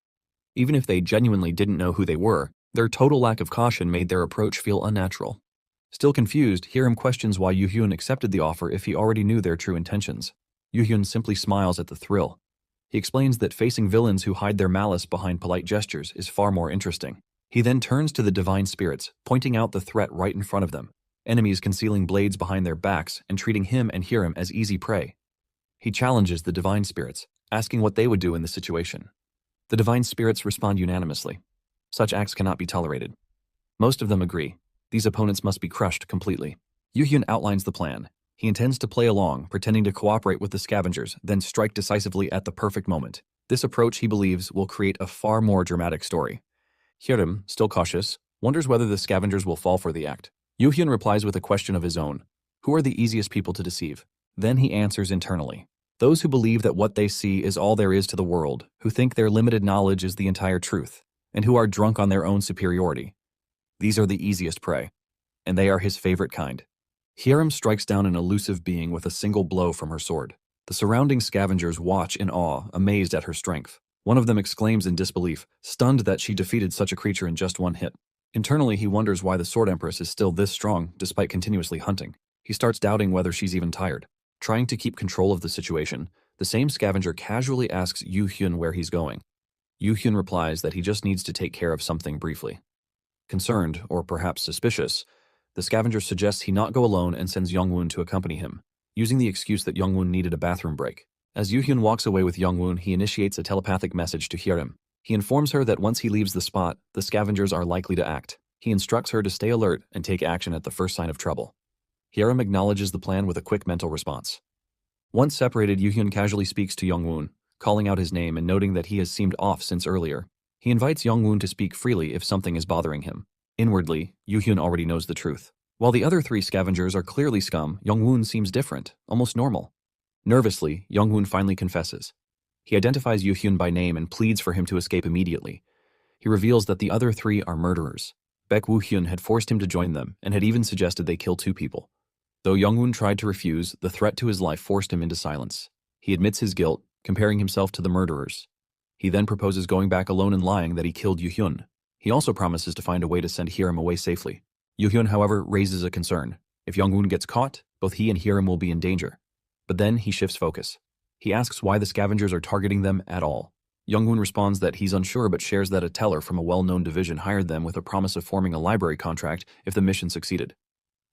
Even if they genuinely didn't know who they were, their total lack of caution made their approach feel unnatural. Still confused, Hiram questions why Yu Hyun accepted the offer if he already knew their true intentions. Yu Hyun simply smiles at the thrill. He explains that facing villains who hide their malice behind polite gestures is far more interesting. He then turns to the divine spirits, pointing out the threat right in front of them, enemies concealing blades behind their backs and treating him and Hiram as easy prey. He challenges the divine spirits, asking what they would do in the situation. The divine spirits respond unanimously. Such acts cannot be tolerated. Most of them agree. These opponents must be crushed completely. Yu Hyun outlines the plan. He intends to play along, pretending to cooperate with the scavengers, then strike decisively at the perfect moment. This approach, he believes, will create a far more dramatic story. Hiram, still cautious, wonders whether the scavengers will fall for the act. Yu Hyun replies with a question of his own. Who are the easiest people to deceive? Then he answers internally. Those who believe that what they see is all there is to the world, who think their limited knowledge is the entire truth, and who are drunk on their own superiority. These are the easiest prey, and they are his favorite kind. Hiram strikes down an elusive being with a single blow from her sword. The surrounding scavengers watch in awe, amazed at her strength. One of them exclaims in disbelief, stunned that she defeated such a creature in just one hit. Internally, he wonders why the Sword Empress is still this strong, despite continuously hunting. He starts doubting whether she's even tired. Trying to keep control of the situation, the same scavenger casually asks Yu Hyun where he's going. Yu Hyun replies that he just needs to take care of something briefly. Concerned, or perhaps suspicious, the scavenger suggests he not go alone and sends Youngwoon to accompany him, using the excuse that Youngwoon needed a bathroom break. As Yu Hyun walks away with Youngwoon, he initiates a telepathic message to Hiram. He informs her that once he leaves the spot, the scavengers are likely to act. He instructs her to stay alert and take action at the first sign of trouble. Hiram acknowledges the plan with a quick mental response. Once separated, Yu Hyun casually speaks to Youngwoon, calling out his name and noting that he has seemed off since earlier. He invites Youngwoon to speak freely if something is bothering him. Inwardly, Yu Hyun already knows the truth. While the other 3 scavengers are clearly scum, Youngwoon seems different, almost normal. Nervously, Youngwoon finally confesses. He identifies Yu Hyun by name and pleads for him to escape immediately. He reveals that the other 3 are murderers. Baek Woo Hyun had forced him to join them and had even suggested they kill 2 people. Though Youngwoon tried to refuse, the threat to his life forced him into silence. He admits his guilt, comparing himself to the murderers. He then proposes going back alone and lying that he killed Yu Hyun. He also promises to find a way to send Hiram away safely. Yoo-hyun, however, raises a concern. If Young-woon gets caught, both he and Hiram will be in danger. But then he shifts focus. He asks why the scavengers are targeting them at all. Young-woon responds that he's unsure but shares that a teller from a well-known division hired them with a promise of forming a library contract if the mission succeeded.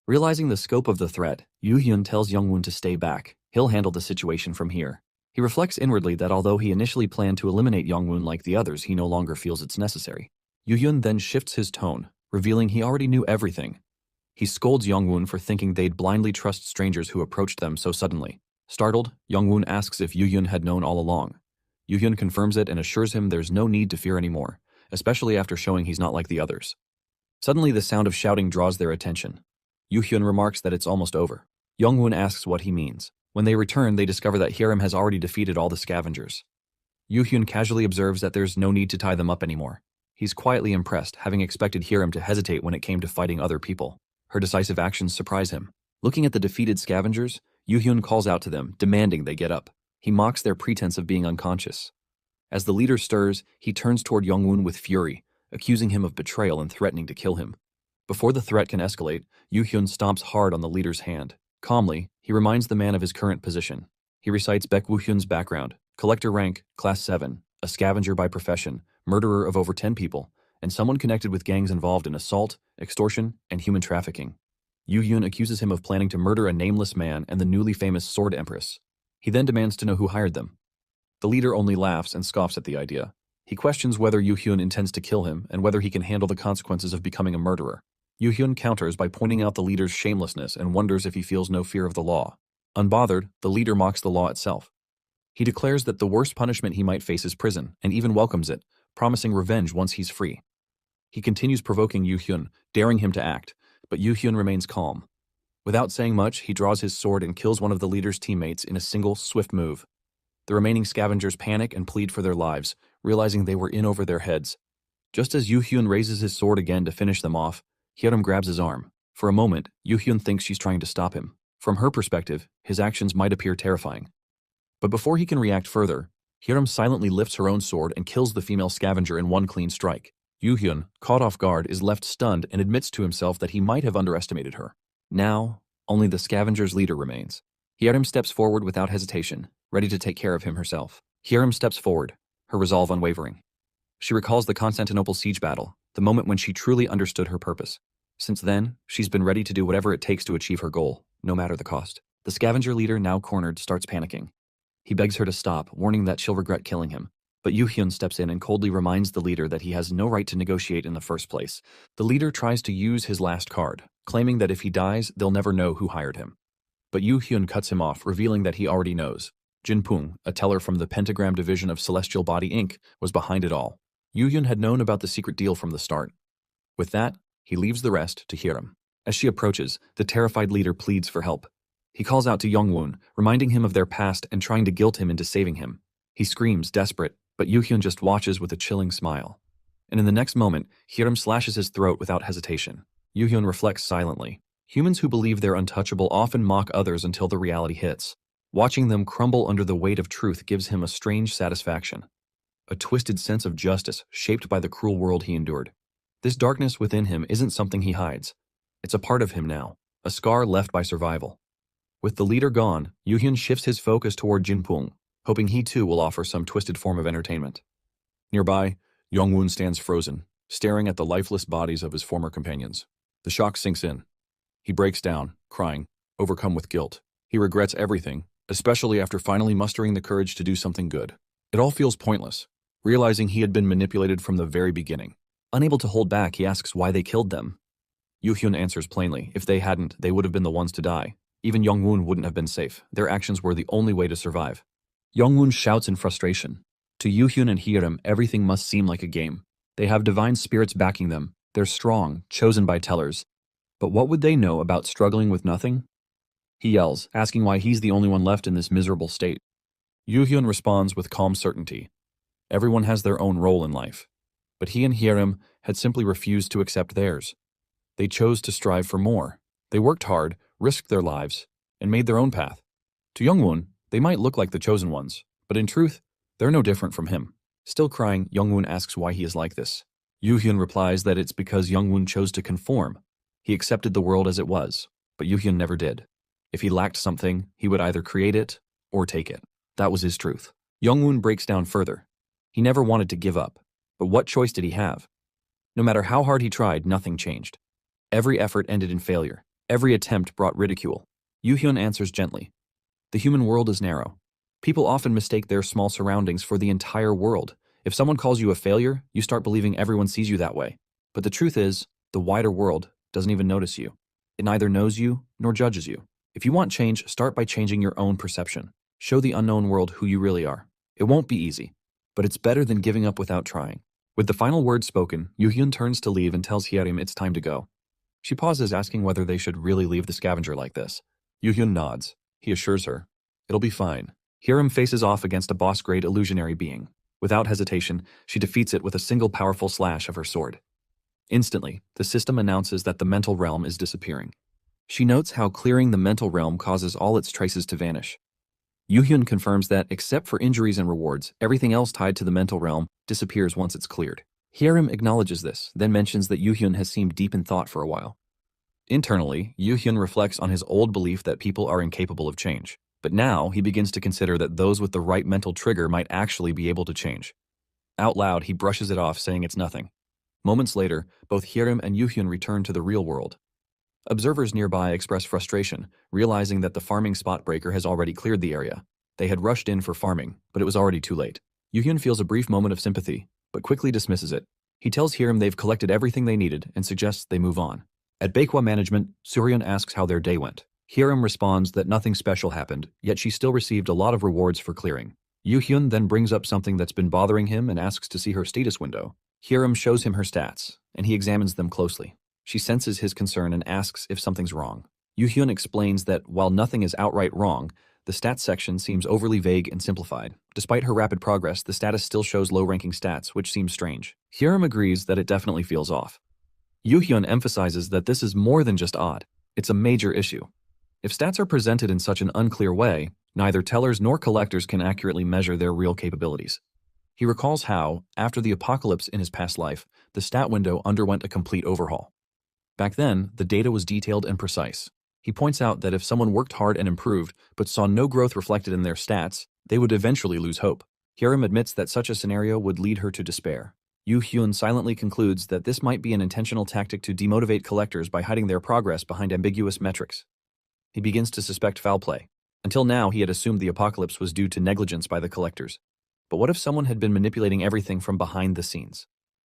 Realizing the scope of the threat, Yoo-hyun tells Young-woon to stay back. He'll handle the situation from here. He reflects inwardly that although he initially planned to eliminate Young-woon like the others, he no longer feels it's necessary. Yoo-hyun then shifts his tone, revealing he already knew everything. He scolds Young-woon for thinking they'd blindly trust strangers who approached them so suddenly. Startled, Young-woon asks if Yoo-hyun had known all along. Yoo-hyun confirms it and assures him there's no need to fear anymore, especially after showing he's not like the others. Suddenly, the sound of shouting draws their attention. Yoo-hyun remarks that it's almost over. Young-woon asks what he means. When they return, they discover that Hiram has already defeated all the scavengers. Yoo-hyun casually observes that there's no need to tie them up anymore. He's quietly impressed, having expected Hiram to hesitate when it came to fighting other people. Her decisive actions surprise him. Looking at the defeated scavengers, Yoo-hyun calls out to them, demanding they get up. He mocks their pretense of being unconscious. As the leader stirs, he turns toward Young-woon with fury, accusing him of betrayal and threatening to kill him. Before the threat can escalate, Yoo-hyun stomps hard on the leader's hand. Calmly, he reminds the man of his current position. He recites Baek Woo-hyun's background: collector rank, class 7, a scavenger by profession, murderer of over 10 people, and someone connected with gangs involved in assault, extortion, and human trafficking. Yoo-hyun accuses him of planning to murder a nameless man and the newly famous Sword Empress. He then demands to know who hired them. The leader only laughs and scoffs at the idea. He questions whether Yoo-hyun intends to kill him and whether he can handle the consequences of becoming a murderer. Yoo-hyun counters by pointing out the leader's shamelessness and wonders if he feels no fear of the law. Unbothered, the leader mocks the law itself. He declares that the worst punishment he might face is prison, and even welcomes it, promising revenge once he's free. He continues provoking Yoo-hyun, daring him to act, but Yoo-hyun remains calm. Without saying much, he draws his sword and kills one of the leader's teammates in a single, swift move. The remaining scavengers panic and plead for their lives, realizing they were in over their heads. Just as Yoo-hyun raises his sword again to finish them off, Hiram grabs his arm. For a moment, Yoo-hyun thinks she's trying to stop him. From her perspective, his actions might appear terrifying. But before he can react further, Hiram silently lifts her own sword and kills the female scavenger in one clean strike. Yoo-hyun, caught off guard, is left stunned and admits to himself that he might have underestimated her. Now, only the scavenger's leader remains. Hiram steps forward without hesitation, ready to take care of him herself. Hiram steps forward, her resolve unwavering. She recalls the Constantinople siege battle, the moment when she truly understood her purpose. Since then, she's been ready to do whatever it takes to achieve her goal, no matter the cost. The scavenger leader, now cornered, starts panicking. He begs her to stop, warning that she'll regret killing him. But Yoo-hyun steps in and coldly reminds the leader that he has no right to negotiate in the first place. The leader tries to use his last card, claiming that if he dies, they'll never know who hired him. But Yoo-hyun cuts him off, revealing that he already knows. Jin-pung, a teller from the Pentagram division of Celestial Body Inc., was behind it all. Yoo-hyun had known about the secret deal from the start. With that, he leaves the rest to Hiram. As she approaches, the terrified leader pleads for help. He calls out to Young-woon, reminding him of their past and trying to guilt him into saving him. He screams, desperate, but Yoo-hyun just watches with a chilling smile. And in the next moment, Hiram slashes his throat without hesitation. Yoo-hyun reflects silently. Humans who believe they're untouchable often mock others until the reality hits. Watching them crumble under the weight of truth gives him a strange satisfaction. A twisted sense of justice shaped by the cruel world he endured. This darkness within him isn't something he hides. It's a part of him now, a scar left by survival. With the leader gone, Yoo-hyun shifts his focus toward Jin-pung, hoping he too will offer some twisted form of entertainment. Nearby, Young-woon stands frozen, staring at the lifeless bodies of his former companions. The shock sinks in. He breaks down, crying, overcome with guilt. He regrets everything, especially after finally mustering the courage to do something good. It all feels pointless, realizing he had been manipulated from the very beginning. Unable to hold back, he asks why they killed them. Yoo-hyun answers plainly, if they hadn't, they would have been the ones to die. Even Young-woon wouldn't have been safe. Their actions were the only way to survive. Young-woon shouts in frustration. To Yoo-hyun and Hiram, everything must seem like a game. They have divine spirits backing them. They're strong, chosen by tellers. But what would they know about struggling with nothing? He yells, asking why he's the only one left in this miserable state. Yoo-hyun responds with calm certainty. Everyone has their own role in life. But he and Hiram had simply refused to accept theirs. They chose to strive for more. They worked hard, risked their lives, and made their own path. To Young-woon, they might look like the chosen ones, but in truth, they're no different from him. Still crying, Young-woon asks why he is like this. Yoo-hyun replies that it's because Youngwon chose to conform. He accepted the world as it was, but Yoo-hyun never did. If he lacked something, he would either create it or take it. That was his truth. Youngwon breaks down further. He never wanted to give up, but what choice did he have? No matter how hard he tried, nothing changed. Every effort ended in failure. Every attempt brought ridicule. Yoo-hyun answers gently. The human world is narrow. People often mistake their small surroundings for the entire world. If someone calls you a failure, you start believing everyone sees you that way. But the truth is, the wider world doesn't even notice you. It neither knows you nor judges you. If you want change, start by changing your own perception. Show the unknown world who you really are. It won't be easy, but it's better than giving up without trying. With the final words spoken, Yoo-hyun turns to leave and tells Hyerim it's time to go. She pauses, asking whether they should really leave the scavenger like this. Yoo-hyun nods. He assures her, "It'll be fine." Hyerim faces off against a boss-grade illusionary being. Without hesitation, she defeats it with a single powerful slash of her sword. Instantly, the system announces that the mental realm is disappearing. She notes how clearing the mental realm causes all its traces to vanish. Yoo-hyun confirms that, except for injuries and rewards, everything else tied to the mental realm disappears once it's cleared. Hyerim acknowledges this, then mentions that Yoo-hyun has seemed deep in thought for a while. Internally, Yoo-hyun reflects on his old belief that people are incapable of change. But now, he begins to consider that those with the right mental trigger might actually be able to change. Out loud, he brushes it off, saying it's nothing. Moments later, both Hyerim and Yoo-hyun return to the real world. Observers nearby express frustration, realizing that the farming spot breaker has already cleared the area. They had rushed in for farming, but it was already too late. Yoo-hyun feels a brief moment of sympathy, but quickly dismisses it. He tells Hyerim they've collected everything they needed and suggests they move on. At Baekwa management, Suryeon asks how their day went. Hyerim responds that nothing special happened, yet she still received a lot of rewards for clearing. Yoo-hyun then brings up something that's been bothering him and asks to see her status window. Hyerim shows him her stats, and he examines them closely. She senses his concern and asks if something's wrong. Yoo-hyun explains that while nothing is outright wrong, the stats section seems overly vague and simplified. Despite her rapid progress, the status still shows low-ranking stats, which seems strange. Hyerim agrees that it definitely feels off. Yoo-hyun emphasizes that this is more than just odd. It's a major issue. If stats are presented in such an unclear way, neither tellers nor collectors can accurately measure their real capabilities. He recalls how, after the apocalypse in his past life, the stat window underwent a complete overhaul. Back then, the data was detailed and precise. He points out that if someone worked hard and improved, but saw no growth reflected in their stats, they would eventually lose hope. Hyerim admits that such a scenario would lead her to despair. Yoo-hyun silently concludes that this might be an intentional tactic to demotivate collectors by hiding their progress behind ambiguous metrics. He begins to suspect foul play. Until now, he had assumed the apocalypse was due to negligence by the collectors. But what if someone had been manipulating everything from behind the scenes?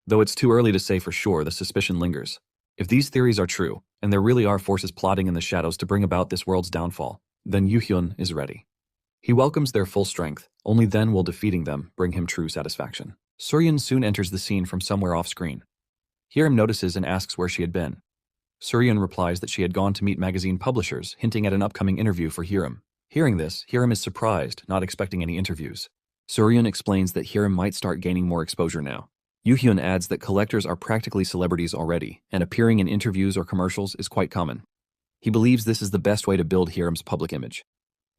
Though it's too early to say for sure, the suspicion lingers. If these theories are true, and there really are forces plotting in the shadows to bring about this world's downfall, then Yoo-hyun is ready. He welcomes their full strength, only then will defeating them bring him true satisfaction. Suryeon soon enters the scene from somewhere off-screen. Hyerim notices and asks where she had been. Suryeon replies that she had gone to meet magazine publishers, hinting at an upcoming interview for Hyerim. Hearing this, Hyerim is surprised, not expecting any interviews. Suryeon explains that Hyerim might start gaining more exposure now. Yoo-hyun adds that collectors are practically celebrities already, and appearing in interviews or commercials is quite common. He believes this is the best way to build Hyerim's public image.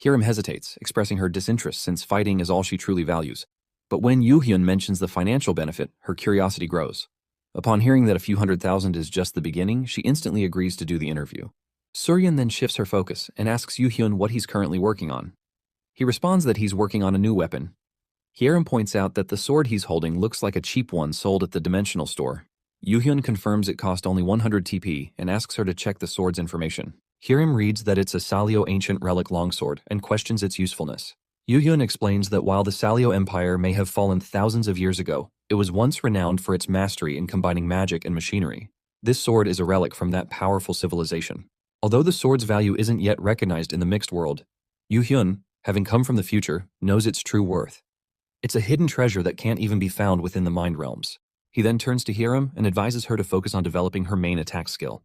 Hyerim hesitates, expressing her disinterest since fighting is all she truly values. But when Yoo-hyun mentions the financial benefit, her curiosity grows. Upon hearing that a few $100,000 is just the beginning, she instantly agrees to do the interview. Suryeon then shifts her focus and asks Yoo-hyun what he's currently working on. He responds that he's working on a new weapon. Hyerim points out that the sword he's holding looks like a cheap one sold at the dimensional store. Yoo-hyun confirms it cost only 100 TP and asks her to check the sword's information. Hyerim reads that it's a Salio ancient relic longsword and questions its usefulness. Yoo-hyun explains that while the Salio Empire may have fallen thousands of years ago, it was once renowned for its mastery in combining magic and machinery. This sword is a relic from that powerful civilization. Although the sword's value isn't yet recognized in the mixed world, Yoo-hyun, having come from the future, knows its true worth. It's a hidden treasure that can't even be found within the mind realms. He then turns to Hyerim and advises her to focus on developing her main attack skill.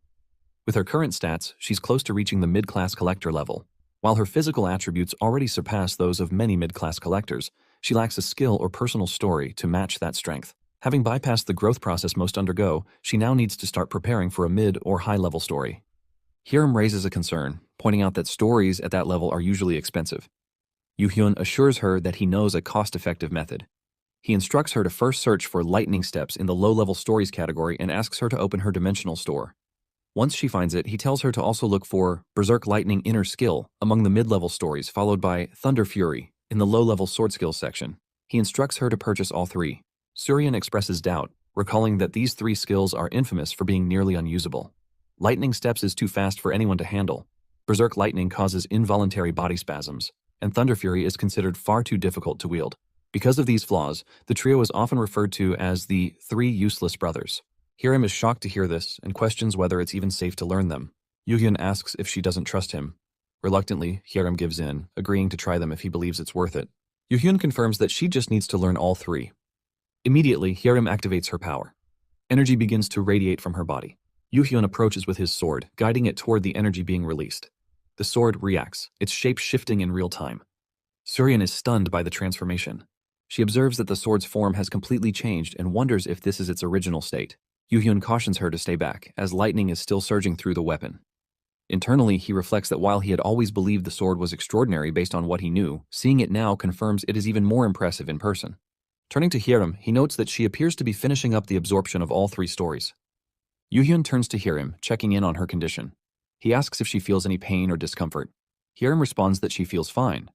With her current stats, she's close to reaching the mid-class collector level. While her physical attributes already surpass those of many mid-class collectors, she lacks a skill or personal story to match that strength. Having bypassed the growth process most undergo, she now needs to start preparing for a mid- or high-level story. Hyerim raises a concern, pointing out that stories at that level are usually expensive. Yoo-hyun assures her that he knows a cost-effective method. He instructs her to first search for lightning steps in the low-level stories category and asks her to open her dimensional store. Once she finds it, he tells her to also look for Berserk Lightning Inner Skill among the mid-level stories, followed by Thunder Fury in the low-level sword skills section. He instructs her to purchase all three. Suryan expresses doubt, recalling that these three skills are infamous for being nearly unusable. Lightning Steps is too fast for anyone to handle. Berserk Lightning causes involuntary body spasms, and Thunder Fury is considered far too difficult to wield. Because of these flaws, the trio is often referred to as the Three Useless Brothers. Hiram is shocked to hear this and questions whether it's even safe to learn them. Yuhyun asks if she doesn't trust him. Reluctantly, Hiram gives in, agreeing to try them if he believes it's worth it. Yuhyun confirms that she just needs to learn all three. Immediately, Hiram activates her power. Energy begins to radiate from her body. Yuhyun approaches with his sword, guiding it toward the energy being released. The sword reacts, its shape shifting in real time. Suryan is stunned by the transformation. She observes that the sword's form has completely changed and wonders if this is its original state. Yuhyun cautions her to stay back, as lightning is still surging through the weapon. Internally, he reflects that while he had always believed the sword was extraordinary based on what he knew, seeing it now confirms it is even more impressive in person. Turning to Hiram, he notes that she appears to be finishing up the absorption of all three stories. Yuhyun turns to Hiram, checking in on her condition. He asks if she feels any pain or discomfort. Hiram responds that she feels fine.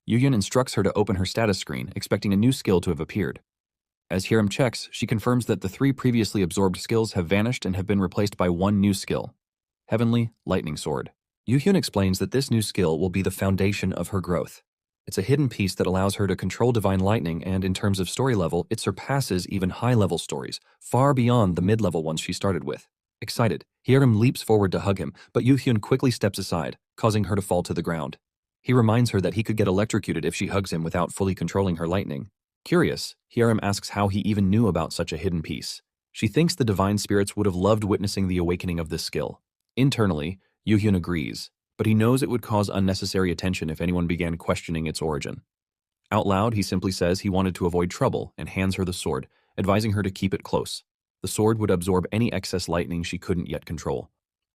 Yuhyun instructs her to open her status screen, expecting a new skill to have appeared. As Hiram checks, she confirms that the three previously absorbed skills have vanished and have been replaced by one new skill, Heavenly Lightning Sword. Yuhyun explains that this new skill will be the foundation of her growth. It's a hidden piece that allows her to control divine lightning, and in terms of story level, it surpasses even high-level stories, far beyond the mid-level ones she started with. Excited, Hiram leaps forward to hug him, but Yuhyun quickly steps aside, causing her to fall to the ground. He reminds her that he could get electrocuted if she hugs him without fully controlling her lightning. Curious, Hiram asks how he even knew about such a hidden piece. She thinks the divine spirits would have loved witnessing the awakening of this skill. Internally, Yuhyun agrees, but he knows it would cause unnecessary attention if anyone began questioning its origin. Out loud, he simply says he wanted to avoid trouble and hands her the sword, advising her to keep it close. The sword would absorb any excess lightning she couldn't yet control.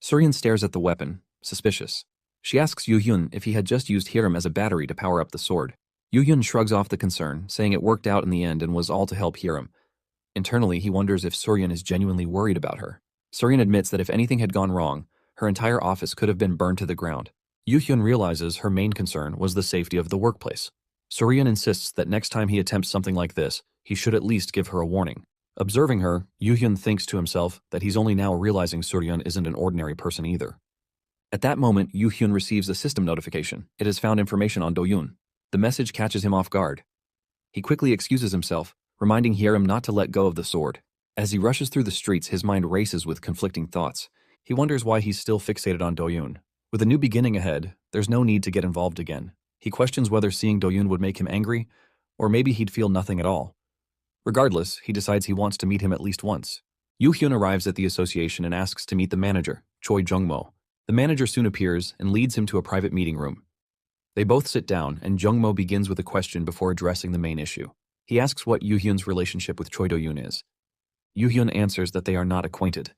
Suryan stares at the weapon, suspicious. She asks Yuhyun if he had just used Hiram as a battery to power up the sword. Yuhyun shrugs off the concern, saying it worked out in the end and was all to help Hiram. Internally, he wonders if Suryan is genuinely worried about her. Suryan admits that if anything had gone wrong, her entire office could have been burned to the ground. Yuhyun realizes her main concern was the safety of the workplace. Suryan insists that next time he attempts something like this, he should at least give her a warning. Observing her, Yuhyun thinks to himself that he's only now realizing Suryan isn't an ordinary person either. At that moment, Yuhyun receives a system notification. It has found information on Do-yoon. The message catches him off guard. He quickly excuses himself, reminding Hiram not to let go of the sword. As he rushes through the streets, his mind races with conflicting thoughts. He wonders why he's still fixated on Do-yoon. With a new beginning ahead, there's no need to get involved again. He questions whether seeing Do-yoon would make him angry, or maybe he'd feel nothing at all. Regardless, he decides he wants to meet him at least once. Yuhyun arrives at the association and asks to meet the manager, Choi Jungmo. The manager soon appears and leads him to a private meeting room. They both sit down, and Jungmo begins with a question before addressing the main issue. He asks what Yuhyun's relationship with Choi Do-yoon is. Yuhyun answers that they are not acquainted.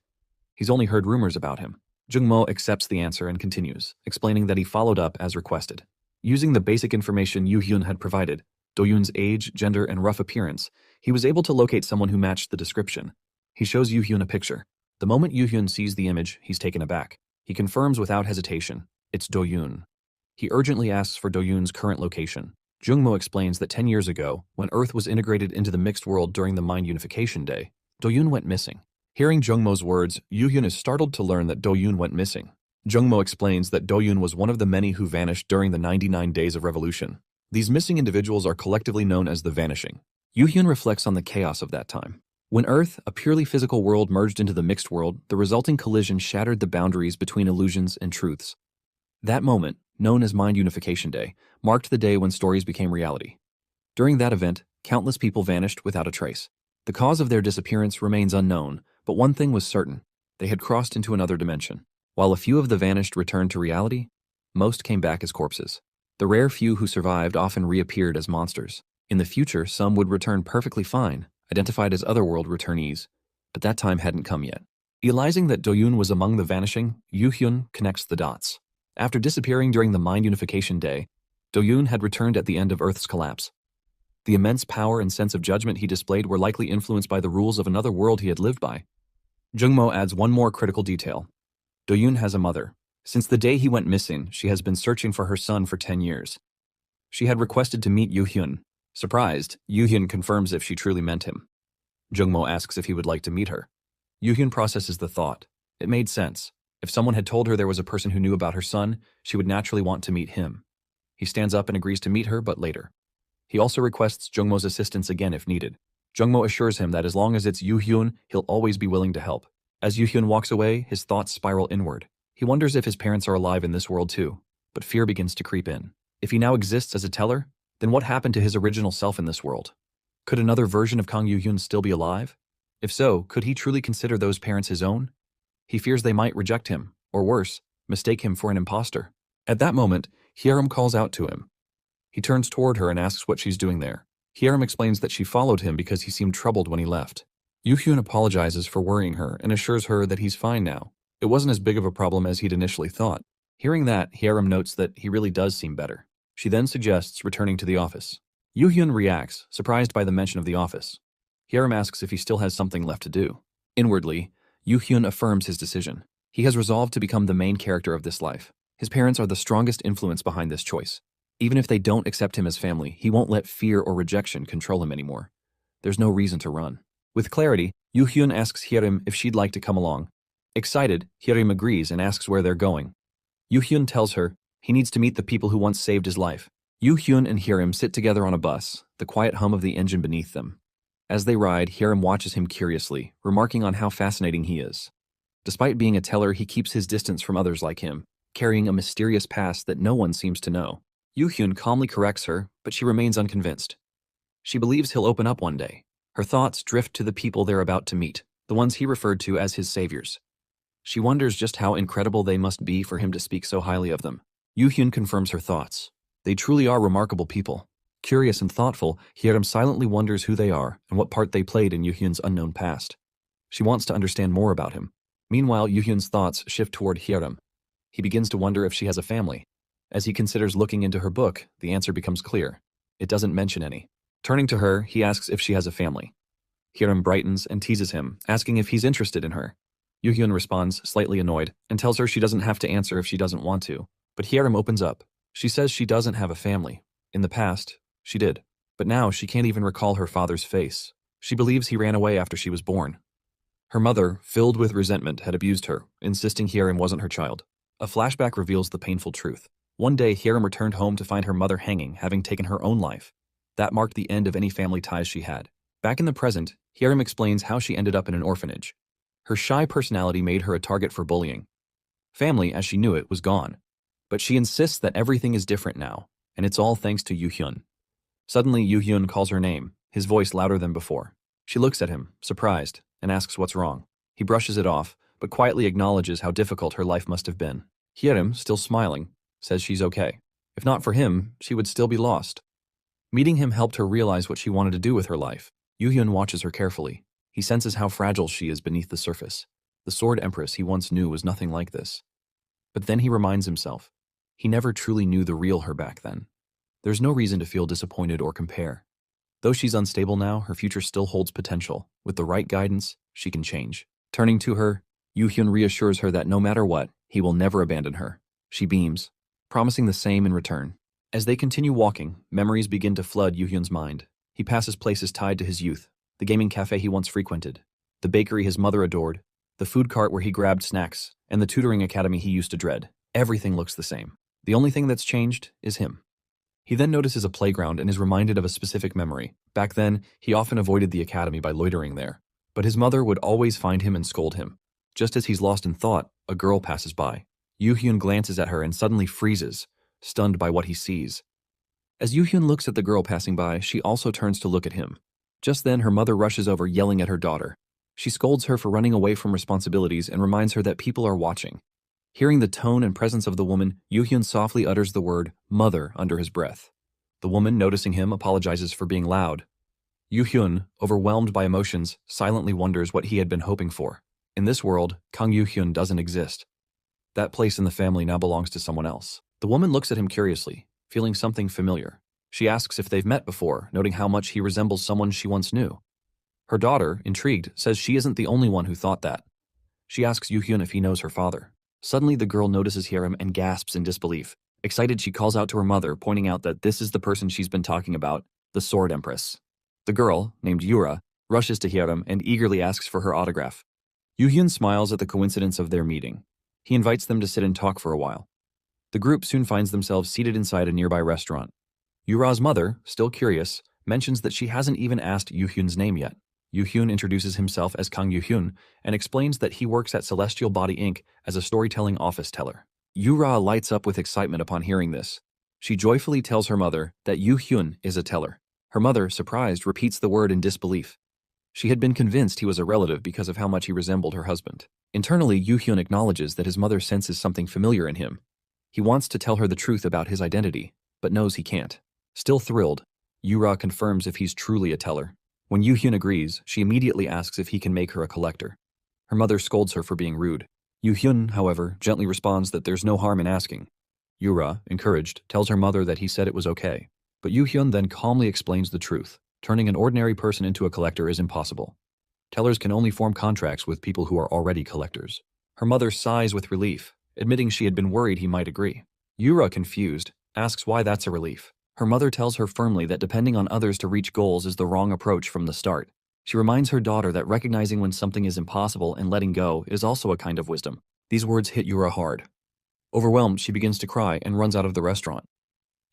He's only heard rumors about him. Jungmo accepts the answer and continues, explaining that he followed up as requested. Using the basic information Yuhyun had provided, Do-yoon's age, gender, and rough appearance, he was able to locate someone who matched the description. He shows Yuhyun a picture. The moment Yuhyun sees the image, he's taken aback. He confirms without hesitation, it's Do-yoon. He urgently asks for Do-yoon's current location. Jungmo explains that 10 years ago, when Earth was integrated into the mixed world during the Mind Unification Day, Do-yoon went missing. Hearing Jungmo's words, Yuhyun is startled to learn that Do-yoon went missing. Jungmo explains that Do-yoon was one of the many who vanished during the 99 Days of Revolution. These missing individuals are collectively known as the Vanishing. Yuhyun reflects on the chaos of that time. When Earth, a purely physical world, merged into the mixed world, the resulting collision shattered the boundaries between illusions and truths. That moment, known as Mind Unification Day, marked the day when stories became reality. During that event, countless people vanished without a trace. The cause of their disappearance remains unknown, but one thing was certain: they had crossed into another dimension. While a few of the vanished returned to reality, most came back as corpses. The rare few who survived often reappeared as monsters. In the future, some would return perfectly fine, identified as otherworld returnees, but that time hadn't come yet. Realizing that Do-yoon was among the vanishing, Yuhyun connects the dots. After disappearing during the Mind Unification Day, Do-yoon had returned at the end of Earth's collapse. The immense power and sense of judgment he displayed were likely influenced by the rules of another world he had lived by. Jungmo adds one more critical detail. Do-yoon has a mother. Since the day he went missing, she has been searching for her son for 10 years. She had requested to meet Yoo-hyun. Surprised, Yoo-hyun confirms if she truly meant him. Jungmo asks if he would like to meet her. Yoo-hyun processes the thought. It made sense. If someone had told her there was a person who knew about her son, she would naturally want to meet him. He stands up and agrees to meet her, but later. He also requests Jungmo's assistance again if needed. Jungmo assures him that as long as it's Yoo-hyun, he'll always be willing to help. As Yoo-hyun walks away, his thoughts spiral inward. He wonders if his parents are alive in this world too, but fear begins to creep in. If he now exists as a teller, then what happened to his original self in this world? Could another version of Kang Yoo-hyun still be alive? If so, could he truly consider those parents his own? He fears they might reject him, or worse, mistake him for an imposter. At that moment, Hyerim calls out to him. He turns toward her and asks what she's doing there. Hyerim explains that she followed him because he seemed troubled when he left. Yoo-hyun apologizes for worrying her and assures her that he's fine now. It wasn't as big of a problem as he'd initially thought. Hearing that, Hyerim notes that he really does seem better. She then suggests returning to the office. Yoo-hyun reacts, surprised by the mention of the office. Hyerim asks if he still has something left to do. Inwardly, Yoo-hyun affirms his decision. He has resolved to become the main character of this life. His parents are the strongest influence behind this choice. Even if they don't accept him as family, he won't let fear or rejection control him anymore. There's no reason to run. With clarity, Yoo-hyun asks Hyerim if she'd like to come along. Excited, Hyerim agrees and asks where they're going. Yoo-hyun tells her he needs to meet the people who once saved his life. Yoo-hyun and Hyerim sit together on a bus, the quiet hum of the engine beneath them. As they ride, Hyerim watches him curiously, remarking on how fascinating he is. Despite being a teller, he keeps his distance from others like him, carrying a mysterious past that no one seems to know. Yoo-hyun calmly corrects her, but she remains unconvinced. She believes he'll open up one day. Her thoughts drift to the people they're about to meet, the ones he referred to as his saviors. She wonders just how incredible they must be for him to speak so highly of them. Yoo-hyun confirms her thoughts. They truly are remarkable people. Curious and thoughtful, Hyerim silently wonders who they are and what part they played in Yoo-hyun's unknown past. She wants to understand more about him. Meanwhile, Yoo-hyun's thoughts shift toward Hyerim. He begins to wonder if she has a family. As he considers looking into her book, the answer becomes clear. It doesn't mention any. Turning to her, he asks if she has a family. Hyerim brightens and teases him, asking if he's interested in her. Yoo-hyun responds, slightly annoyed, and tells her she doesn't have to answer if she doesn't want to. But Hyerim opens up. She says she doesn't have a family. In the past, she did. But now she can't even recall her father's face. She believes he ran away after she was born. Her mother, filled with resentment, had abused her, insisting Hyerim wasn't her child. A flashback reveals the painful truth. One day, Hyerim returned home to find her mother hanging, having taken her own life. That marked the end of any family ties she had. Back in the present, Hyerim explains how she ended up in an orphanage. Her shy personality made her a target for bullying. Family, as she knew it, was gone. But she insists that everything is different now, and it's all thanks to Yoo-hyun. Suddenly, Yoo-hyun calls her name, his voice louder than before. She looks at him, surprised, and asks what's wrong. He brushes it off, but quietly acknowledges how difficult her life must have been. Hyerim, still smiling, says she's okay. If not for him, she would still be lost. Meeting him helped her realize what she wanted to do with her life. Yoo-hyun watches her carefully. He senses how fragile she is beneath the surface. The Sword Empress he once knew was nothing like this. But then he reminds himself. He never truly knew the real her back then. There's no reason to feel disappointed or compare. Though she's unstable now, her future still holds potential. With the right guidance, she can change. Turning to her, Yoo-hyun reassures her that no matter what, he will never abandon her. She beams, promising the same in return. As they continue walking, memories begin to flood Yoo-hyun's mind. He passes places tied to his youth, the gaming cafe he once frequented, the bakery his mother adored, the food cart where he grabbed snacks, and the tutoring academy he used to dread. Everything looks the same. The only thing that's changed is him. He then notices a playground and is reminded of a specific memory. Back then, he often avoided the academy by loitering there. But his mother would always find him and scold him. Just as he's lost in thought, a girl passes by. Yoo-hyun glances at her and suddenly freezes, stunned by what he sees. As Yoo-hyun looks at the girl passing by, she also turns to look at him. Just then, her mother rushes over, yelling at her daughter. She scolds her for running away from responsibilities and reminds her that people are watching. Hearing the tone and presence of the woman, Yoo-hyun softly utters the word "mother" under his breath. The woman, noticing him, apologizes for being loud. Yoo-hyun, overwhelmed by emotions, silently wonders what he had been hoping for. In this world, Kang Yoo-hyun doesn't exist. That place in the family now belongs to someone else. The woman looks at him curiously, feeling something familiar. She asks if they've met before, noting how much he resembles someone she once knew. Her daughter, intrigued, says she isn't the only one who thought that. She asks Yoo-hyun if he knows her father. Suddenly, the girl notices Hyerim and gasps in disbelief. Excited, she calls out to her mother, pointing out that this is the person she's been talking about, the Sword Empress. The girl, named Yura, rushes to Hyerim and eagerly asks for her autograph. Yoo-hyun smiles at the coincidence of their meeting. He invites them to sit and talk for a while. The group soon finds themselves seated inside a nearby restaurant. Yura's mother, still curious, mentions that she hasn't even asked Yoo-hyun's name yet. Yoo-hyun introduces himself as Kang Yoo-hyun and explains that he works at Celestial Body Inc. as a storytelling office teller. Yura lights up with excitement upon hearing this. She joyfully tells her mother that Yoo-hyun is a teller. Her mother, surprised, repeats the word in disbelief. She had been convinced he was a relative because of how much he resembled her husband. Internally, Yoo-hyun acknowledges that his mother senses something familiar in him. He wants to tell her the truth about his identity, but knows he can't. Still thrilled, Yura confirms if he's truly a teller. When Yoo-hyun agrees, she immediately asks if he can make her a collector. Her mother scolds her for being rude. Yoo-hyun, however, gently responds that there's no harm in asking. Yura, encouraged, tells her mother that he said it was okay. But Yoo-hyun then calmly explains the truth. Turning an ordinary person into a collector is impossible. Tellers can only form contracts with people who are already collectors. Her mother sighs with relief, admitting she had been worried he might agree. Yura, confused, asks why that's a relief. Her mother tells her firmly that depending on others to reach goals is the wrong approach from the start. She reminds her daughter that recognizing when something is impossible and letting go is also a kind of wisdom. These words hit Yura hard. Overwhelmed, she begins to cry and runs out of the restaurant.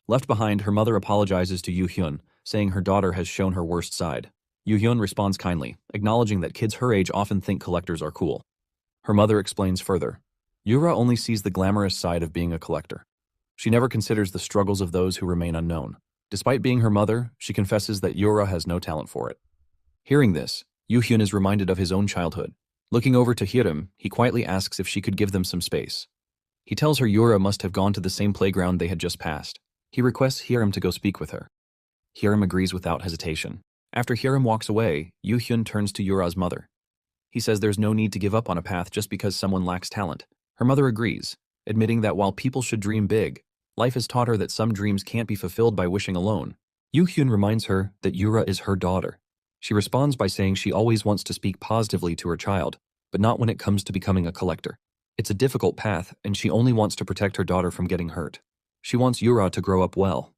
Left behind, her mother apologizes to Yoo-hyun, saying her daughter has shown her worst side. Yoo-hyun responds kindly, acknowledging that kids her age often think collectors are cool. Her mother explains further. Yura only sees the glamorous side of being a collector. She never considers the struggles of those who remain unknown. Despite being her mother, she confesses that Yura has no talent for it. Hearing this, Yoo-hyun is reminded of his own childhood. Looking over to Hyerim, he quietly asks if she could give them some space. He tells her Yura must have gone to the same playground they had just passed. He requests Hyerim to go speak with her. Hyerim agrees without hesitation. After Hyerim walks away, Yoo-hyun turns to Yura's mother. He says there's no need to give up on a path just because someone lacks talent. Her mother agrees, admitting that while people should dream big, life has taught her that some dreams can't be fulfilled by wishing alone. Yoo-hyun reminds her that Yura is her daughter. She responds by saying she always wants to speak positively to her child, but not when it comes to becoming a collector. It's a difficult path, and she only wants to protect her daughter from getting hurt. She wants Yura to grow up well.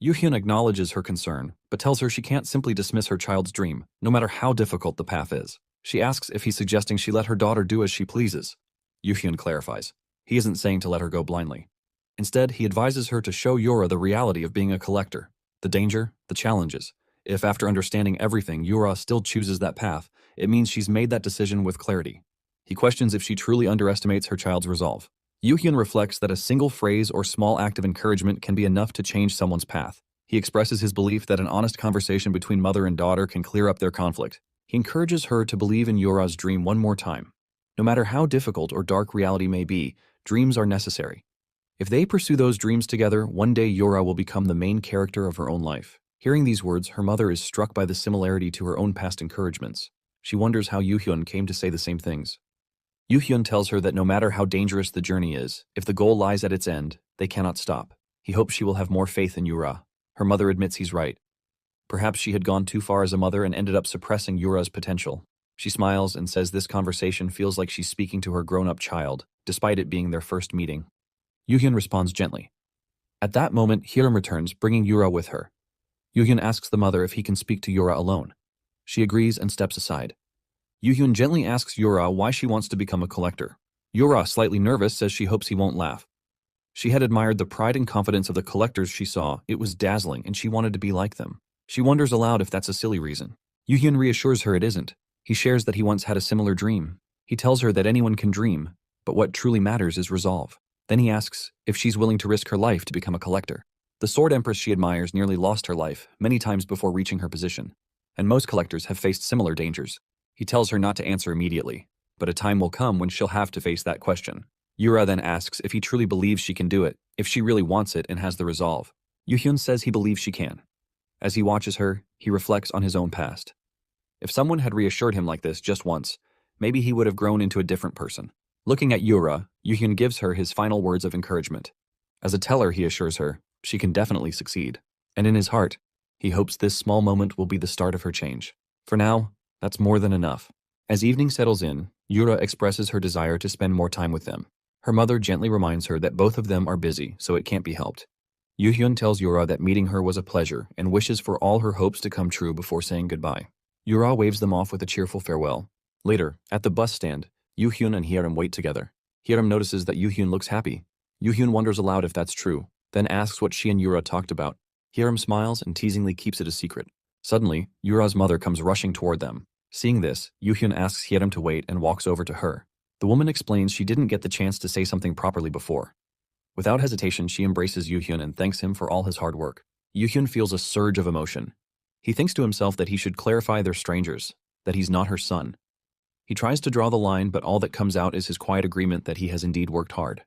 Yoo-hyun acknowledges her concern, but tells her she can't simply dismiss her child's dream, no matter how difficult the path is. She asks if he's suggesting she let her daughter do as she pleases. Yoo-hyun clarifies. He isn't saying to let her go blindly. Instead, he advises her to show Yura the reality of being a collector, the danger, the challenges. If after understanding everything, Yura still chooses that path, it means she's made that decision with clarity. He questions if she truly underestimates her child's resolve. Yoo-hyun reflects that a single phrase or small act of encouragement can be enough to change someone's path. He expresses his belief that an honest conversation between mother and daughter can clear up their conflict. He encourages her to believe in Yura's dream one more time. No matter how difficult or dark reality may be, dreams are necessary. If they pursue those dreams together, one day Yura will become the main character of her own life. Hearing these words, her mother is struck by the similarity to her own past encouragements. She wonders how Yoo-hyun came to say the same things. Yoo-hyun tells her that no matter how dangerous the journey is, if the goal lies at its end, they cannot stop. He hopes she will have more faith in Yura. Her mother admits he's right. Perhaps she had gone too far as a mother and ended up suppressing Yura's potential. She smiles and says this conversation feels like she's speaking to her grown-up child, despite it being their first meeting. Yoo-hyun responds gently. At that moment, Hyerim returns, bringing Yura with her. Yoo-hyun asks the mother if he can speak to Yura alone. She agrees and steps aside. Yoo-hyun gently asks Yura why she wants to become a collector. Yura, slightly nervous, says she hopes he won't laugh. She had admired the pride and confidence of the collectors she saw. It was dazzling, and she wanted to be like them. She wonders aloud if that's a silly reason. Yoo-hyun reassures her it isn't. He shares that he once had a similar dream. He tells her that anyone can dream, but what truly matters is resolve. Then he asks if she's willing to risk her life to become a collector. The Sword Empress she admires nearly lost her life many times before reaching her position, and most collectors have faced similar dangers. He tells her not to answer immediately, but a time will come when she'll have to face that question. Yura then asks if he truly believes she can do it, if she really wants it and has the resolve. Yoo-hyun says he believes she can. As he watches her, he reflects on his own past. If someone had reassured him like this just once, maybe he would have grown into a different person. Looking at Yura, Yoo-hyun gives her his final words of encouragement. As a teller, he assures her, she can definitely succeed. And in his heart, he hopes this small moment will be the start of her change. For now, that's more than enough. As evening settles in, Yura expresses her desire to spend more time with them. Her mother gently reminds her that both of them are busy, so it can't be helped. Yuhyun tells Yura that meeting her was a pleasure and wishes for all her hopes to come true before saying goodbye. Yura waves them off with a cheerful farewell. Later, at the bus stand, Yuhyun and Hyerim wait together. Hyerim notices that Yuhyun looks happy. Yuhyun wonders aloud if that's true, then asks what she and Yura talked about. Hyerim smiles and teasingly keeps it a secret. Suddenly, Yura's mother comes rushing toward them. Seeing this, Yuhyun asks Hyerim to wait and walks over to her. The woman explains she didn't get the chance to say something properly before. Without hesitation, she embraces Yuhyun and thanks him for all his hard work. Yuhyun feels a surge of emotion. He thinks to himself that he should clarify they're strangers, that he's not her son. He tries to draw the line, but all that comes out is his quiet agreement that he has indeed worked hard.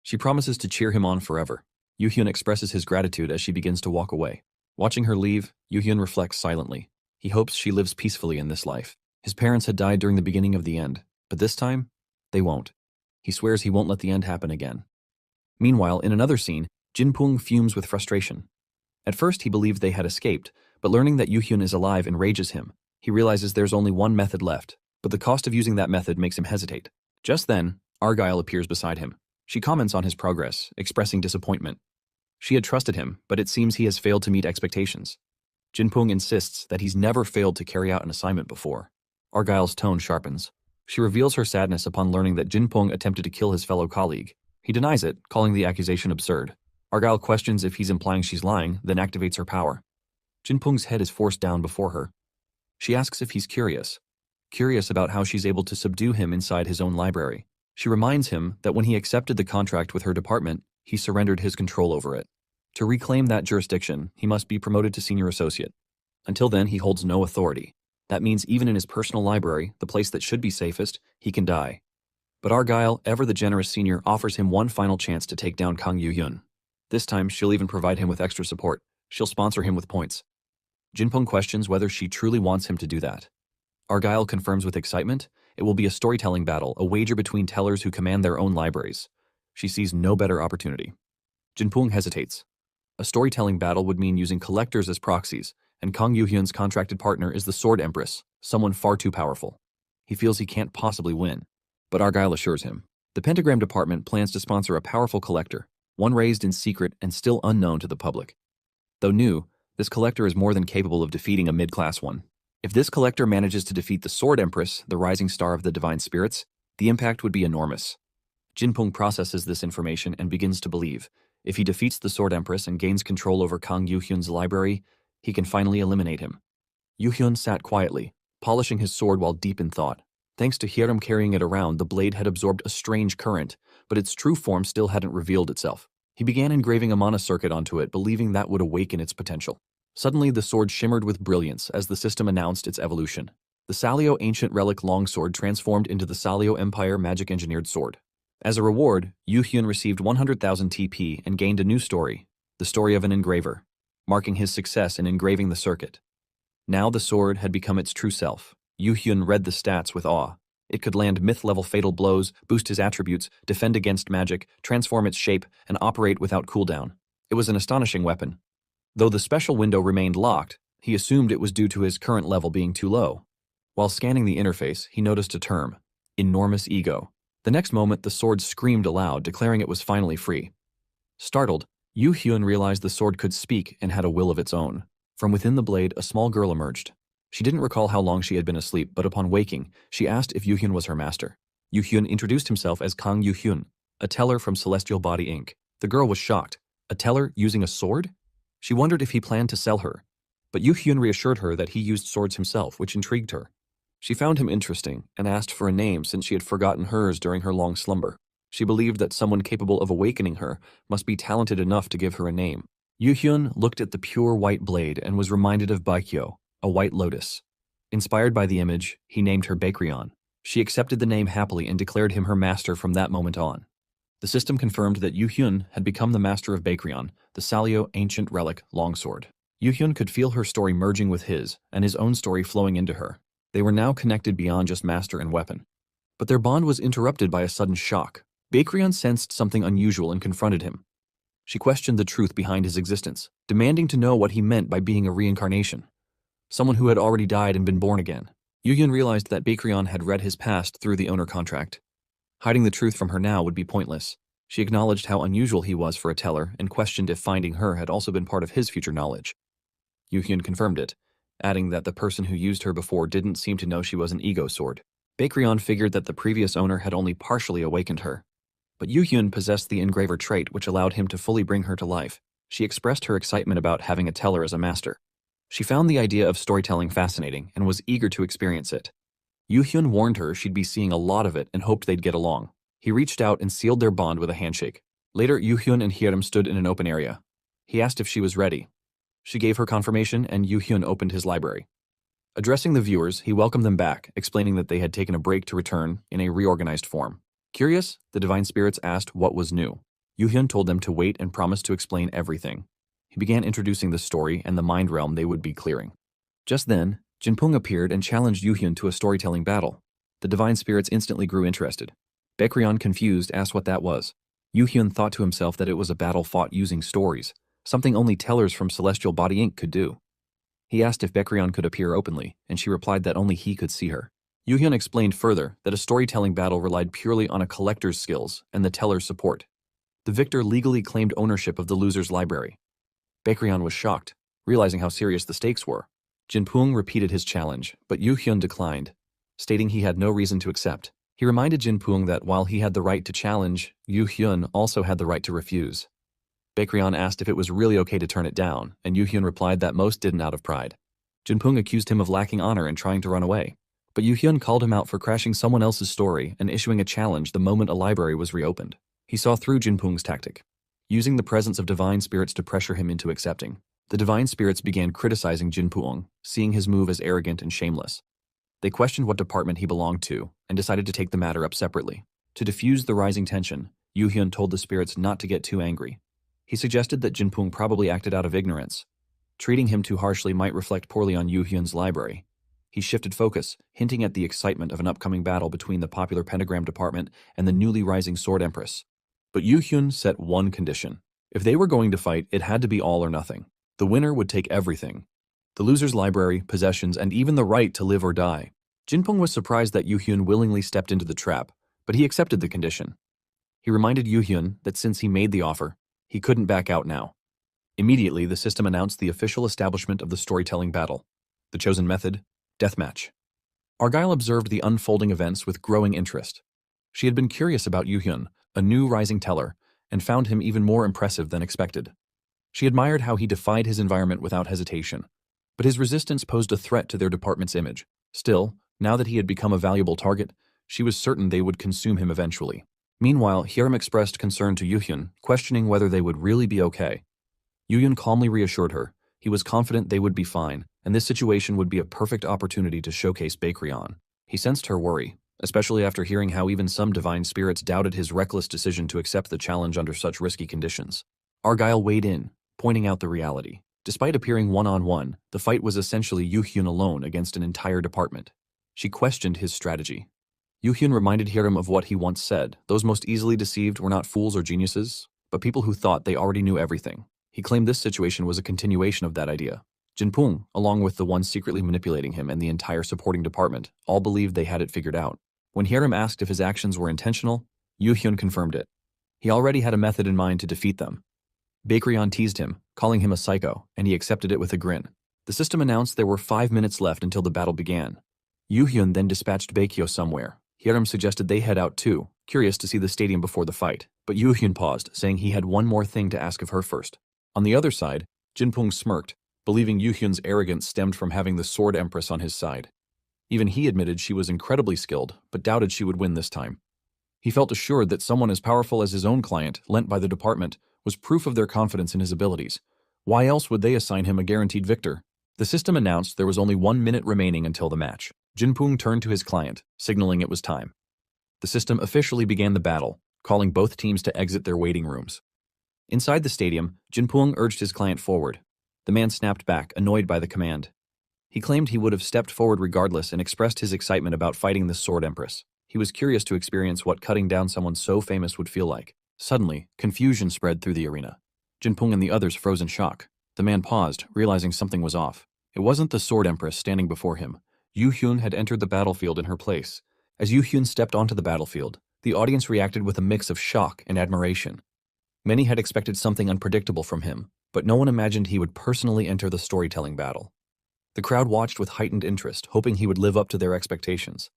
She promises to cheer him on forever. Yuhyun expresses his gratitude as she begins to walk away. Watching her leave, Yuhyun reflects silently. He hopes she lives peacefully in this life. His parents had died during the beginning of the end, but this time, they won't. He swears he won't let the end happen again. Meanwhile, in another scene, Jinpung fumes with frustration. At first, he believed they had escaped, but learning that Yuhyun is alive enrages him. He realizes there's only one method left, but the cost of using that method makes him hesitate. Just then, Argyle appears beside him. She comments on his progress, expressing disappointment. She had trusted him, but it seems he has failed to meet expectations. Jinpung insists that he's never failed to carry out an assignment before. Argyle's tone sharpens. She reveals her sadness upon learning that Jinpung attempted to kill his fellow colleague. He denies it, calling the accusation absurd. Argyle questions if he's implying she's lying, then activates her power. Jinpung's head is forced down before her. She asks if he's curious about how she's able to subdue him inside his own library. She reminds him that when he accepted the contract with her department, he surrendered his control over it. To reclaim that jurisdiction, he must be promoted to senior associate. Until then, he holds no authority. That means even in his personal library, the place that should be safest, he can die. But Argyle, ever the generous senior, offers him one final chance to take down Kang Yuhyun. This time, she'll even provide him with extra support. She'll sponsor him with points. Jinpung questions whether she truly wants him to do that. Argyle confirms with excitement it will be a storytelling battle, a wager between tellers who command their own libraries. She sees no better opportunity. Jinpung hesitates. A storytelling battle would mean using collectors as proxies, and Kang Yuhyun's contracted partner is the Sword Empress, someone far too powerful. He feels he can't possibly win. But Argyle assures him. The Pentagram Department plans to sponsor a powerful collector, one raised in secret and still unknown to the public. Though new, this collector is more than capable of defeating a mid-class one. If this collector manages to defeat the Sword Empress, the rising star of the divine spirits, the impact would be enormous. Jinpung processes this information and begins to believe. If he defeats the Sword Empress and gains control over Kang Yuhyun's library, he can finally eliminate him. Yuhyun sat quietly, polishing his sword while deep in thought. Thanks to Hyerim carrying it around, the blade had absorbed a strange current, but its true form still hadn't revealed itself. He began engraving a mana circuit onto it, believing that would awaken its potential. Suddenly, the sword shimmered with brilliance as the system announced its evolution. The Salio Ancient Relic Longsword transformed into the Salio Empire Magic Engineered Sword. As a reward, Yuhyun received 100,000 TP and gained a new story, the story of an engraver, marking his success in engraving the circuit. Now the sword had become its true self. Yuhyun read the stats with awe. It could land myth-level fatal blows, boost his attributes, defend against magic, transform its shape, and operate without cooldown. It was an astonishing weapon. Though the special window remained locked, he assumed it was due to his current level being too low. While scanning the interface, he noticed a term, enormous ego. The next moment, the sword screamed aloud, declaring it was finally free. Startled, Yuhyun realized the sword could speak and had a will of its own. From within the blade, a small girl emerged. She didn't recall how long she had been asleep, but upon waking, she asked if Yuhyun was her master. Yuhyun introduced himself as Kang Yuhyun, a teller from Celestial Body Inc. The girl was shocked. A teller using a sword? She wondered if he planned to sell her, but Yuhyun reassured her that he used swords himself, which intrigued her. She found him interesting and asked for a name since she had forgotten hers during her long slumber. She believed that someone capable of awakening her must be talented enough to give her a name. Yuhyun looked at the pure white blade and was reminded of Baekyo, a white lotus. Inspired by the image, he named her Baekrion. She accepted the name happily and declared him her master from that moment on. The system confirmed that Yuhyun had become the master of Baekrion, the Salio Ancient Relic Longsword. Yuhyun could feel her story merging with his, and his own story flowing into her. They were now connected beyond just master and weapon. But their bond was interrupted by a sudden shock. Baekrion sensed something unusual and confronted him. She questioned the truth behind his existence, demanding to know what he meant by being a reincarnation. Someone who had already died and been born again. Yuhyun realized that Baekryun had read his past through the owner contract. Hiding the truth from her now would be pointless. She acknowledged how unusual he was for a teller and questioned if finding her had also been part of his future knowledge. Yuhyun confirmed it, adding that the person who used her before didn't seem to know she was an ego sword. Baekryun figured that the previous owner had only partially awakened her. But Yuhyun possessed the engraver trait which allowed him to fully bring her to life. She expressed her excitement about having a teller as a master. She found the idea of storytelling fascinating and was eager to experience it. Yuhyun warned her she'd be seeing a lot of it and hoped they'd get along. He reached out and sealed their bond with a handshake. Later, Yuhyun and Hyerim stood in an open area. He asked if she was ready. She gave her confirmation and Yuhyun opened his library. Addressing the viewers, he welcomed them back, explaining that they had taken a break to return in a reorganized form. Curious, the divine spirits asked what was new. Yuhyun told them to wait and promised to explain everything. He began introducing the story and the mind realm they would be clearing. Just then, Jinpung appeared and challenged Yuhyun to a storytelling battle. The divine spirits instantly grew interested. Baekryun, confused, asked what that was. Yuhyun thought to himself that it was a battle fought using stories, something only tellers from Celestial Body Inc. could do. He asked if Baekryun could appear openly, and she replied that only he could see her. Yuhyun explained further that a storytelling battle relied purely on a collector's skills and the teller's support. The victor legally claimed ownership of the loser's library. Baekryun was shocked, realizing how serious the stakes were. Jinpung repeated his challenge, but Yuhyun declined, stating he had no reason to accept. He reminded Jinpung that while he had the right to challenge, Yuhyun also had the right to refuse. Baekryun asked if it was really okay to turn it down, and Yuhyun replied that most didn't out of pride. Jinpung accused him of lacking honor and trying to run away, but Yuhyun called him out for crashing someone else's story and issuing a challenge the moment a library was reopened. He saw through Jinpung's tactic, using the presence of divine spirits to pressure him into accepting. The divine spirits began criticizing Jinpung, seeing his move as arrogant and shameless. They questioned what department he belonged to and decided to take the matter up separately. To diffuse the rising tension, Yuhyun told the spirits not to get too angry. He suggested that Jinpung probably acted out of ignorance. Treating him too harshly might reflect poorly on Yuhyun's library. He shifted focus, hinting at the excitement of an upcoming battle between the popular pentagram department and the newly rising Sword Empress. But Yuhyun set one condition. If they were going to fight, it had to be all or nothing. The winner would take everything. The loser's library, possessions, and even the right to live or die. Jinpung was surprised that Yuhyun willingly stepped into the trap, but he accepted the condition. He reminded Yuhyun that since he made the offer, he couldn't back out now. Immediately, the system announced the official establishment of the storytelling battle. The chosen method, deathmatch. Argyle observed the unfolding events with growing interest. She had been curious about Yuhyun, a new rising teller, and found him even more impressive than expected. She admired how he defied his environment without hesitation, but his resistance posed a threat to their department's image. Still, now that he had become a valuable target, she was certain they would consume him eventually. Meanwhile, Hyerim expressed concern to Yuhyun, questioning whether they would really be okay. Yuhyun calmly reassured her. He was confident they would be fine, and this situation would be a perfect opportunity to showcase Baekryun. He sensed her worry, especially after hearing how even some divine spirits doubted his reckless decision to accept the challenge under such risky conditions. Argyle weighed in, pointing out the reality. Despite appearing one-on-one, the fight was essentially Yuhyun alone against an entire department. She questioned his strategy. Yuhyun reminded Hyerim of what he once said. Those most easily deceived were not fools or geniuses, but people who thought they already knew everything. He claimed this situation was a continuation of that idea. Jinpung, along with the one secretly manipulating him and the entire supporting department, all believed they had it figured out. When Hyerim asked if his actions were intentional, Yuhyun confirmed it. He already had a method in mind to defeat them. Baekryun teased him, calling him a psycho, and he accepted it with a grin. The system announced there were 5 minutes left until the battle began. Yuhyun then dispatched Baekyo somewhere. Hyerim suggested they head out too, curious to see the stadium before the fight, but Yuhyun paused, saying he had one more thing to ask of her first. On the other side, Jinpung smirked, believing Yuhyun's arrogance stemmed from having the Sword Empress on his side. Even he admitted she was incredibly skilled, but doubted she would win this time. He felt assured that someone as powerful as his own client, lent by the department, was proof of their confidence in his abilities. Why else would they assign him a guaranteed victor? The system announced there was only 1 minute remaining until the match. Jinpung turned to his client, signaling it was time. The system officially began the battle, calling both teams to exit their waiting rooms. Inside the stadium, Jinpung urged his client forward. The man snapped back, annoyed by the command. He claimed he would have stepped forward regardless and expressed his excitement about fighting the Sword Empress. He was curious to experience what cutting down someone so famous would feel like. Suddenly, confusion spread through the arena. Jinpeng and the others froze in shock. The man paused, realizing something was off. It wasn't the Sword Empress standing before him. Yu Hyun had entered the battlefield in her place. As Yu Hyun stepped onto the battlefield, the audience reacted with a mix of shock and admiration. Many had expected something unpredictable from him, but no one imagined he would personally enter the storytelling battle. The crowd watched with heightened interest, hoping he would live up to their expectations.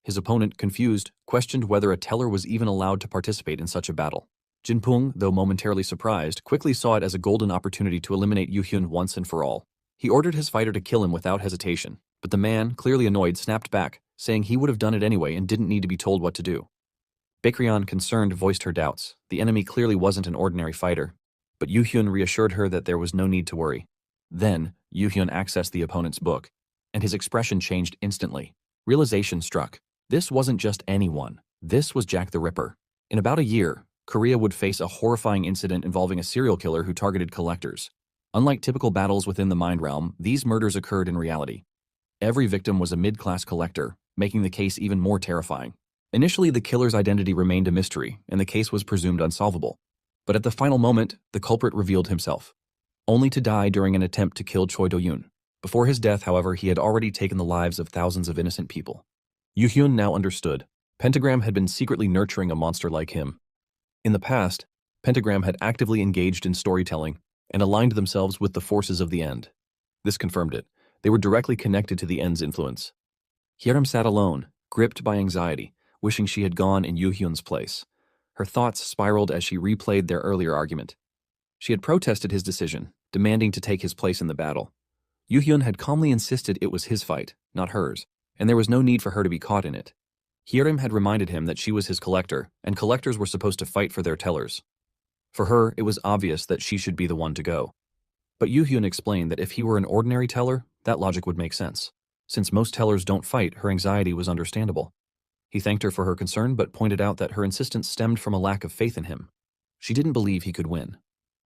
His opponent, confused, questioned whether a teller was even allowed to participate in such a battle. Jinpeng, though momentarily surprised, quickly saw it as a golden opportunity to eliminate Yu Hyun once and for all. He ordered his fighter to kill him without hesitation, but the man, clearly annoyed, snapped back, saying he would have done it anyway and didn't need to be told what to do. Baekryun, concerned, voiced her doubts. The enemy clearly wasn't an ordinary fighter, but Yu Hyun reassured her that there was no need to worry. Then, Yu Hyun accessed the opponent's book, and his expression changed instantly. Realization struck. This wasn't just anyone. This was Jack the Ripper. In about a year, Korea would face a horrifying incident involving a serial killer who targeted collectors. Unlike typical battles within the mind realm, these murders occurred in reality. Every victim was a mid-class collector, making the case even more terrifying. Initially, the killer's identity remained a mystery, and the case was presumed unsolvable. But at the final moment, the culprit revealed himself, only to die during an attempt to kill Choi Do-yoon. Before his death, however, he had already taken the lives of thousands of innocent people. Yu Hyun now understood. Pentagram had been secretly nurturing a monster like him. In the past, Pentagram had actively engaged in storytelling and aligned themselves with the forces of the End. This confirmed it. They were directly connected to the End's influence. Hyerim sat alone, gripped by anxiety, wishing she had gone in Yu Hyun's place. Her thoughts spiraled as she replayed their earlier argument. She had protested his decision, demanding to take his place in the battle. Yu Hyun had calmly insisted it was his fight, not hers, and there was no need for her to be caught in it. Hyerim had reminded him that she was his collector, and collectors were supposed to fight for their tellers. For her, it was obvious that she should be the one to go. But Yu Hyun explained that if he were an ordinary teller, that logic would make sense. Since most tellers don't fight, her anxiety was understandable. He thanked her for her concern, but pointed out that her insistence stemmed from a lack of faith in him. She didn't believe he could win.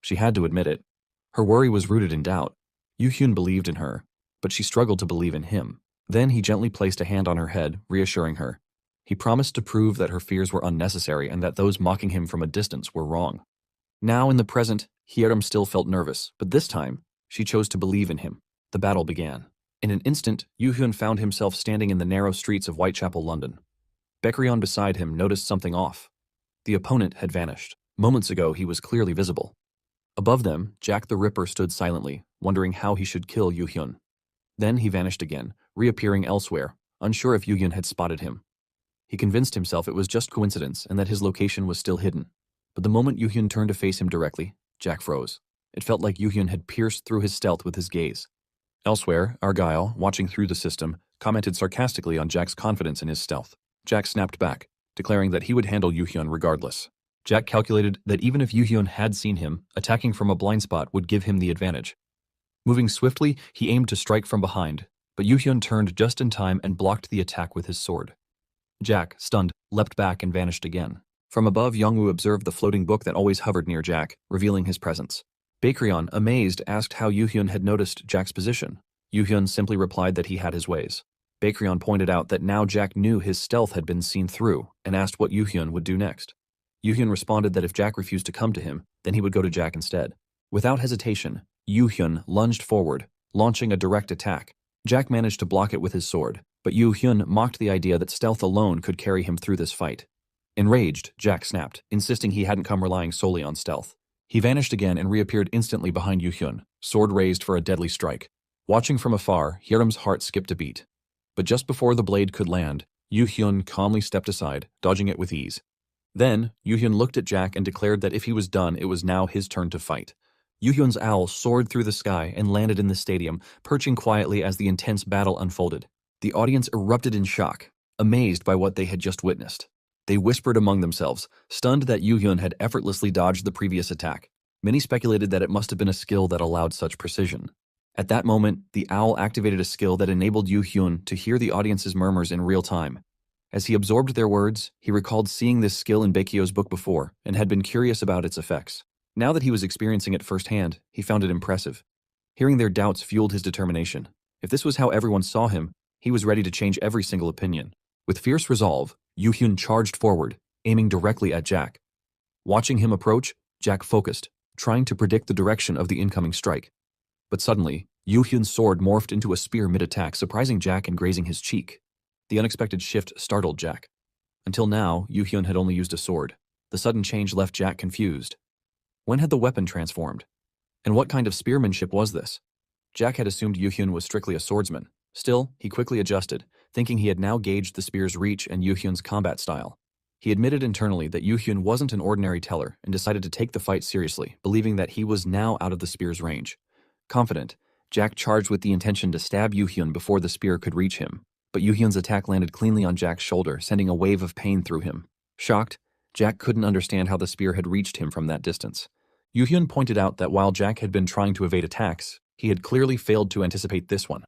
She had to admit it. Her worry was rooted in doubt. Yu Hyun believed in her, but she struggled to believe in him. Then he gently placed a hand on her head, reassuring her. He promised to prove that her fears were unnecessary and that those mocking him from a distance were wrong. Now in the present, Hyerim still felt nervous, but this time, she chose to believe in him. The battle began. In an instant, Yu Hyun found himself standing in the narrow streets of Whitechapel, London. Baekryun beside him noticed something off. The opponent had vanished. Moments ago, he was clearly visible. Above them, Jack the Ripper stood silently, wondering how he should kill Yu Hyun. Then he vanished again, reappearing elsewhere, unsure if Yu Hyun had spotted him. He convinced himself it was just coincidence and that his location was still hidden. But the moment Yu Hyun turned to face him directly, Jack froze. It felt like Yu Hyun had pierced through his stealth with his gaze. Elsewhere, Argyle, watching through the system, commented sarcastically on Jack's confidence in his stealth. Jack snapped back, declaring that he would handle Yu Hyun regardless. Jack calculated that even if Yu Hyun had seen him, attacking from a blind spot would give him the advantage. Moving swiftly, he aimed to strike from behind, but Yu Hyun turned just in time and blocked the attack with his sword. Jack, stunned, leapt back and vanished again. From above, Yongwoo observed the floating book that always hovered near Jack, revealing his presence. Baekryun, amazed, asked how Yu Hyun had noticed Jack's position. Yu Hyun simply replied that he had his ways. Baekryun pointed out that now Jack knew his stealth had been seen through, and asked what Yu Hyun would do next. Yu Hyun responded that if Jack refused to come to him, then he would go to Jack instead. Without hesitation, Yu Hyun lunged forward, launching a direct attack. Jack managed to block it with his sword, but Yu Hyun mocked the idea that stealth alone could carry him through this fight. Enraged, Jack snapped, insisting he hadn't come relying solely on stealth. He vanished again and reappeared instantly behind Yu Hyun, sword raised for a deadly strike. Watching from afar, Hyerim's heart skipped a beat. But just before the blade could land, Yu Hyun calmly stepped aside, dodging it with ease. Then, Yu Hyun looked at Jack and declared that if he was done, it was now his turn to fight. Yu Hyun's owl soared through the sky and landed in the stadium, perching quietly as the intense battle unfolded. The audience erupted in shock, amazed by what they had just witnessed. They whispered among themselves, stunned that Yu Hyun had effortlessly dodged the previous attack. Many speculated that it must have been a skill that allowed such precision. At that moment, the owl activated a skill that enabled Yu Hyun to hear the audience's murmurs in real time. As he absorbed their words, he recalled seeing this skill in Baekhyun's book before and had been curious about its effects. Now that he was experiencing it firsthand, he found it impressive. Hearing their doubts fueled his determination. If this was how everyone saw him, he was ready to change every single opinion. With fierce resolve, Yu Hyun charged forward, aiming directly at Jack. Watching him approach, Jack focused, trying to predict the direction of the incoming strike. But suddenly, Yu-hyun's sword morphed into a spear mid-attack, surprising Jack and grazing his cheek. The unexpected shift startled Jack. Until now, Yu-hyun had only used a sword. The sudden change left Jack confused. When had the weapon transformed? And what kind of spearmanship was this? Jack had assumed Yu-hyun was strictly a swordsman. Still, he quickly adjusted, thinking he had now gauged the spear's reach and Yu-hyun's combat style. He admitted internally that Yu-hyun wasn't an ordinary teller and decided to take the fight seriously, believing that he was now out of the spear's range. Confident, Jack charged with the intention to stab Yu-hyun before the spear could reach him, but Yu-hyun's attack landed cleanly on Jack's shoulder, sending a wave of pain through him. Shocked, Jack couldn't understand how the spear had reached him from that distance. Yu-hyun pointed out that while Jack had been trying to evade attacks, he had clearly failed to anticipate this one.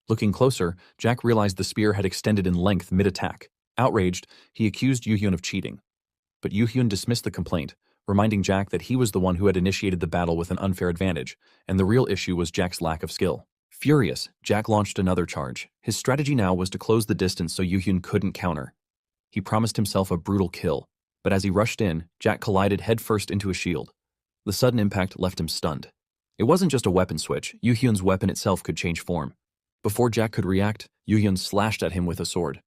Looking closer, Jack realized the spear had extended in length mid-attack. Outraged, he accused Yu-hyun of cheating. But Yu-hyun dismissed the complaint, reminding Jack that he was the one who had initiated the battle with an unfair advantage, and the real issue was Jack's lack of skill. Furious, Jack launched another charge. His strategy now was to close the distance so Yu-hyun couldn't counter. He promised himself a brutal kill, but as he rushed in, Jack collided headfirst into a shield. The sudden impact left him stunned. It wasn't just a weapon switch, Yu-hyun's weapon itself could change form. Before Jack could react, Yu-hyun slashed at him with a sword.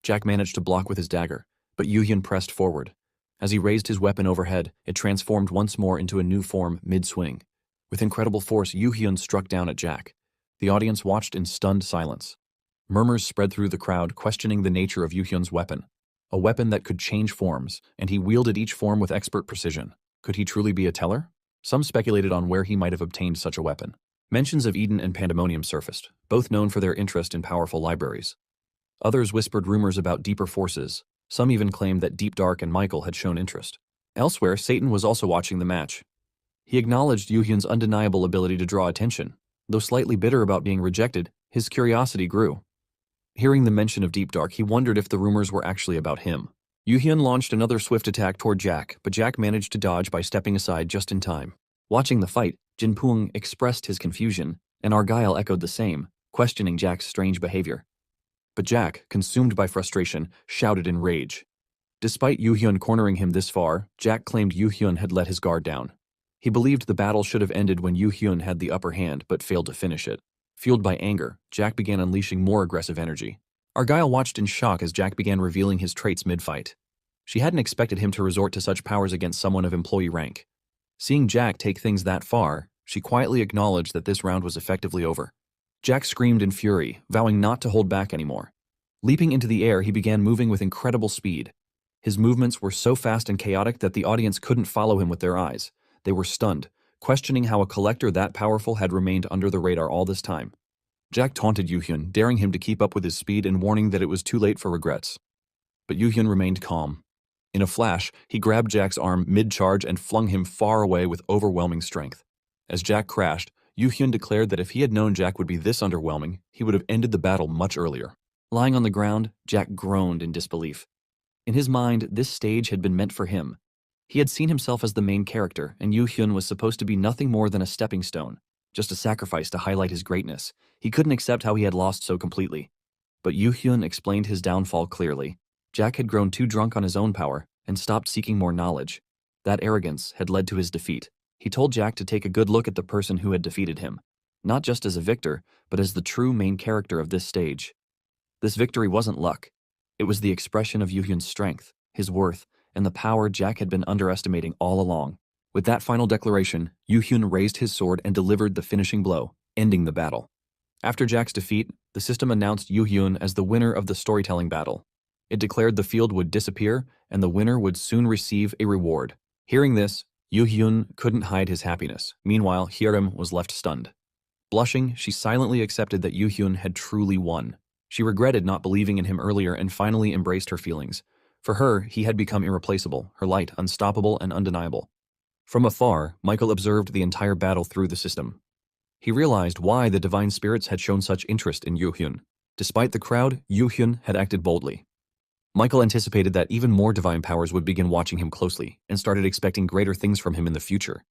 Jack managed to block with his dagger, but Yu-hyun pressed forward. As he raised his weapon overhead, it transformed once more into a new form mid-swing. With incredible force, Yu-hyun struck down at Jack. The audience watched in stunned silence. Murmurs spread through the crowd, questioning the nature of Yu-hyun's weapon. A weapon that could change forms, and he wielded each form with expert precision. Could he truly be a teller? Some speculated on where he might have obtained such a weapon. Mentions of Eden and Pandemonium surfaced, both known for their interest in powerful libraries. Others whispered rumors about deeper forces. Some even claimed that Deep Dark and Michael had shown interest. Elsewhere, Satan was also watching the match. He acknowledged Yu-hyun's undeniable ability to draw attention. Though slightly bitter about being rejected, his curiosity grew. Hearing the mention of Deep Dark, he wondered if the rumors were actually about him. Yu-hyun launched another swift attack toward Jack, but Jack managed to dodge by stepping aside just in time. Watching the fight, Jinpung expressed his confusion, and Argyle echoed the same, questioning Jack's strange behavior. But Jack, consumed by frustration, shouted in rage. Despite Yu-hyun cornering him this far, Jack claimed Yu-hyun had let his guard down. He believed the battle should have ended when Yu-hyun had the upper hand but failed to finish it. Fueled by anger, Jack began unleashing more aggressive energy. Argyle watched in shock as Jack began revealing his traits mid-fight. She hadn't expected him to resort to such powers against someone of employee rank. Seeing Jack take things that far, she quietly acknowledged that this round was effectively over. Jack screamed in fury, vowing not to hold back anymore. Leaping into the air, he began moving with incredible speed. His movements were so fast and chaotic that the audience couldn't follow him with their eyes. They were stunned, questioning how a collector that powerful had remained under the radar all this time. Jack taunted Yu-hyun, daring him to keep up with his speed and warning that it was too late for regrets. But Yu-hyun remained calm. In a flash, he grabbed Jack's arm mid-charge and flung him far away with overwhelming strength. As Jack crashed, Yu-hyun declared that if he had known Jack would be this underwhelming, he would have ended the battle much earlier. Lying on the ground, Jack groaned in disbelief. In his mind, this stage had been meant for him. He had seen himself as the main character, and Yu-hyun was supposed to be nothing more than a stepping stone, just a sacrifice to highlight his greatness. He couldn't accept how he had lost so completely. But Yu-hyun explained his downfall clearly. Jack had grown too drunk on his own power and stopped seeking more knowledge. That arrogance had led to his defeat. He told Jack to take a good look at the person who had defeated him, not just as a victor, but as the true main character of this stage. This victory wasn't luck. It was the expression of Yu-hyun's strength, his worth, and the power Jack had been underestimating all along. With that final declaration, Yu-hyun raised his sword and delivered the finishing blow, ending the battle. After Jack's defeat, the system announced Yu-hyun as the winner of the storytelling battle. It declared the field would disappear and the winner would soon receive a reward. Hearing this, Yu-hyun couldn't hide his happiness. Meanwhile, Hyerim was left stunned. Blushing, she silently accepted that Yu-hyun had truly won. She regretted not believing in him earlier and finally embraced her feelings. For her, he had become irreplaceable, her light unstoppable and undeniable. From afar, Michael observed the entire battle through the system. He realized why the divine spirits had shown such interest in Yu-hyun. Despite the crowd, Yu-hyun had acted boldly. Michael anticipated that even more divine powers would begin watching him closely and started expecting greater things from him in the future.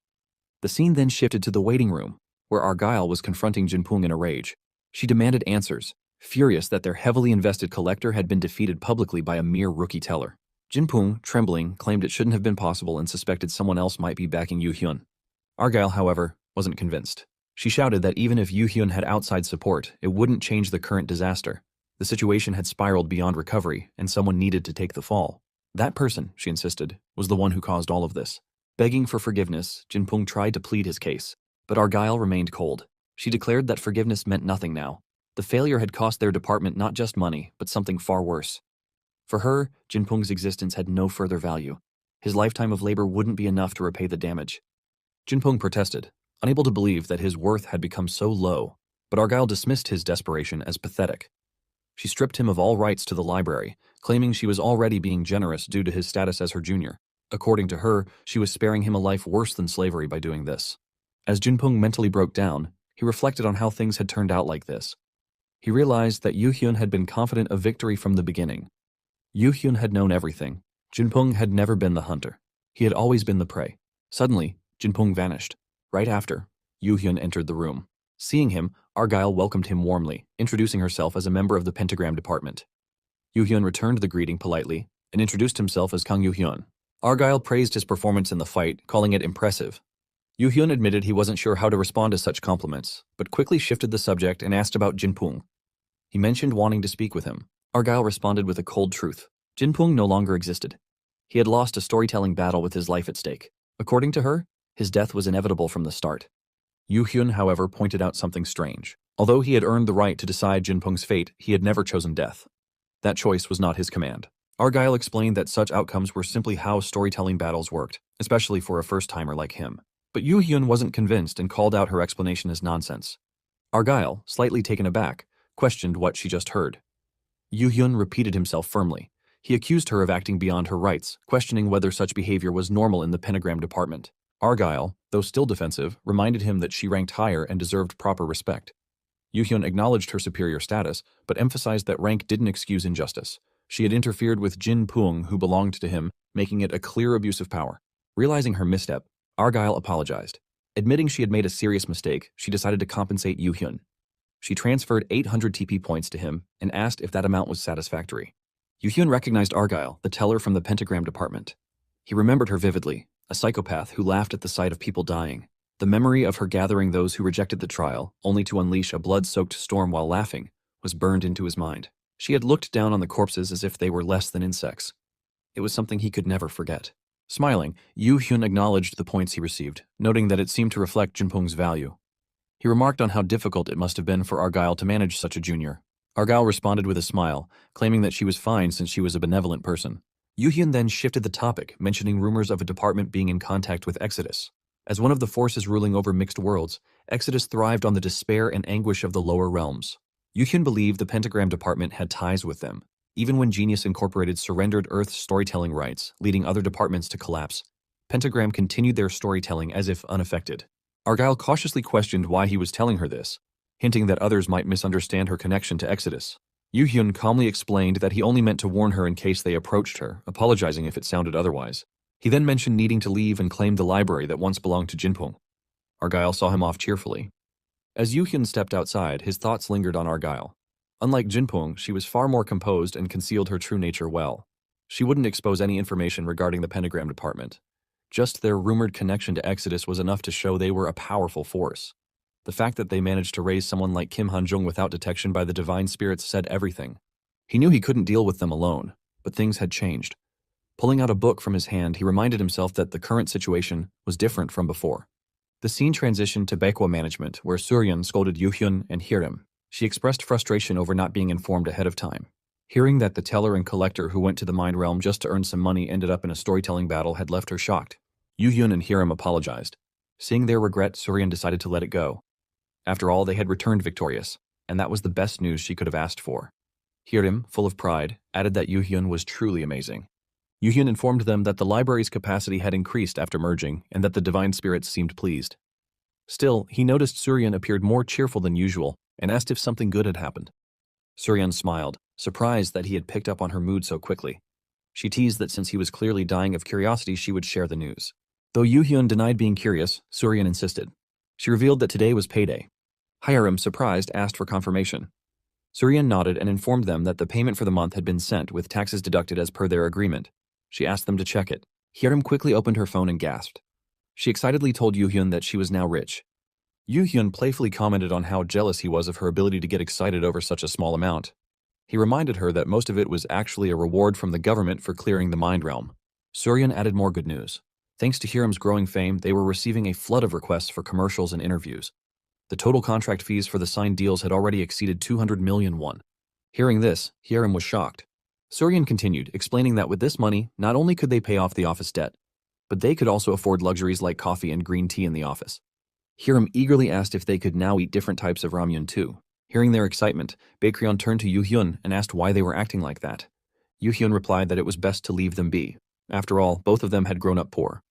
The scene then shifted to the waiting room, where Argyle was confronting Jinpung in a rage. She demanded answers, furious that their heavily invested collector had been defeated publicly by a mere rookie teller. Jinpung, trembling, claimed it shouldn't have been possible and suspected someone else might be backing Yu-hyun. Argyle, however, wasn't convinced. She shouted that even if Yoo-hyun had outside support, it wouldn't change the current disaster. The situation had spiraled beyond recovery, and someone needed to take the fall. That person, she insisted, was the one who caused all of this. Begging for forgiveness, Jinpung tried to plead his case, but Argyle remained cold. She declared that forgiveness meant nothing now. The failure had cost their department not just money, but something far worse. For her, Jinpung's existence had no further value. His lifetime of labor wouldn't be enough to repay the damage. Jinpung protested, unable to believe that his worth had become so low, but Argyle dismissed his desperation as pathetic. She stripped him of all rights to the library, claiming she was already being generous due to his status as her junior. According to her, she was sparing him a life worse than slavery by doing this. As Jinpung mentally broke down, he reflected on how things had turned out like this. He realized that Yoo-hyun had been confident of victory from the beginning. Yoo-hyun had known everything. Jinpung had never been the hunter. He had always been the prey. Suddenly, Jinpung vanished. Right after, Yoo-hyun entered the room. Seeing him, Argyle welcomed him warmly, introducing herself as a member of the pentagram department. Yoo-hyun returned the greeting politely and introduced himself as Kang Yoo-hyun. Argyle praised his performance in the fight, calling it impressive. Yoo-hyun admitted he wasn't sure how to respond to such compliments, but quickly shifted the subject and asked about Jinpung. He mentioned wanting to speak with him. Argyle responded with a cold truth. Jinpung no longer existed. He had lost a storytelling battle with his life at stake. According to her, his death was inevitable from the start. Yoo-hyun, however, pointed out something strange. Although he had earned the right to decide Jinpung's fate, he had never chosen death. That choice was not his command. Argyle explained that such outcomes were simply how storytelling battles worked, especially for a first-timer like him. But Yoo-hyun wasn't convinced and called out her explanation as nonsense. Argyle, slightly taken aback, questioned what she just heard. Yoo-hyun repeated himself firmly. He accused her of acting beyond her rights, questioning whether such behavior was normal in the pentagram department. Argyle, though still defensive, reminded him that she ranked higher and deserved proper respect. Yoo-hyun acknowledged her superior status, but emphasized that rank didn't excuse injustice. She had interfered with Jinpung, who belonged to him, making it a clear abuse of power. Realizing her misstep, Argyle apologized. Admitting she had made a serious mistake, she decided to compensate Yoo-hyun. She transferred 800 TP points to him and asked if that amount was satisfactory. Yoo-hyun recognized Argyle, the teller from the pentagram department. He remembered her vividly, a psychopath who laughed at the sight of people dying. The memory of her gathering those who rejected the trial, only to unleash a blood-soaked storm while laughing, was burned into his mind. She had looked down on the corpses as if they were less than insects. It was something he could never forget. Smiling, Yoo-hyun acknowledged the points he received, noting that it seemed to reflect Jinpung's value. He remarked on how difficult it must have been for Argyle to manage such a junior. Argyle responded with a smile, claiming that she was fine since she was a benevolent person. Yoo-hyun then shifted the topic, mentioning rumors of a department being in contact with Exodus. As one of the forces ruling over mixed worlds, Exodus thrived on the despair and anguish of the lower realms. Yoo-hyun believed the pentagram department had ties with them. Even when Genius Incorporated surrendered Earth's storytelling rights, leading other departments to collapse, Pentagram continued their storytelling as if unaffected. Argyle cautiously questioned why he was telling her this, hinting that others might misunderstand her connection to Exodus. Yoo-hyun calmly explained that he only meant to warn her in case they approached her, apologizing if it sounded otherwise. He then mentioned needing to leave and claim the library that once belonged to Jinpung. Argyle saw him off cheerfully. As Yoo-hyun stepped outside, his thoughts lingered on Argyle. Unlike Jinpung, she was far more composed and concealed her true nature well. She wouldn't expose any information regarding the pentagram department. Just their rumored connection to Exodus was enough to show they were a powerful force. The fact that they managed to raise someone like Kim Han-jung without detection by the divine spirits said everything. He knew he couldn't deal with them alone, but things had changed. Pulling out a book from his hand, he reminded himself that the current situation was different from before. The scene transitioned to Baekwa management, where Suryeon scolded Yoo-hyun and Hirim. She expressed frustration over not being informed ahead of time. Hearing that the teller and collector who went to the mind realm just to earn some money ended up in a storytelling battle had left her shocked. Yoo-hyun and Hirim apologized. Seeing their regret, Suryeon decided to let it go. After all, they had returned victorious, and that was the best news she could have asked for. Hirim, full of pride, added that Yoo-hyun was truly amazing. Yoo-hyun informed them that the library's capacity had increased after merging and that the divine spirits seemed pleased. Still, he noticed Suryeon appeared more cheerful than usual and asked if something good had happened. Suryeon smiled, surprised that he had picked up on her mood so quickly. She teased that since he was clearly dying of curiosity, she would share the news. Though Yoo-hyun denied being curious, Suryeon insisted. She revealed that today was payday. Hiram, surprised, asked for confirmation. Suryeon nodded and informed them that the payment for the month had been sent with taxes deducted as per their agreement. She asked them to check it. Hiram quickly opened her phone and gasped. She excitedly told Yoo-hyun that she was now rich. Yoo-hyun playfully commented on how jealous he was of her ability to get excited over such a small amount. He reminded her that most of it was actually a reward from the government for clearing the mind realm. Suryan added more good news. Thanks to Hiram's growing fame, they were receiving a flood of requests for commercials and interviews. The total contract fees for the signed deals had already exceeded 200 million won. Hearing this, Hiram was shocked. Suryan continued, explaining that with this money, not only could they pay off the office debt, but they could also afford luxuries like coffee and green tea in the office. Hiram eagerly asked if they could now eat different types of ramyun too. Hearing their excitement, Baekryun turned to Yoo-hyun and asked why they were acting like that. Yoo-hyun replied that it was best to leave them be. After all, both of them had grown up poor.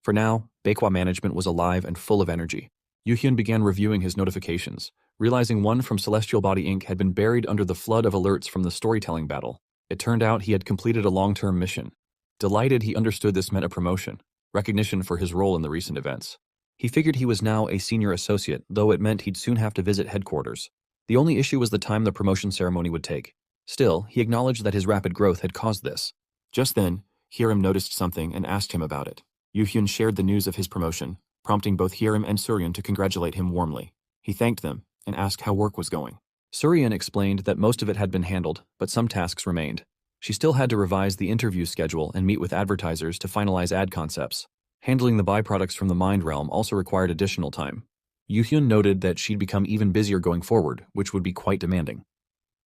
For now, Baekwa management was alive and full of energy. Yoo-hyun began reviewing his notifications, realizing one from Celestial Body Inc. had been buried under the flood of alerts from the storytelling battle. It turned out he had completed a long-term mission. Delighted, he understood this meant a promotion, recognition for his role in the recent events. He figured he was now a senior associate, though it meant he'd soon have to visit headquarters. The only issue was the time the promotion ceremony would take. Still, he acknowledged that his rapid growth had caused this. Just then, Hiram noticed something and asked him about it. Yoo-hyun shared the news of his promotion, prompting both Hiram and Suryan to congratulate him warmly. He thanked them and asked how work was going. Suryan explained that most of it had been handled, but some tasks remained. She still had to revise the interview schedule and meet with advertisers to finalize ad concepts. Handling the byproducts from the mind realm also required additional time. Yoo-hyun noted that she'd become even busier going forward, which would be quite demanding.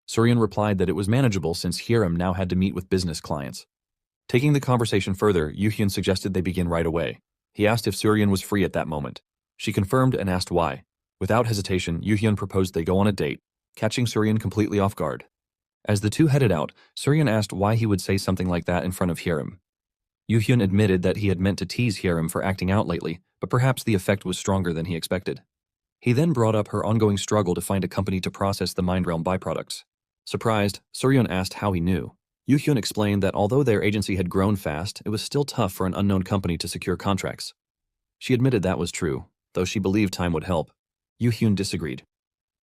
Suryan replied that it was manageable since Hiram now had to meet with business clients. Taking the conversation further, Yoo-hyun suggested they begin right away. He asked if Suryan was free at that moment. She confirmed and asked why. Without hesitation, Yoo-hyun proposed they go on a date, catching Suryan completely off guard. As the two headed out, Suryan asked why he would say something like that in front of Hiram. Yoo-hyun admitted that he had meant to tease Hiram for acting out lately, but perhaps the effect was stronger than he expected. He then brought up her ongoing struggle to find a company to process the mind realm byproducts. Surprised, Suryan asked how he knew. Yoo-hyun explained that although their agency had grown fast, it was still tough for an unknown company to secure contracts. She admitted that was true, though she believed time would help. Yoo-hyun disagreed.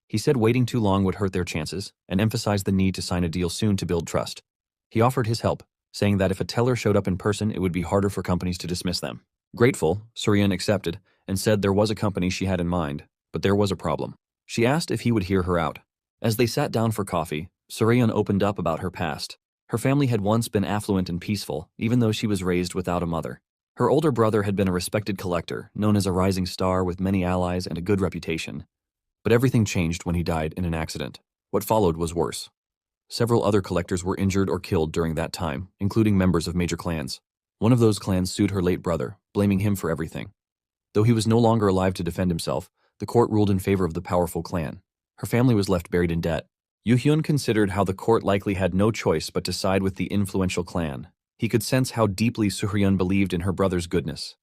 He said waiting too long would hurt their chances, and emphasized the need to sign a deal soon to build trust. He offered his help, saying that if a teller showed up in person, it would be harder for companies to dismiss them. Grateful, Suryan accepted, and said there was a company she had in mind, but there was a problem. She asked if he would hear her out. As they sat down for coffee, Suryan opened up about her past. Her family had once been affluent and peaceful, even though she was raised without a mother. Her older brother had been a respected collector, known as a rising star with many allies and a good reputation. But everything changed when he died in an accident. What followed was worse. Several other collectors were injured or killed during that time, including members of major clans. One of those clans sued her late brother, blaming him for everything. Though he was no longer alive to defend himself, the court ruled in favor of the powerful clan. Her family was left buried in debt. Yoo-hyun considered how the court likely had no choice but to side with the influential clan. He could sense how deeply Suryan believed in her brother's goodness.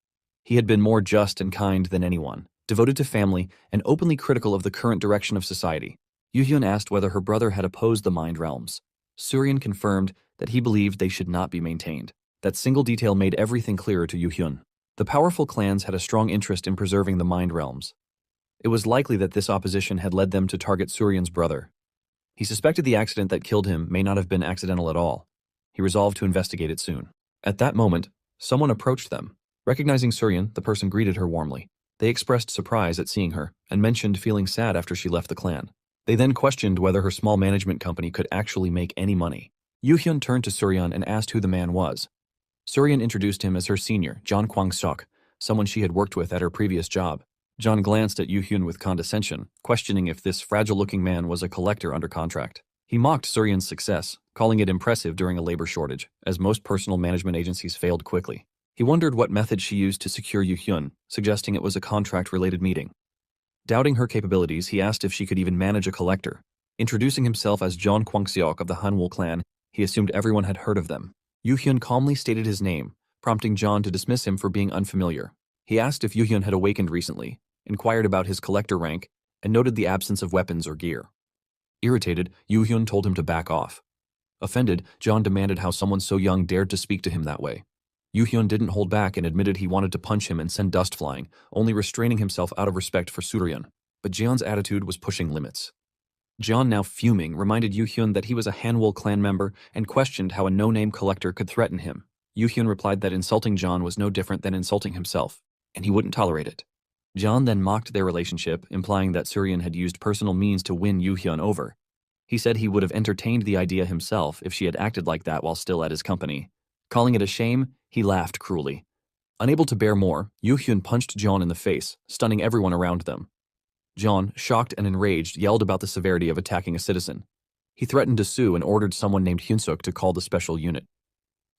He had been more just and kind than anyone, devoted to family, and openly critical of the current direction of society. Yoo-hyun asked whether her brother had opposed the mind realms. Suryan confirmed that he believed they should not be maintained. That single detail made everything clearer to Yoo-hyun. The powerful clans had a strong interest in preserving the mind realms. It was likely that this opposition had led them to target Suryan's brother. He suspected the accident that killed him may not have been accidental at all. He resolved to investigate it soon. At that moment, someone approached them. Recognizing Suryan, the person greeted her warmly. They expressed surprise at seeing her, and mentioned feeling sad after she left the clan. They then questioned whether her small management company could actually make any money. Yoo-hyun turned to Suryan and asked who the man was. Suryan introduced him as her senior, John Kwang-seok, someone she had worked with at her previous job. John glanced at Yoo-hyun with condescension, questioning if this fragile-looking man was a collector under contract. He mocked Suryan's success, calling it impressive during a labor shortage, as most personal management agencies failed quickly. He wondered what method she used to secure Yoo-hyun, suggesting it was a contract-related meeting. Doubting her capabilities, he asked if she could even manage a collector. Introducing himself as John Kwang-seok of the Hanwol clan, he assumed everyone had heard of them. Yoo-hyun calmly stated his name, prompting John to dismiss him for being unfamiliar. He asked if Yoo-hyun had awakened recently, inquired about his collector rank, and noted the absence of weapons or gear. Irritated, Yoo-hyun told him to back off. Offended, John demanded how someone so young dared to speak to him that way. Yoo-hyun didn't hold back and admitted he wanted to punch him and send dust flying, only restraining himself out of respect for Suryan. But Jeon's attitude was pushing limits. Jeon, now fuming, reminded Yoo-hyun that he was a Hanwol clan member and questioned how a no-name collector could threaten him. Yoo-hyun replied that insulting Jeon was no different than insulting himself. and he wouldn't tolerate it. John then mocked their relationship, implying that Suryan had used personal means to win Yoo-hyun over. He said he would have entertained the idea himself if she had acted like that while still at his company. Calling it a shame, he laughed cruelly. Unable to bear more, Yoo-hyun punched John in the face, stunning everyone around them. John, shocked and enraged, yelled about the severity of attacking a citizen. He threatened to sue and ordered someone named Hyunsuk to call the special unit.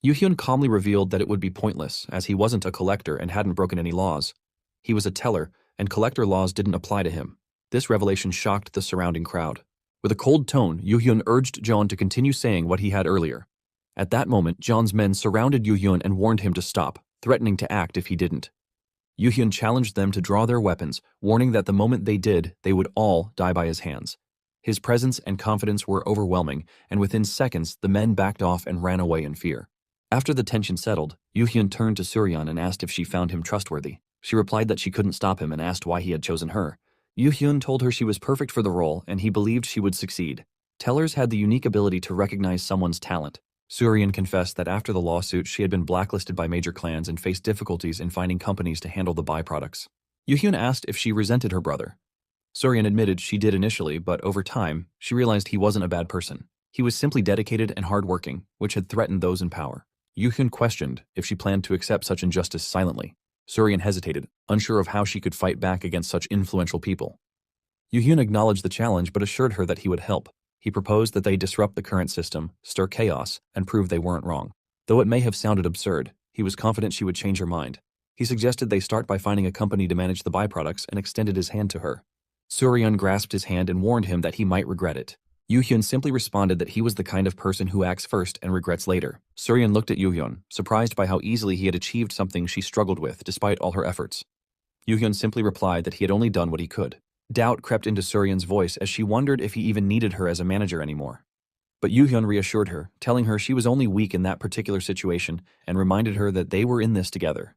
Yoo-hyun calmly revealed that it would be pointless, as he wasn't a collector and hadn't broken any laws. He was a teller, and collector laws didn't apply to him. This revelation shocked the surrounding crowd. With a cold tone, Yoo-hyun urged John to continue saying what he had earlier. At that moment, John's men surrounded Yoo-hyun and warned him to stop, threatening to act if he didn't. Yoo-hyun challenged them to draw their weapons, warning that the moment they did, they would all die by his hands. His presence and confidence were overwhelming, and within seconds, the men backed off and ran away in fear. After the tension settled, Yoo-hyun turned to Suryan and asked if she found him trustworthy. She replied that she couldn't stop him and asked why he had chosen her. Yoo-hyun told her she was perfect for the role and he believed she would succeed. Tellers had the unique ability to recognize someone's talent. Suryan confessed that after the lawsuit, she had been blacklisted by major clans and faced difficulties in finding companies to handle the byproducts. Yoo-hyun asked if she resented her brother. Suryan admitted she did initially, but over time, she realized he wasn't a bad person. He was simply dedicated and hardworking, which had threatened those in power. Yoo-hyun questioned if she planned to accept such injustice silently. Suryan hesitated, unsure of how she could fight back against such influential people. Yoo-hyun acknowledged the challenge but assured her that he would help. He proposed that they disrupt the current system, stir chaos, and prove they weren't wrong. Though it may have sounded absurd, he was confident she would change her mind. He suggested they start by finding a company to manage the byproducts and extended his hand to her. Suryan grasped his hand and warned him that he might regret it. Yoo-hyun simply responded that he was the kind of person who acts first and regrets later. Suryan looked at Yoo-hyun, surprised by how easily he had achieved something she struggled with despite all her efforts. Yoo-hyun simply replied that he had only done what he could. Doubt crept into Suryan's voice as she wondered if he even needed her as a manager anymore. But Yoo-hyun reassured her, telling her she was only weak in that particular situation and reminded her that they were in this together.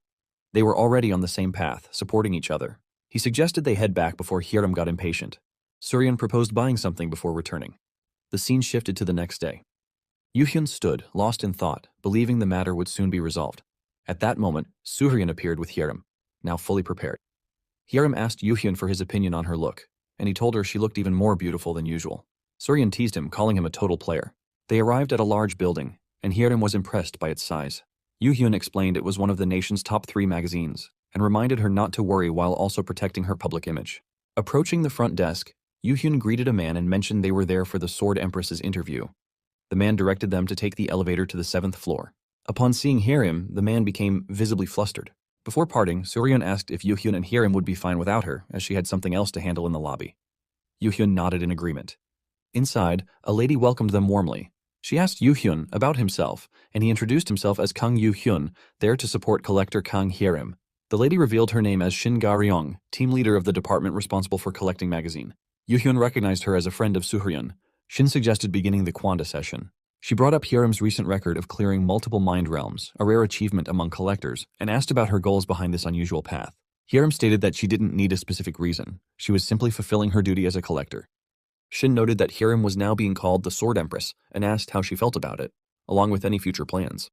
They were already on the same path, supporting each other. He suggested they head back before Hyerim got impatient. Suryan proposed buying something before returning. The scene shifted to the next day. Yoo-hyun stood, lost in thought, believing the matter would soon be resolved. At that moment, Suryan appeared with Hyerim, now fully prepared. Hyerim asked Yoo-hyun for his opinion on her look, and he told her she looked even more beautiful than usual. Suryan teased him, calling him a total player. They arrived at a large building, and Hyerim was impressed by its size. Yoo-hyun explained it was one of the nation's top 3 magazines, and reminded her not to worry while also protecting her public image. Approaching the front desk, Yoo-hyun greeted a man and mentioned they were there for the Sword Empress's interview. The man directed them to take the elevator to the 7th floor. Upon seeing Hyerim, the man became visibly flustered. Before parting, Suryan asked if Yoo-hyun and Hyerim would be fine without her, as she had something else to handle in the lobby. Yoo-hyun nodded in agreement. Inside, a lady welcomed them warmly. She asked Yoo-hyun about himself, and he introduced himself as Kang Yoo-hyun, there to support collector Kang Hyerim. The lady revealed her name as Shin Ga-ryong, team leader of the department responsible for collecting magazine. Yoo-hyun recognized her as a friend of Suryan. Shin suggested beginning the Kwanda session. She brought up Hyerim's recent record of clearing multiple mind realms, a rare achievement among collectors, and asked about her goals behind this unusual path. Hyerim stated that she didn't need a specific reason. She was simply fulfilling her duty as a collector. Shin noted that Hyerim was now being called the Sword Empress and asked how she felt about it, along with any future plans.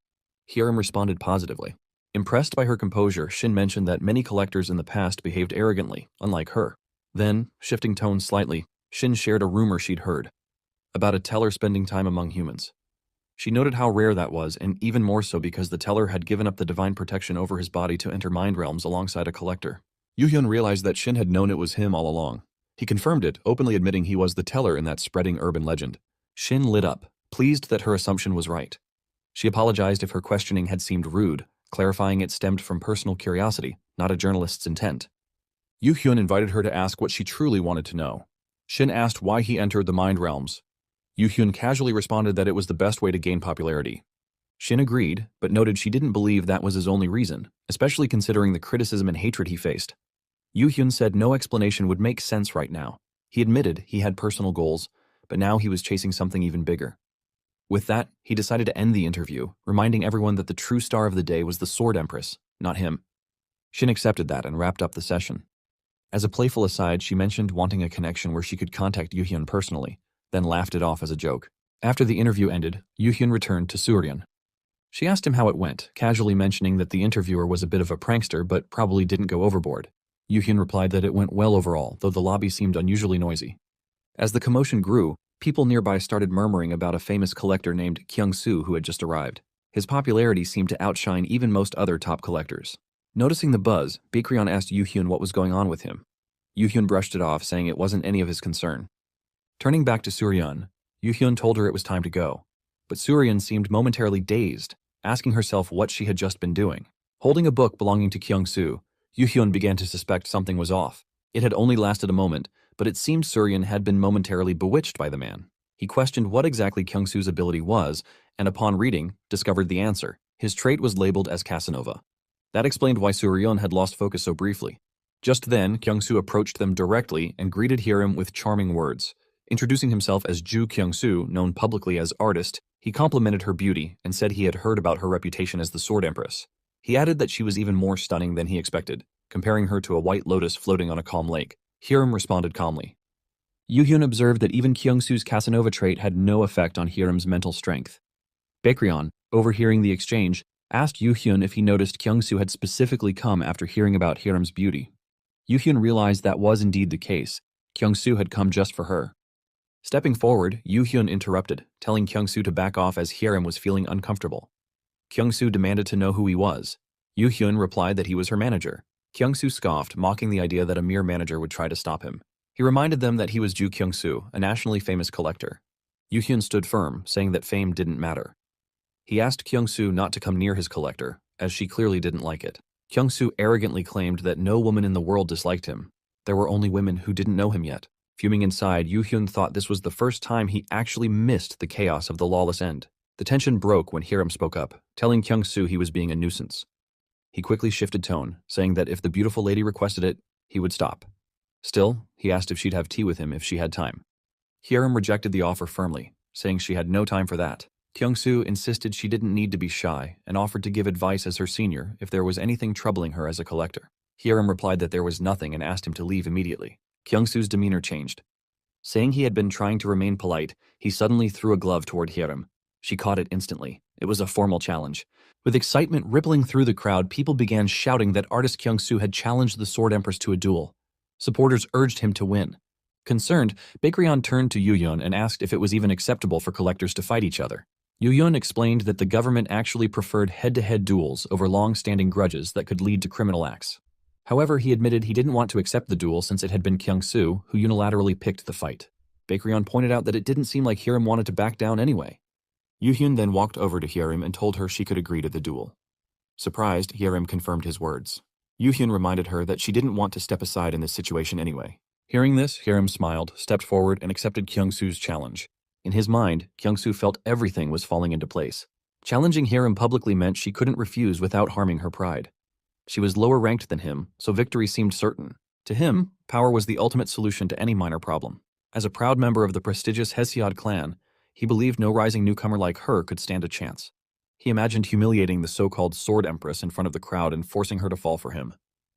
Hyerim responded positively. Impressed by her composure, Shin mentioned that many collectors in the past behaved arrogantly, unlike her. Then, shifting tone slightly, Shin shared a rumor she'd heard about a teller spending time among humans. She noted how rare that was, and even more so because the teller had given up the divine protection over his body to enter mind realms alongside a collector. Yoo-hyun realized that Shin had known it was him all along. He confirmed it, openly admitting he was the teller in that spreading urban legend. Shin lit up, pleased that her assumption was right. She apologized if her questioning had seemed rude, clarifying it stemmed from personal curiosity, not a journalist's intent. Yoo-hyun invited her to ask what she truly wanted to know. Shin asked why he entered the mind realms. Yoo-hyun casually responded that it was the best way to gain popularity. Shin agreed, but noted she didn't believe that was his only reason, especially considering the criticism and hatred he faced. Yoo-hyun said no explanation would make sense right now. He admitted he had personal goals, but now he was chasing something even bigger. With that, he decided to end the interview, reminding everyone that the true star of the day was the Sword Empress, not him. Shin accepted that and wrapped up the session. As a playful aside, she mentioned wanting a connection where she could contact Yoo-hyun personally, then laughed it off as a joke. After the interview ended, Yoo-hyun returned to Suryan. She asked him how it went, casually mentioning that the interviewer was a bit of a prankster but probably didn't go overboard. Yoo-hyun replied that it went well overall, though the lobby seemed unusually noisy. As the commotion grew, people nearby started murmuring about a famous collector named Kyung-soo who had just arrived. His popularity seemed to outshine even most other top collectors. Noticing the buzz, Baekryun asked Yoo-hyun what was going on with him. Yoo-hyun brushed it off, saying it wasn't any of his concern. Turning back to Suryeon, Yoo-hyun told her it was time to go. But Suryeon seemed momentarily dazed, asking herself what she had just been doing. Holding a book belonging to Kyung-soo, Yoo-hyun began to suspect something was off. It had only lasted a moment, but it seemed Suryeon had been momentarily bewitched by the man. He questioned what exactly Kyung-soo's ability was, and upon reading, discovered the answer. His trait was labeled as Casanova. That explained why Suryeon had lost focus so briefly. Just then, Kyung-soo approached them directly and greeted Hiram with charming words. Introducing himself as Ju Kyung-soo, known publicly as Artist, he complimented her beauty and said he had heard about her reputation as the Sword Empress. He added that she was even more stunning than he expected, comparing her to a white lotus floating on a calm lake. Hiram responded calmly. Yoo-hyun observed that even Kyung-soo's Casanova trait had no effect on Hiram's mental strength. Baekryun, overhearing the exchange, asked Yoo-hyun if he noticed Kyung-soo had specifically come after hearing about Hiram's beauty. Yoo-hyun realized that was indeed the case. Kyung-soo had come just for her. Stepping forward, Yoo-hyun interrupted, telling Kyung-soo to back off as Hiram was feeling uncomfortable. Kyung-soo demanded to know who he was. Yoo-hyun replied that he was her manager. Kyung-soo scoffed, mocking the idea that a mere manager would try to stop him. He reminded them that he was Ju Kyung-soo, a nationally famous collector. Yoo-hyun stood firm, saying that fame didn't matter. He asked Kyung-soo not to come near his collector, as she clearly didn't like it. Kyung-soo arrogantly claimed that no woman in the world disliked him. There were only women who didn't know him yet. Fuming inside, Yoo-hyun thought this was the first time he actually missed the chaos of the lawless end. The tension broke when Hiram spoke up, telling Kyung-soo he was being a nuisance. He quickly shifted tone, saying that if the beautiful lady requested it, he would stop. Still, he asked if she'd have tea with him if she had time. Hiram rejected the offer firmly, saying she had no time for that. Kyung-soo insisted she didn't need to be shy and offered to give advice as her senior if there was anything troubling her as a collector. Hiram replied that there was nothing and asked him to leave immediately. Kyung-soo's demeanor changed. Saying he had been trying to remain polite, he suddenly threw a glove toward Hiram. She caught it instantly. It was a formal challenge. With excitement rippling through the crowd, people began shouting that artist Kyung-soo had challenged the Sword Empress to a duel. Supporters urged him to win. Concerned, Baekryun turned to Yoo-hyun and asked if it was even acceptable for collectors to fight each other. Yoo-hyun explained that the government actually preferred head-to-head duels over long-standing grudges that could lead to criminal acts. However, he admitted he didn't want to accept the duel since it had been Kyung-soo who unilaterally picked the fight. Baekryun pointed out that it didn't seem like Hiram wanted to back down anyway. Yoo-hyun then walked over to Hiram and told her she could agree to the duel. Surprised, Hiram confirmed his words. Yoo-hyun reminded her that she didn't want to step aside in this situation anyway. Hearing this, Hiram smiled, stepped forward, and accepted Kyung-soo's challenge. In his mind, Kyung-soo felt everything was falling into place. Challenging Hiram publicly meant she couldn't refuse without harming her pride. She was lower ranked than him, so victory seemed certain. To him, power was the ultimate solution to any minor problem. As a proud member of the prestigious Hesiod clan, he believed no rising newcomer like her could stand a chance. He imagined humiliating the so-called Sword Empress in front of the crowd and forcing her to fall for him.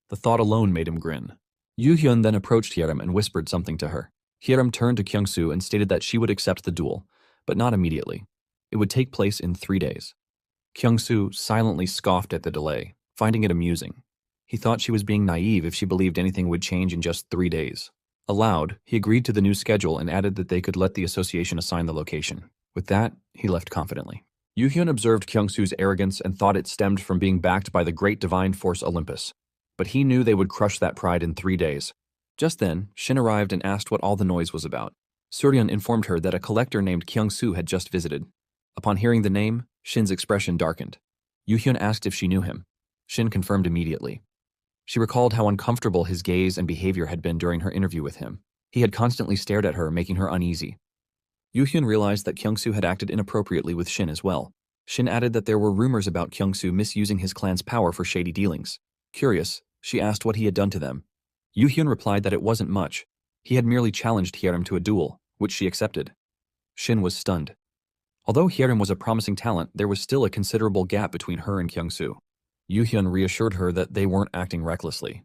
The thought alone made him grin. Yoo-hyun then approached Hiram and whispered something to her. Hiram turned to Kyung-soo and stated that she would accept the duel, but not immediately. It would take place in 3 days. Kyung-soo silently scoffed at the delay, finding it amusing. He thought she was being naive if she believed anything would change in just 3 days. Aloud, he agreed to the new schedule and added that they could let the association assign the location. With that, he left confidently. Yoo-hyun observed Kyung-soo's arrogance and thought it stemmed from being backed by the great divine force Olympus. But he knew they would crush that pride in 3 days. Just then, Shin arrived and asked what all the noise was about. Suryeon informed her that a collector named Kyung-soo had just visited. Upon hearing the name, Shin's expression darkened. Yoo-hyun asked if she knew him. Shin confirmed immediately. She recalled how uncomfortable his gaze and behavior had been during her interview with him. He had constantly stared at her, making her uneasy. Yoo-hyun realized that Kyung-soo had acted inappropriately with Shin as well. Shin added that there were rumors about Kyung-soo misusing his clan's power for shady dealings. Curious, she asked what he had done to them. Yoo-hyun replied that it wasn't much. He had merely challenged Hiram to a duel, which she accepted. Shin was stunned. Although Hiram was a promising talent, there was still a considerable gap between her and Kyung-soo. Yoo-hyun reassured her that they weren't acting recklessly.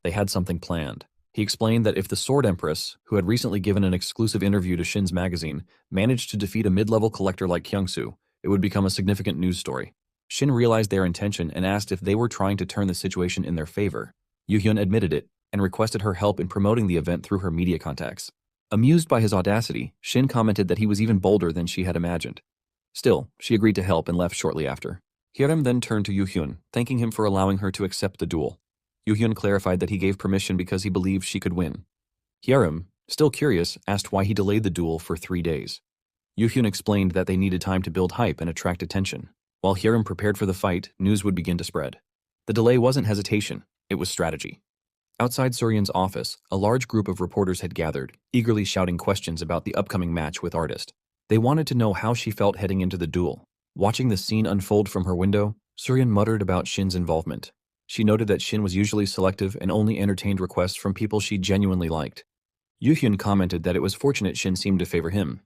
They had something planned. He explained that if the Sword Empress, who had recently given an exclusive interview to Shin's magazine, managed to defeat a mid-level collector like Kyung-soo, it would become a significant news story. Shin realized their intention and asked if they were trying to turn the situation in their favor. Yoo-hyun admitted it and requested her help in promoting the event through her media contacts. Amused by his audacity, Shin commented that he was even bolder than she had imagined. Still, she agreed to help and left shortly after. Hyerim then turned to Yoo-hyun, thanking him for allowing her to accept the duel. Yoo-hyun clarified that he gave permission because he believed she could win. Hyerim, still curious, asked why he delayed the duel for 3 days. Yoo-hyun explained that they needed time to build hype and attract attention. While Hyerim prepared for the fight, news would begin to spread. The delay wasn't hesitation, it was strategy. Outside Suryan's office, a large group of reporters had gathered, eagerly shouting questions about the upcoming match with Artist. They wanted to know how she felt heading into the duel. Watching the scene unfold from her window, Suryan muttered about Shin's involvement. She noted that Shin was usually selective and only entertained requests from people she genuinely liked. Yoo-hyun commented that it was fortunate Shin seemed to favor him.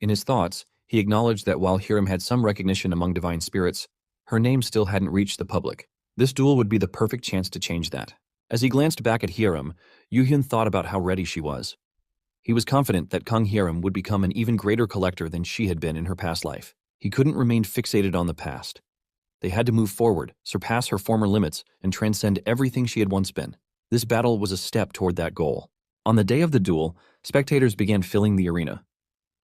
In his thoughts, he acknowledged that while Hyerim had some recognition among divine spirits, her name still hadn't reached the public. This duel would be the perfect chance to change that. As he glanced back at Hyerim, Yoo-hyun thought about how ready she was. He was confident that Kang Hyerim would become an even greater collector than she had been in her past life. He couldn't remain fixated on the past. They had to move forward, surpass her former limits, and transcend everything she had once been. This battle was a step toward that goal. On the day of the duel, spectators began filling the arena.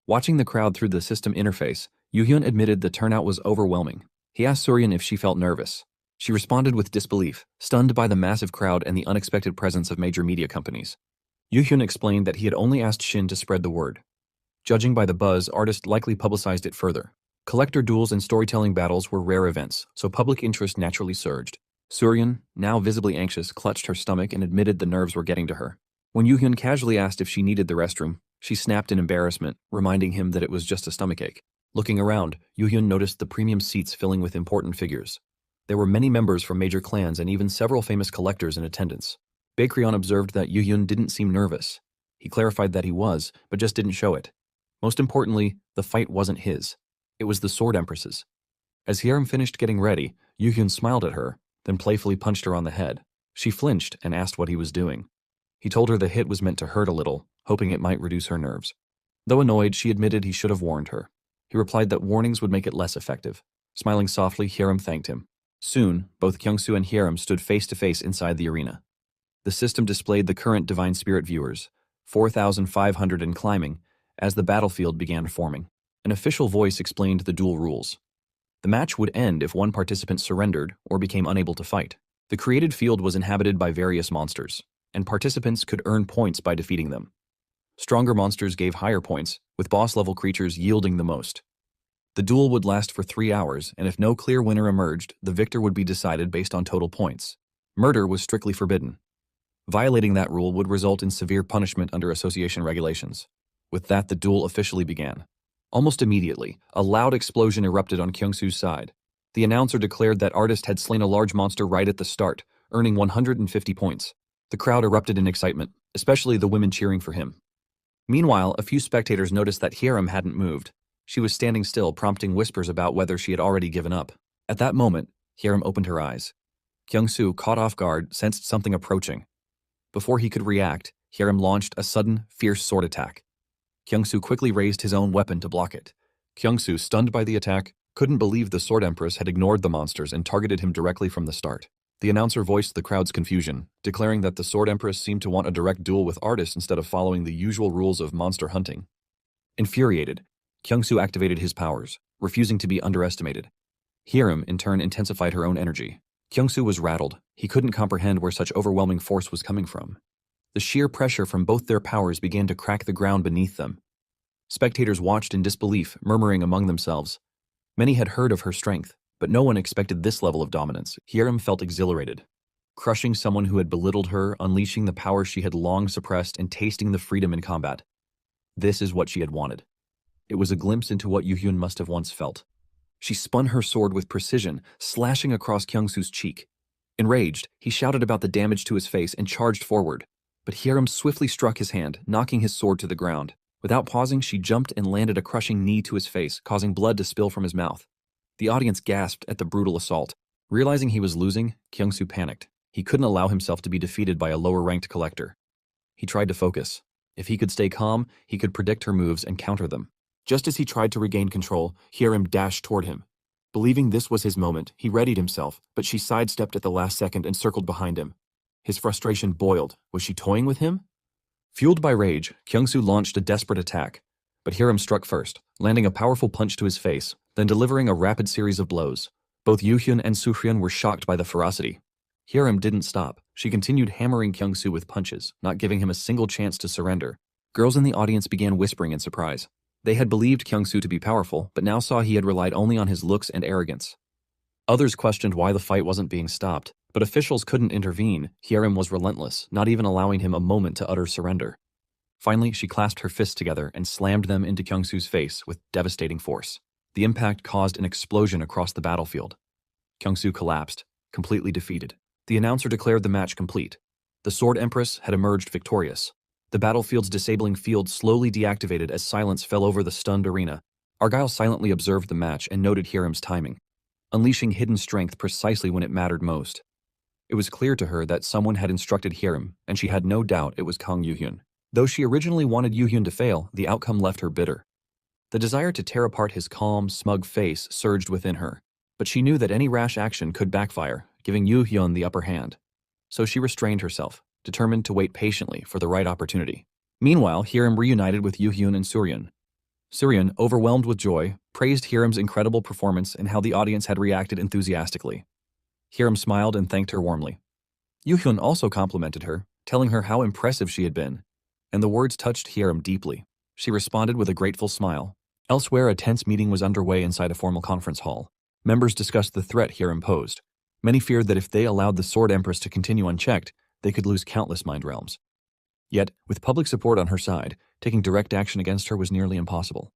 Watching the crowd through the system interface, Yoo-hyun admitted the turnout was overwhelming. He asked Suryan if she felt nervous. She responded with disbelief, stunned by the massive crowd and the unexpected presence of major media companies. Yoo-hyun explained that he had only asked Shin to spread the word. Judging by the buzz, Artist likely publicized it further. Collector duels and storytelling battles were rare events, so public interest naturally surged. Suryan, now visibly anxious, clutched her stomach and admitted the nerves were getting to her. When Yoo-hyun casually asked if she needed the restroom, she snapped in embarrassment, reminding him that it was just a stomachache. Looking around, Yoo-hyun noticed the premium seats filling with important figures. There were many members from major clans and even several famous collectors in attendance. Baekryun observed that Yoo-hyun didn't seem nervous. He clarified that he was, but just didn't show it. Most importantly, the fight wasn't his. It was the Sword Empress's. As Hyerim finished getting ready, Yoo-hyun smiled at her, then playfully punched her on the head. She flinched and asked what he was doing. He told her the hit was meant to hurt a little, hoping it might reduce her nerves. Though annoyed, she admitted he should have warned her. He replied that warnings would make it less effective. Smiling softly, Hyerim thanked him. Soon, both Kyungsoo and Hyerim stood face to face inside the arena. The system displayed the current Divine Spirit viewers, 4,500 and climbing, as the battlefield began forming. An official voice explained the duel rules. The match would end if one participant surrendered or became unable to fight. The created field was inhabited by various monsters, and participants could earn points by defeating them. Stronger monsters gave higher points, with boss-level creatures yielding the most. The duel would last for 3 hours, and if no clear winner emerged, the victor would be decided based on total points. Murder was strictly forbidden. Violating that rule would result in severe punishment under association regulations. With that, the duel officially began. Almost immediately, a loud explosion erupted on Kyungsoo's side. The announcer declared that Artist had slain a large monster right at the start, earning 150 points. The crowd erupted in excitement, especially the women cheering for him. Meanwhile, a few spectators noticed that Hyerim hadn't moved. She was standing still, prompting whispers about whether she had already given up. At that moment, Hyerim opened her eyes. Kyungsoo, caught off guard, sensed something approaching. Before he could react, Hyerim launched a sudden, fierce sword attack. Kyungsoo quickly raised his own weapon to block it. Kyungsoo, stunned by the attack, couldn't believe the Sword Empress had ignored the monsters and targeted him directly from the start. The announcer voiced the crowd's confusion, declaring that the Sword Empress seemed to want a direct duel with Artist instead of following the usual rules of monster hunting. Infuriated, Kyungsoo activated his powers, refusing to be underestimated. Hyerim, in turn, intensified her own energy. Kyungsoo was rattled. He couldn't comprehend where such overwhelming force was coming from. The sheer pressure from both their powers began to crack the ground beneath them. Spectators watched in disbelief, murmuring among themselves. Many had heard of her strength, but no one expected this level of dominance. Hyerim felt exhilarated. Crushing someone who had belittled her, unleashing the power she had long suppressed, and tasting the freedom in combat. This is what she had wanted. It was a glimpse into what Yoo-hyun must have once felt. She spun her sword with precision, slashing across Kyungsoo's cheek. Enraged, he shouted about the damage to his face and charged forward. But Hyerim swiftly struck his hand, knocking his sword to the ground. Without pausing, she jumped and landed a crushing knee to his face, causing blood to spill from his mouth. The audience gasped at the brutal assault. Realizing he was losing, Kyungsoo panicked. He couldn't allow himself to be defeated by a lower-ranked collector. He tried to focus. If he could stay calm, he could predict her moves and counter them. Just as he tried to regain control, Hyerim dashed toward him. Believing this was his moment, he readied himself, but she sidestepped at the last second and circled behind him. His frustration boiled. Was she toying with him? Fueled by rage, Kyungsoo launched a desperate attack, but Hiram struck first, landing a powerful punch to his face, then delivering a rapid series of blows. Both Yoo-hyun and Soo-hyun were shocked by the ferocity. Hiram didn't stop. She continued hammering Kyungsoo with punches, not giving him a single chance to surrender. Girls in the audience began whispering in surprise. They had believed Kyungsoo to be powerful, but now saw he had relied only on his looks and arrogance. Others questioned why the fight wasn't being stopped, but officials couldn't intervene. Hiram was relentless, not even allowing him a moment to utter surrender. Finally, she clasped her fists together and slammed them into Kyungsoo's face with devastating force. The impact caused an explosion across the battlefield. Kyungsoo collapsed, completely defeated. The announcer declared the match complete. The Sword Empress had emerged victorious. The battlefield's disabling field slowly deactivated as silence fell over the stunned arena. Argyle silently observed the match and noted Hiram's timing, unleashing hidden strength precisely when it mattered most. It was clear to her that someone had instructed Hiram, and she had no doubt it was Kang Yoo-hyun. Though she originally wanted Yoo-hyun to fail, the outcome left her bitter. The desire to tear apart his calm, smug face surged within her, but she knew that any rash action could backfire, giving Yoo-hyun the upper hand. So she restrained herself, determined to wait patiently for the right opportunity. Meanwhile, Hiram reunited with Yoo-hyun and Soo-hyun. Soo-hyun, overwhelmed with joy, praised Hiram's incredible performance and how the audience had reacted enthusiastically. Hiram smiled and thanked her warmly. Yoo-hyun also complimented her, telling her how impressive she had been, and the words touched Hiram deeply. She responded with a grateful smile. Elsewhere, a tense meeting was underway inside a formal conference hall. Members discussed the threat Hiram posed. Many feared that if they allowed the Sword Empress to continue unchecked, they could lose countless mind realms. Yet, with public support on her side, taking direct action against her was nearly impossible.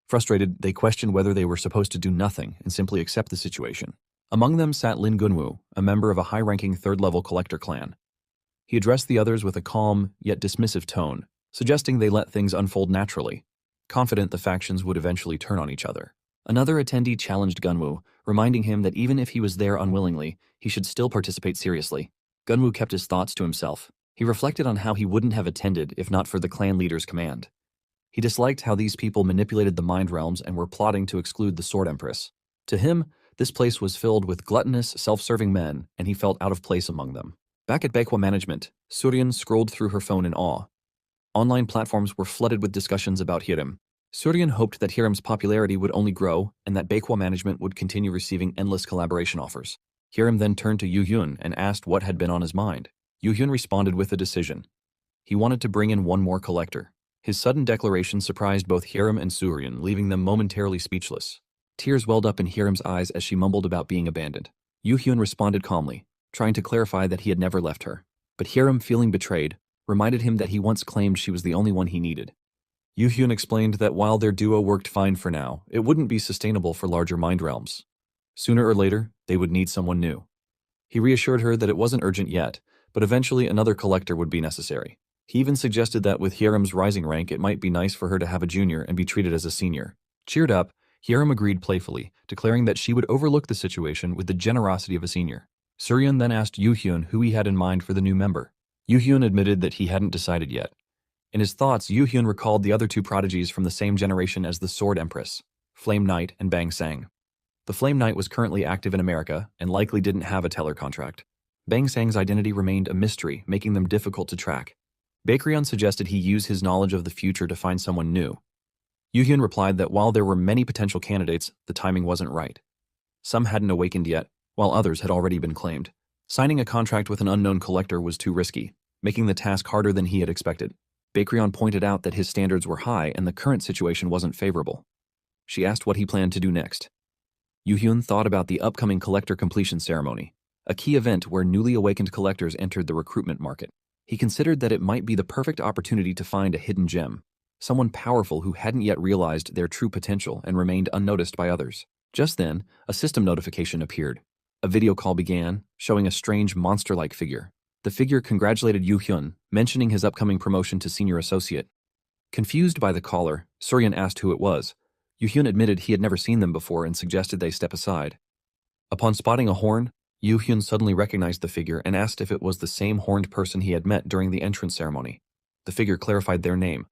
Frustrated, they questioned whether they were supposed to do nothing and simply accept the situation. Among them sat Lin Gunwoo, a member of a high-ranking third-level collector clan. He addressed the others with a calm, yet dismissive tone, suggesting they let things unfold naturally, confident the factions would eventually turn on each other. Another attendee challenged Gunwoo, reminding him that even if he was there unwillingly, he should still participate seriously. Gunwoo kept his thoughts to himself. He reflected on how he wouldn't have attended if not for the clan leader's command. He disliked how these people manipulated the mind realms and were plotting to exclude the Sword Empress. To him, this place was filled with gluttonous, self-serving men, and he felt out of place among them. Back at Baekwa Management, Soo-hyun scrolled through her phone in awe. Online platforms were flooded with discussions about Hiram. Soo-hyun hoped that Hiram's popularity would only grow and that Baekwa Management would continue receiving endless collaboration offers. Hiram then turned to Yoo-hyun and asked what had been on his mind. Yoo-hyun responded with a decision. He wanted to bring in one more collector. His sudden declaration surprised both Hiram and Soo-hyun, leaving them momentarily speechless. Tears welled up in Hiram's eyes as she mumbled about being abandoned. Yoo-hyun responded calmly, trying to clarify that he had never left her. But Hiram, feeling betrayed, reminded him that he once claimed she was the only one he needed. Yoo-hyun explained that while their duo worked fine for now, it wouldn't be sustainable for larger mind realms. Sooner or later, they would need someone new. He reassured her that it wasn't urgent yet, but eventually another collector would be necessary. He even suggested that with Hiram's rising rank, it might be nice for her to have a junior and be treated as a senior. Cheered up, Hiram agreed playfully, declaring that she would overlook the situation with the generosity of a senior. Soo-hyun then asked Yoo-hyun who he had in mind for the new member. Yoo-hyun admitted that he hadn't decided yet. In his thoughts, Yoo-hyun recalled the other two prodigies from the same generation as the Sword Empress, Flame Knight and Bang Sang. The Flame Knight was currently active in America and likely didn't have a teller contract. Bang Sang's identity remained a mystery, making them difficult to track. Baekryun suggested he use his knowledge of the future to find someone new. Yoo-hyun replied that while there were many potential candidates, the timing wasn't right. Some hadn't awakened yet, while others had already been claimed. Signing a contract with an unknown collector was too risky, making the task harder than he had expected. Baekryun pointed out that his standards were high and the current situation wasn't favorable. She asked what he planned to do next. Yoo-hyun thought about the upcoming collector completion ceremony, a key event where newly awakened collectors entered the recruitment market. He considered that it might be the perfect opportunity to find a hidden gem, someone powerful who hadn't yet realized their true potential and remained unnoticed by others. Just then, a system notification appeared. A video call began, showing a strange monster-like figure. The figure congratulated Yoo-hyun, mentioning his upcoming promotion to senior associate. Confused by the caller, Soo-hyun asked who it was. Yoo-hyun admitted he had never seen them before and suggested they step aside. Upon spotting a horn, Yoo-hyun suddenly recognized the figure and asked if it was the same horned person he had met during the entrance ceremony. The figure clarified their name.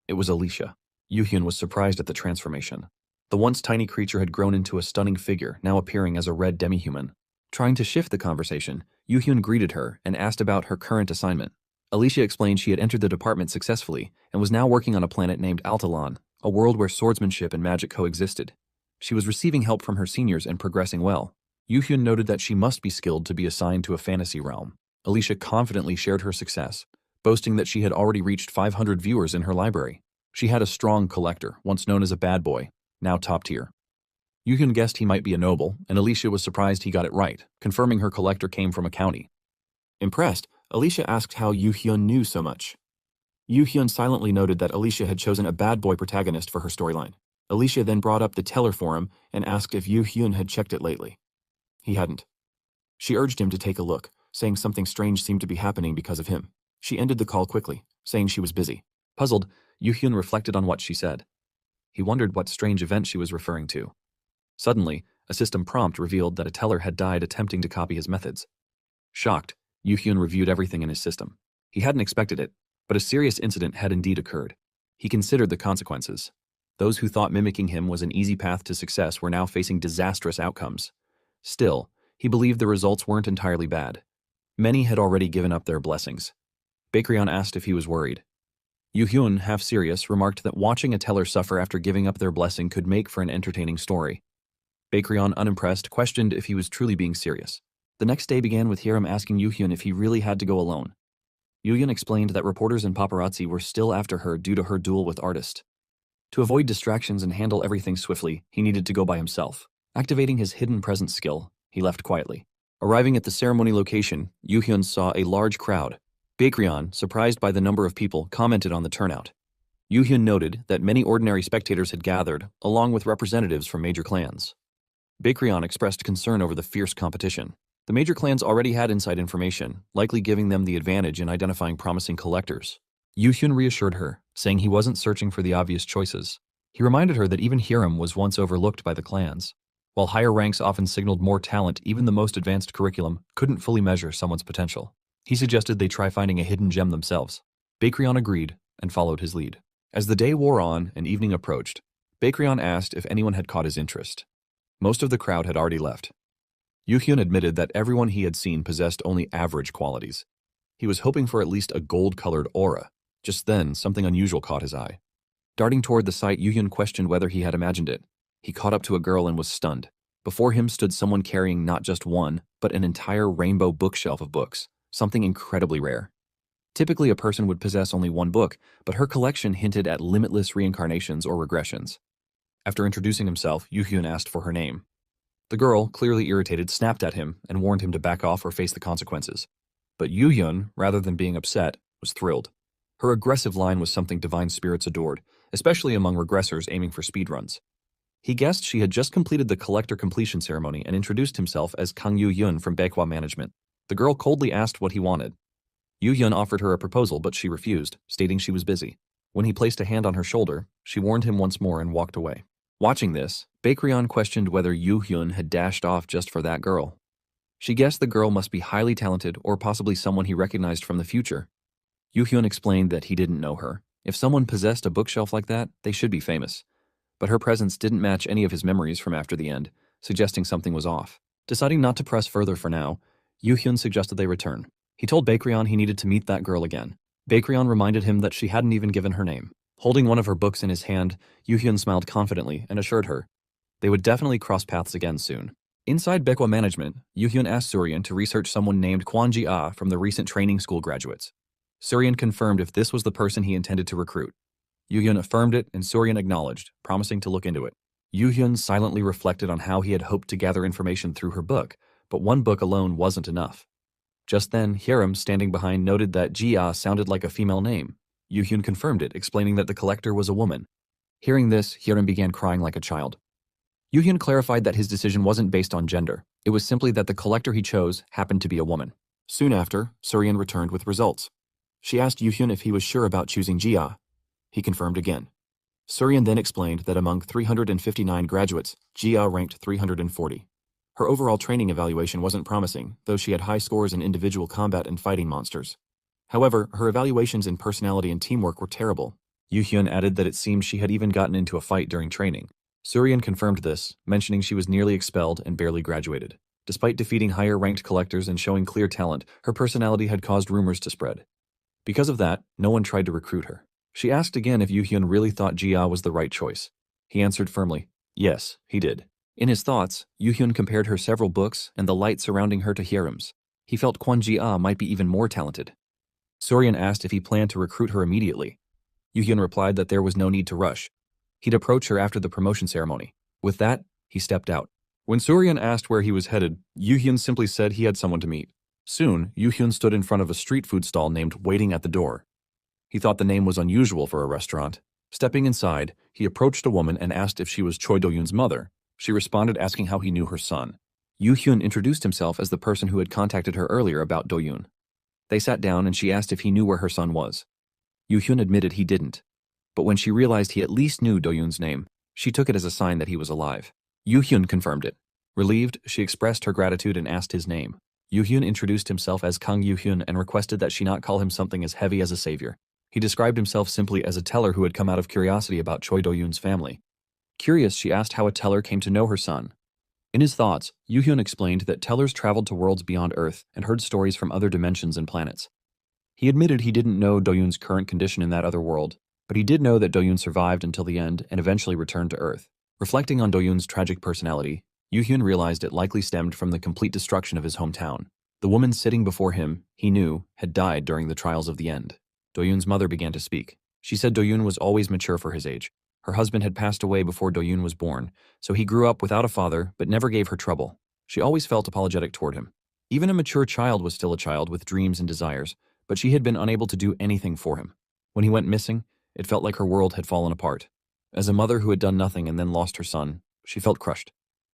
It was Alicia. Yoo-hyun was surprised at the transformation. The once tiny creature had grown into a stunning figure, now appearing as a red demi-human. Trying to shift the conversation, Yoo-hyun greeted her and asked about her current assignment. Alicia explained she had entered the department successfully and was now working on a planet named Altalon, a world where swordsmanship and magic coexisted. She was receiving help from her seniors and progressing well. Yoo-hyun noted that she must be skilled to be assigned to a fantasy realm. Alicia confidently shared her success, boasting that she had already reached 500 viewers in her library. She had a strong collector, once known as a bad boy, now top tier. Yoo-hyun guessed he might be a noble, and Alicia was surprised he got it right, confirming her collector came from a county. Impressed, Alicia asked how Yoo-hyun knew so much. Yoo-hyun silently noted that Alicia had chosen a bad boy protagonist for her storyline. Alicia then brought up the Teller forum and asked if Yoo-hyun had checked it lately. He hadn't. She urged him to take a look, saying something strange seemed to be happening because of him. She ended the call quickly, saying she was busy. Puzzled, Yoo-hyun reflected on what she said. He wondered what strange event she was referring to. Suddenly, a system prompt revealed that a teller had died attempting to copy his methods. Shocked, Yoo-hyun reviewed everything in his system. He hadn't expected it, but a serious incident had indeed occurred. He considered the consequences. Those who thought mimicking him was an easy path to success were now facing disastrous outcomes. Still, he believed the results weren't entirely bad. Many had already given up their blessings. Baekryun asked if he was worried. Yoo-hyun, half serious, remarked that watching a teller suffer after giving up their blessing could make for an entertaining story. Baekryun, unimpressed, questioned if he was truly being serious. The next day began with Hiram asking Yoo-hyun if he really had to go alone. Yoo-hyun explained that reporters and paparazzi were still after her due to her duel with Artist. To avoid distractions and handle everything swiftly, he needed to go by himself. Activating his hidden presence skill, he left quietly. Arriving at the ceremony location, Yoo-hyun saw a large crowd. Baekryun, surprised by the number of people, commented on the turnout. Yoo-hyun noted that many ordinary spectators had gathered, along with representatives from major clans. Baekryun expressed concern over the fierce competition. The major clans already had inside information, likely giving them the advantage in identifying promising collectors. Yoo-hyun reassured her, saying he wasn't searching for the obvious choices. He reminded her that even Hiram was once overlooked by the clans. While higher ranks often signaled more talent, even the most advanced curriculum couldn't fully measure someone's potential. He suggested they try finding a hidden gem themselves. Baekryun agreed and followed his lead. As the day wore on and evening approached, Baekryun asked if anyone had caught his interest. Most of the crowd had already left. Yoo-hyun admitted that everyone he had seen possessed only average qualities. He was hoping for at least a gold-colored aura. Just then, something unusual caught his eye. Darting toward the sight, Yoo-hyun questioned whether he had imagined it. He caught up to a girl and was stunned. Before him stood someone carrying not just one, but an entire rainbow bookshelf of books, something incredibly rare. Typically, a person would possess only one book, but her collection hinted at limitless reincarnations or regressions. After introducing himself, Yoo-hyun asked for her name. The girl, clearly irritated, snapped at him and warned him to back off or face the consequences. But Yoo-hyun, rather than being upset, was thrilled. Her aggressive line was something divine spirits adored, especially among regressors aiming for speedruns. He guessed she had just completed the collector completion ceremony and introduced himself as Kang Yoo-hyun from Recap Management. The girl coldly asked what he wanted. Yoo-hyun offered her a proposal, but she refused, stating she was busy. When he placed a hand on her shoulder, she warned him once more and walked away. Watching this, Baekryun questioned whether Yoo-hyun had dashed off just for that girl. She guessed the girl must be highly talented or possibly someone he recognized from the future. Yoo-hyun explained that he didn't know her. If someone possessed a bookshelf like that, they should be famous. But her presence didn't match any of his memories from after the end, suggesting something was off. Deciding not to press further for now, Yoo-hyun suggested they return. He told Baekryun he needed to meet that girl again. Baekryun reminded him that she hadn't even given her name. Holding one of her books in his hand, Yoo-hyun smiled confidently and assured her they would definitely cross paths again soon. Inside Recap Management, Yoo-hyun asked Suryan to research someone named Kwon Ji-ah from the recent training school graduates. Suryan confirmed if this was the person he intended to recruit. Yoo-hyun affirmed it and Suryan acknowledged, promising to look into it. Yoo-hyun silently reflected on how he had hoped to gather information through her book, but one book alone wasn't enough. Just then, Hiram, standing behind, noted that Ji-ah sounded like a female name. Yoo-hyun confirmed it, explaining that the collector was a woman. Hearing this, Hiram began crying like a child. Yoo-hyun clarified that his decision wasn't based on gender. It was simply that the collector he chose happened to be a woman. Soon after, Suryan returned with results. She asked Yoo-hyun if he was sure about choosing Ji-ah. He confirmed again. Suryan then explained that among 359 graduates, Ji-ah ranked 340. Her overall training evaluation wasn't promising, though she had high scores in individual combat and fighting monsters. However, her evaluations in personality and teamwork were terrible. Yoo-hyun added that it seemed she had even gotten into a fight during training. Suryan confirmed this, mentioning she was nearly expelled and barely graduated. Despite defeating higher-ranked collectors and showing clear talent, her personality had caused rumors to spread. Because of that, no one tried to recruit her. She asked again if Yuhyun really thought Jia was the right choice. He answered firmly, yes, he did. In his thoughts, Yuhyun compared her several books and the light surrounding her to Hyerim's. He felt Kwon Jia might be even more talented. Suryan asked if he planned to recruit her immediately. Yuhyun replied that there was no need to rush. He'd approach her after the promotion ceremony. With that, he stepped out. When Suryan asked where he was headed, Yuhyun simply said he had someone to meet. Soon, Yuhyun stood in front of a street food stall named Waiting at the Door. He thought the name was unusual for a restaurant. Stepping inside, he approached a woman and asked if she was Choi Do-yoon's mother. She responded asking how he knew her son. Yuhyun introduced himself as the person who had contacted her earlier about Do-yoon. They sat down and she asked if he knew where her son was. Yuhyun admitted he didn't. But when she realized he at least knew Do-yoon's name, she took it as a sign that he was alive. Yuhyun confirmed it. Relieved, she expressed her gratitude and asked his name. Yuhyun introduced himself as Kang Yuhyun and requested that she not call him something as heavy as a savior. He described himself simply as a teller who had come out of curiosity about Choi Do-yoon's family. Curious, she asked how a teller came to know her son. In his thoughts, Yuhyun explained that tellers traveled to worlds beyond Earth and heard stories from other dimensions and planets. He admitted he didn't know Do-yoon's current condition in that other world, but he did know that Do-yoon survived until the end and eventually returned to Earth. Reflecting on Do-yoon's tragic personality, Yuhyun realized it likely stemmed from the complete destruction of his hometown. The woman sitting before him, he knew, had died during the trials of the end. Do-yoon's mother began to speak. She said Do-yoon was always mature for his age. Her husband had passed away before Do-yoon was born, so he grew up without a father but never gave her trouble. She always felt apologetic toward him. Even a mature child was still a child with dreams and desires, but she had been unable to do anything for him. When he went missing, it felt like her world had fallen apart. As a mother who had done nothing and then lost her son, she felt crushed.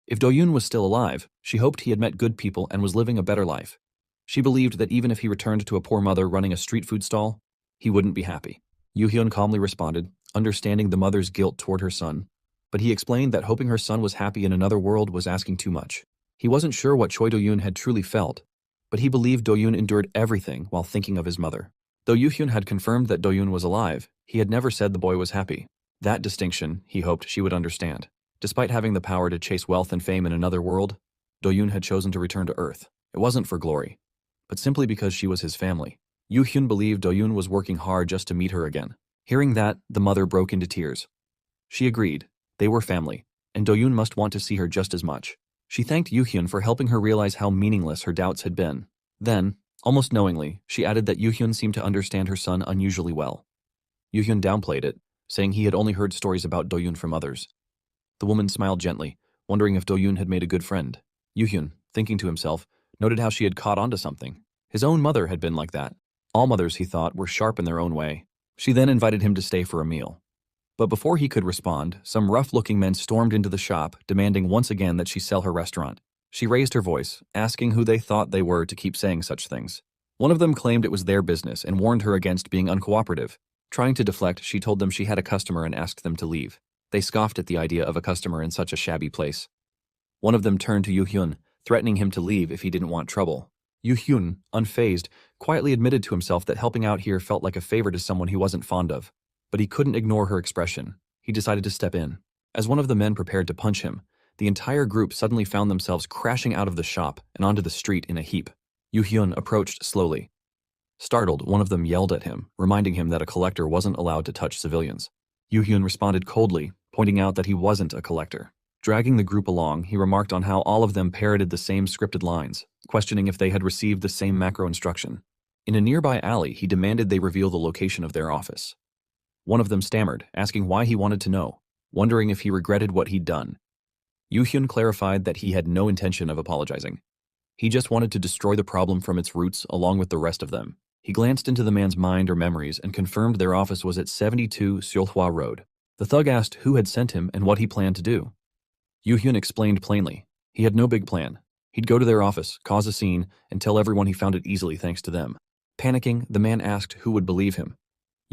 If Do-yoon was still alive, she hoped he had met good people and was living a better life. She believed that even if he returned to a poor mother running a street food stall, he wouldn't be happy. Yuhyun calmly responded, understanding the mother's guilt toward her son, but he explained that hoping her son was happy in another world was asking too much. He wasn't sure what Choi Do-yoon had truly felt, but he believed Do-yoon endured everything while thinking of his mother. Though Yuhyun had confirmed that Do-yoon was alive, he had never said the boy was happy. That distinction, he hoped she would understand. Despite having the power to chase wealth and fame in another world, Do-yoon had chosen to return to Earth. It wasn't for glory, but simply because she was his family. Yuhyun believed Do-yoon was working hard just to meet her again. Hearing that, the mother broke into tears. She agreed. They were family, and Do-yoon must want to see her just as much. She thanked Yuhyun for helping her realize how meaningless her doubts had been. Then, almost knowingly, she added that Yuhyun seemed to understand her son unusually well. Yuhyun downplayed it, saying he had only heard stories about Do-yoon from others. The woman smiled gently, wondering if Do-yoon had made a good friend. Yuhyun, thinking to himself, noted how she had caught on to something. His own mother had been like that. All mothers, he thought, were sharp in their own way. She then invited him to stay for a meal. But before he could respond, some rough-looking men stormed into the shop, demanding once again that she sell her restaurant. She raised her voice, asking who they thought they were to keep saying such things. One of them claimed it was their business and warned her against being uncooperative. Trying to deflect, she told them she had a customer and asked them to leave. They scoffed at the idea of a customer in such a shabby place. One of them turned to Yuhyun, threatening him to leave if he didn't want trouble. Yuhyun, unfazed, quietly admitted to himself that helping out here felt like a favor to someone he wasn't fond of. But he couldn't ignore her expression. He decided to step in. As one of the men prepared to punch him, the entire group suddenly found themselves crashing out of the shop and onto the street in a heap. Yuhyun approached slowly. Startled, one of them yelled at him, reminding him that a collector wasn't allowed to touch civilians. Yuhyun responded coldly, pointing out that he wasn't a collector. Dragging the group along, he remarked on how all of them parroted the same scripted lines, questioning if they had received the same macro instruction. In a nearby alley, he demanded they reveal the location of their office. One of them stammered, asking why he wanted to know, wondering if he regretted what he'd done. Yuhyun clarified that he had no intention of apologizing. He just wanted to destroy the problem from its roots along with the rest of them. He glanced into the man's mind or memories and confirmed their office was at 72 Seolhwa Road. The thug asked who had sent him and what he planned to do. Yuhyun explained plainly. He had no big plan. He'd go to their office, cause a scene, and tell everyone he found it easily thanks to them. Panicking, the man asked who would believe him.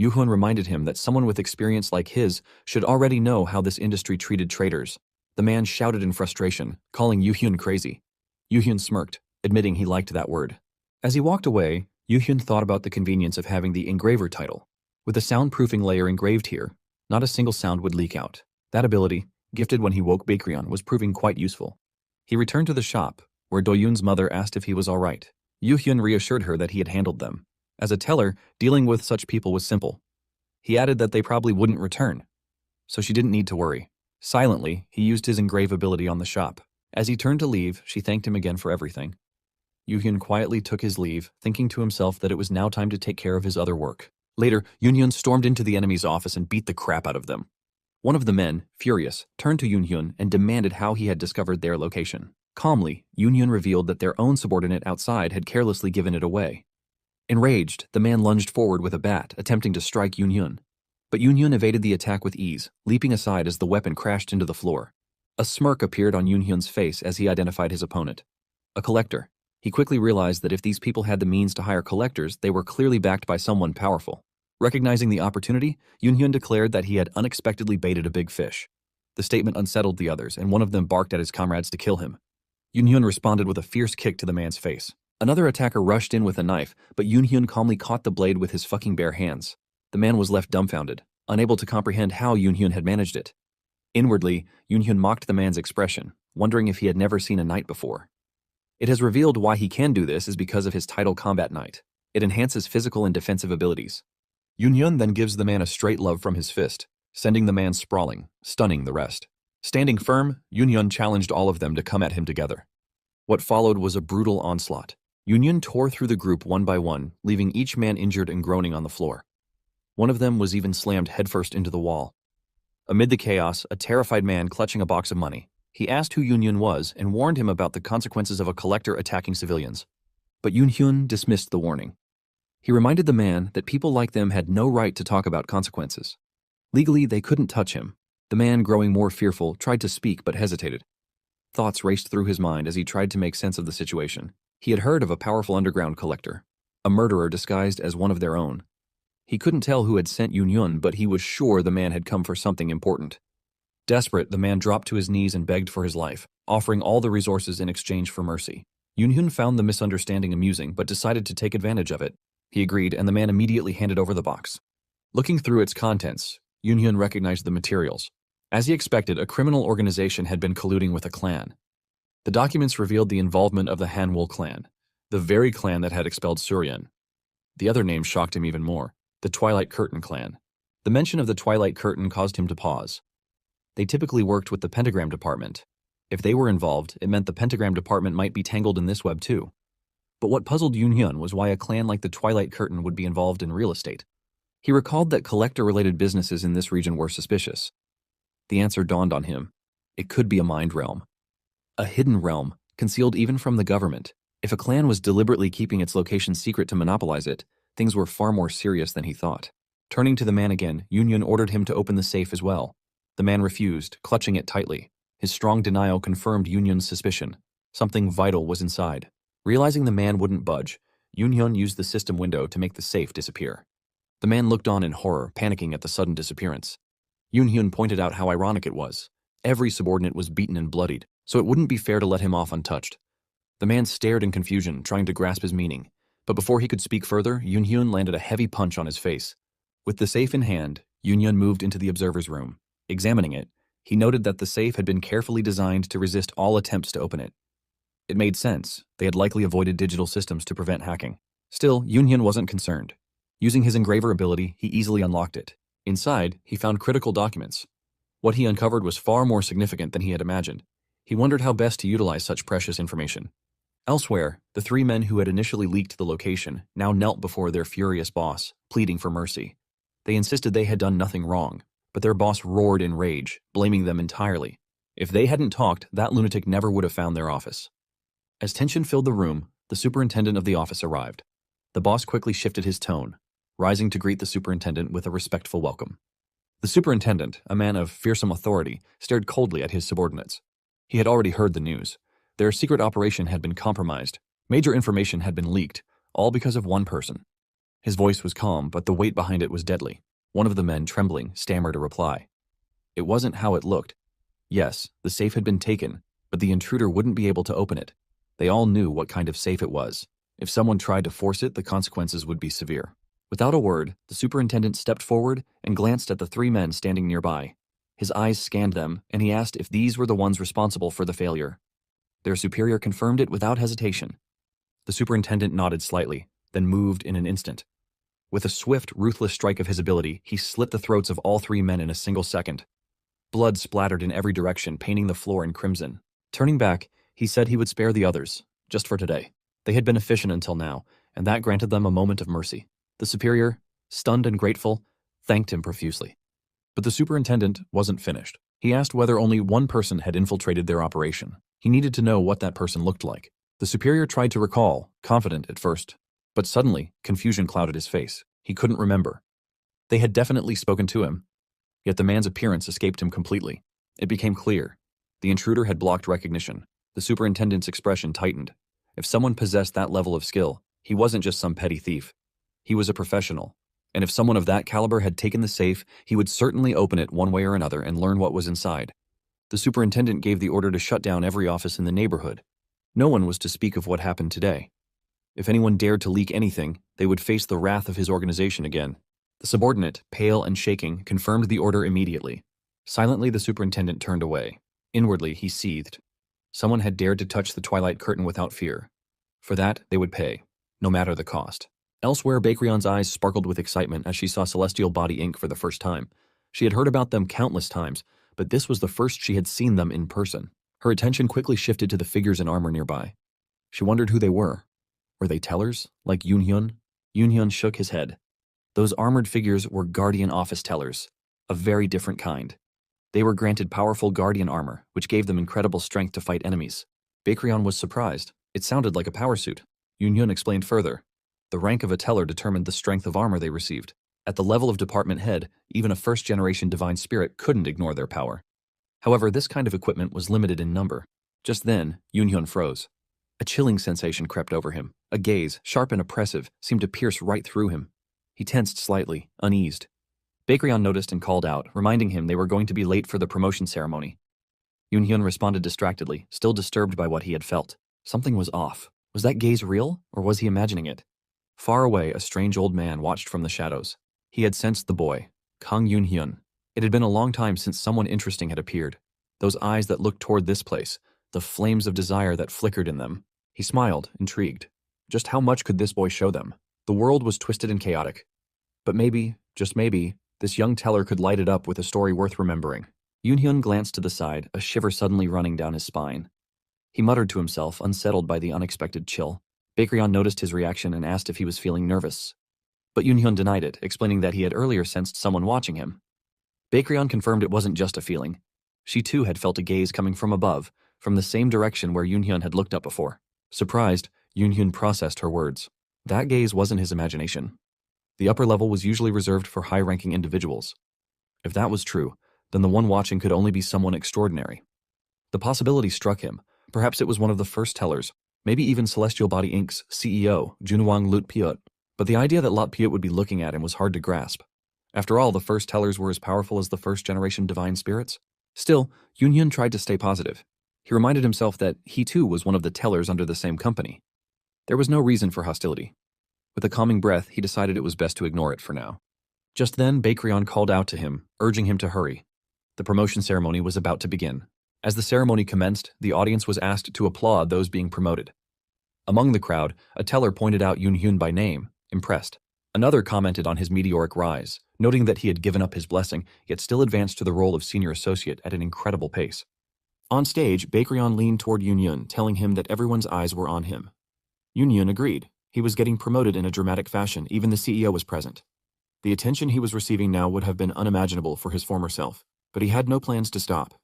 Yuhyun reminded him that someone with experience like his should already know how this industry treated traitors. The man shouted in frustration, calling Yuhyun crazy. Yuhyun smirked, admitting he liked that word. As he walked away, Yuhyun thought about the convenience of having the engraver title. With a soundproofing layer engraved here, not a single sound would leak out. That ability, gifted when he woke Bakerion, was proving quite useful. He returned to the shop, where Doyun's mother asked if he was all right. Yoo-hyun reassured her that he had handled them. As a teller, dealing with such people was simple. He added that they probably wouldn't return, so she didn't need to worry. Silently, he used his engrave ability on the shop. As he turned to leave, she thanked him again for everything. Yoo-hyun quietly took his leave, thinking to himself that it was now time to take care of his other work. Later, Yoon-hyun stormed into the enemy's office and beat the crap out of them. One of the men, furious, turned to Yoon-hyun and demanded how he had discovered their location. Calmly, Yoon-hyun revealed that their own subordinate outside had carelessly given it away. Enraged, the man lunged forward with a bat, attempting to strike Yoon-hyun. But Yoon-hyun evaded the attack with ease, leaping aside as the weapon crashed into the floor. A smirk appeared on Yoon-hyun's face as he identified his opponent. A collector. He quickly realized that if these people had the means to hire collectors, they were clearly backed by someone powerful. Recognizing the opportunity, Yoon-hyun declared that he had unexpectedly baited a big fish. The statement unsettled the others, and one of them barked at his comrades to kill him. Yoon-hyun responded with a fierce kick to the man's face. Another attacker rushed in with a knife, but Yoon-hyun calmly caught the blade with his fucking bare hands. The man was left dumbfounded, unable to comprehend how Yoon-hyun had managed it. Inwardly, Yoon-hyun mocked the man's expression, wondering if he had never seen a knight before. It has revealed why he can do this is because of his title Combat Knight. It enhances physical and defensive abilities. Yoon-hyun then gives the man a straight love from his fist, sending the man sprawling, stunning the rest. Standing firm, Yoon-hyun challenged all of them to come at him together. What followed was a brutal onslaught. Yoon-hyun tore through the group one by one, leaving each man injured and groaning on the floor. One of them was even slammed headfirst into the wall. Amid the chaos, a terrified man clutching a box of money. He asked who Yoon-hyun was and warned him about the consequences of a collector attacking civilians. But Yoon-hyun dismissed the warning. He reminded the man that people like them had no right to talk about consequences. Legally, they couldn't touch him. The man, growing more fearful, tried to speak but hesitated. Thoughts raced through his mind as he tried to make sense of the situation. He had heard of a powerful underground collector, a murderer disguised as one of their own. He couldn't tell who had sent Yoon-hyun, but he was sure the man had come for something important. Desperate, the man dropped to his knees and begged for his life, offering all the resources in exchange for mercy. Yoon-hyun found the misunderstanding amusing but decided to take advantage of it. He agreed, and the man immediately handed over the box. Looking through its contents, Yoon-hyun recognized the materials. As he expected, a criminal organization had been colluding with a clan. The documents revealed the involvement of the Hanwol clan, the very clan that had expelled Suryan. The other name shocked him even more, the Twilight Curtain clan. The mention of the Twilight Curtain caused him to pause. They typically worked with the Pentagram Department. If they were involved, it meant the Pentagram Department might be tangled in this web too. But what puzzled Yoon-hyun was why a clan like the Twilight Curtain would be involved in real estate. He recalled that collector-related businesses in this region were suspicious. The answer dawned on him. It could be a mind realm. A hidden realm, concealed even from the government. If a clan was deliberately keeping its location secret to monopolize it, things were far more serious than he thought. Turning to the man again, Yoon-hyun ordered him to open the safe as well. The man refused, clutching it tightly. His strong denial confirmed Yoon-hyun's suspicion. Something vital was inside. Realizing the man wouldn't budge, Yoon-hyun used the system window to make the safe disappear. The man looked on in horror, panicking at the sudden disappearance. Yoon-hyun pointed out how ironic it was. Every subordinate was beaten and bloodied, so it wouldn't be fair to let him off untouched. The man stared in confusion, trying to grasp his meaning. But before he could speak further, Yoon-hyun landed a heavy punch on his face. With the safe in hand, Yoon-hyun moved into the observer's room. Examining it, he noted that the safe had been carefully designed to resist all attempts to open it. It made sense. They had likely avoided digital systems to prevent hacking. Still, Yoon-hyun wasn't concerned. Using his engraver ability, he easily unlocked it. Inside, he found critical documents. What he uncovered was far more significant than he had imagined. He wondered how best to utilize such precious information. Elsewhere, the three men who had initially leaked the location now knelt before their furious boss, pleading for mercy. They insisted they had done nothing wrong, but their boss roared in rage, blaming them entirely. If they hadn't talked, that lunatic never would have found their office. As tension filled the room, the superintendent of the office arrived. The boss quickly shifted his tone, rising to greet the superintendent with a respectful welcome. The superintendent, a man of fearsome authority, stared coldly at his subordinates. He had already heard the news. Their secret operation had been compromised. Major information had been leaked, all because of one person. His voice was calm, but the weight behind it was deadly. One of the men, trembling, stammered a reply. It wasn't how it looked. Yes, the safe had been taken, but the intruder wouldn't be able to open it. They all knew what kind of safe it was. If someone tried to force it, the consequences would be severe. Without a word, the superintendent stepped forward and glanced at the three men standing nearby. His eyes scanned them, and he asked if these were the ones responsible for the failure. Their superior confirmed it without hesitation. The superintendent nodded slightly, then moved in an instant. With a swift, ruthless strike of his ability, he slit the throats of all 3 men in a single second. Blood splattered in every direction, painting the floor in crimson. Turning back, he said he would spare the others, just for today. They had been efficient until now, and that granted them a moment of mercy. The superior, stunned and grateful, thanked him profusely. But the superintendent wasn't finished. He asked whether only one person had infiltrated their operation. He needed to know what that person looked like. The superior tried to recall, confident at first. But suddenly, confusion clouded his face. He couldn't remember. They had definitely spoken to him, yet the man's appearance escaped him completely. It became clear. The intruder had blocked recognition. The superintendent's expression tightened. If someone possessed that level of skill, he wasn't just some petty thief. He was a professional. And if someone of that caliber had taken the safe, he would certainly open it one way or another and learn what was inside. The superintendent gave the order to shut down every office in the neighborhood. No one was to speak of what happened today. If anyone dared to leak anything, they would face the wrath of his organization again. The subordinate, pale and shaking, confirmed the order immediately. Silently, the superintendent turned away. Inwardly, he seethed. Someone had dared to touch the twilight curtain without fear. For that, they would pay, no matter the cost. Elsewhere, Bakrion's eyes sparkled with excitement as she saw Celestial Body Ink for the first time. She had heard about them countless times, but this was the first she had seen them in person. Her attention quickly shifted to the figures in armor nearby. She wondered who they were. Were they tellers, like Yoonhyun? Yoonhyun shook his head. Those armored figures were Guardian Office tellers, a very different kind. They were granted powerful Guardian armor, which gave them incredible strength to fight enemies. Bakrion was surprised. It sounded like a power suit. Yoonhyun explained further. The rank of a teller determined the strength of armor they received. At the level of department head, even a first-generation divine spirit couldn't ignore their power. However, this kind of equipment was limited in number. Just then, Yoonhyun froze. A chilling sensation crept over him. A gaze, sharp and oppressive, seemed to pierce right through him. He tensed slightly, uneased. Bakrion noticed and called out, reminding him they were going to be late for the promotion ceremony. Yoonhyun responded distractedly, still disturbed by what he had felt. Something was off. Was that gaze real, or was he imagining it? Far away, a strange old man watched from the shadows. He had sensed the boy, Kang Yoonhyun. It had been a long time since someone interesting had appeared. Those eyes that looked toward this place, the flames of desire that flickered in them. He smiled, intrigued. Just how much could this boy show them? The world was twisted and chaotic. But maybe, just maybe, this young teller could light it up with a story worth remembering. Yoonhyun glanced to the side, a shiver suddenly running down his spine. He muttered to himself, unsettled by the unexpected chill. Bakrion noticed his reaction and asked if he was feeling nervous. But Yoonhyun denied it, explaining that he had earlier sensed someone watching him. Bakrion confirmed it wasn't just a feeling. She too had felt a gaze coming from above, from the same direction where Yoonhyun had looked up before. Surprised, Yoonhyun processed her words. That gaze wasn't his imagination. The upper level was usually reserved for high-ranking individuals. If that was true, then the one watching could only be someone extraordinary. The possibility struck him. Perhaps it was one of the first tellers, maybe even Celestial Body Inc.'s CEO, Junwang Lutpiot. But the idea that Lotpiot would be looking at him was hard to grasp. After all, the first tellers were as powerful as the first-generation divine spirits. Still, Yoonhyun tried to stay positive. He reminded himself that he too was one of the tellers under the same company. There was no reason for hostility. With a calming breath, he decided it was best to ignore it for now. Just then, Bakrion called out to him, urging him to hurry. The promotion ceremony was about to begin. As the ceremony commenced, the audience was asked to applaud those being promoted. Among the crowd, a teller pointed out Yoonhyun by name, impressed. Another commented on his meteoric rise, noting that he had given up his blessing, yet still advanced to the role of senior associate at an incredible pace. On stage, Bakrion leaned toward Yoonhyun, telling him that everyone's eyes were on him. Yoonhyun agreed. He was getting promoted in a dramatic fashion, even the CEO was present. The attention he was receiving now would have been unimaginable for his former self, but he had no plans to stop.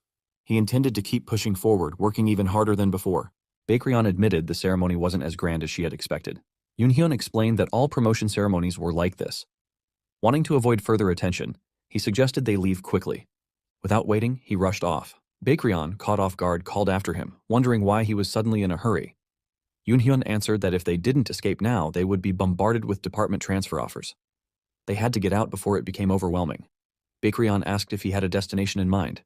He intended to keep pushing forward, working even harder than before. Bakrion admitted the ceremony wasn't as grand as she had expected. Yoonhyun explained that all promotion ceremonies were like this. Wanting to avoid further attention, he suggested they leave quickly. Without waiting, he rushed off. Bakrion, caught off guard, called after him, wondering why he was suddenly in a hurry. Yoonhyun answered that if they didn't escape now, they would be bombarded with department transfer offers. They had to get out before it became overwhelming. Bakrion asked if he had a destination in mind.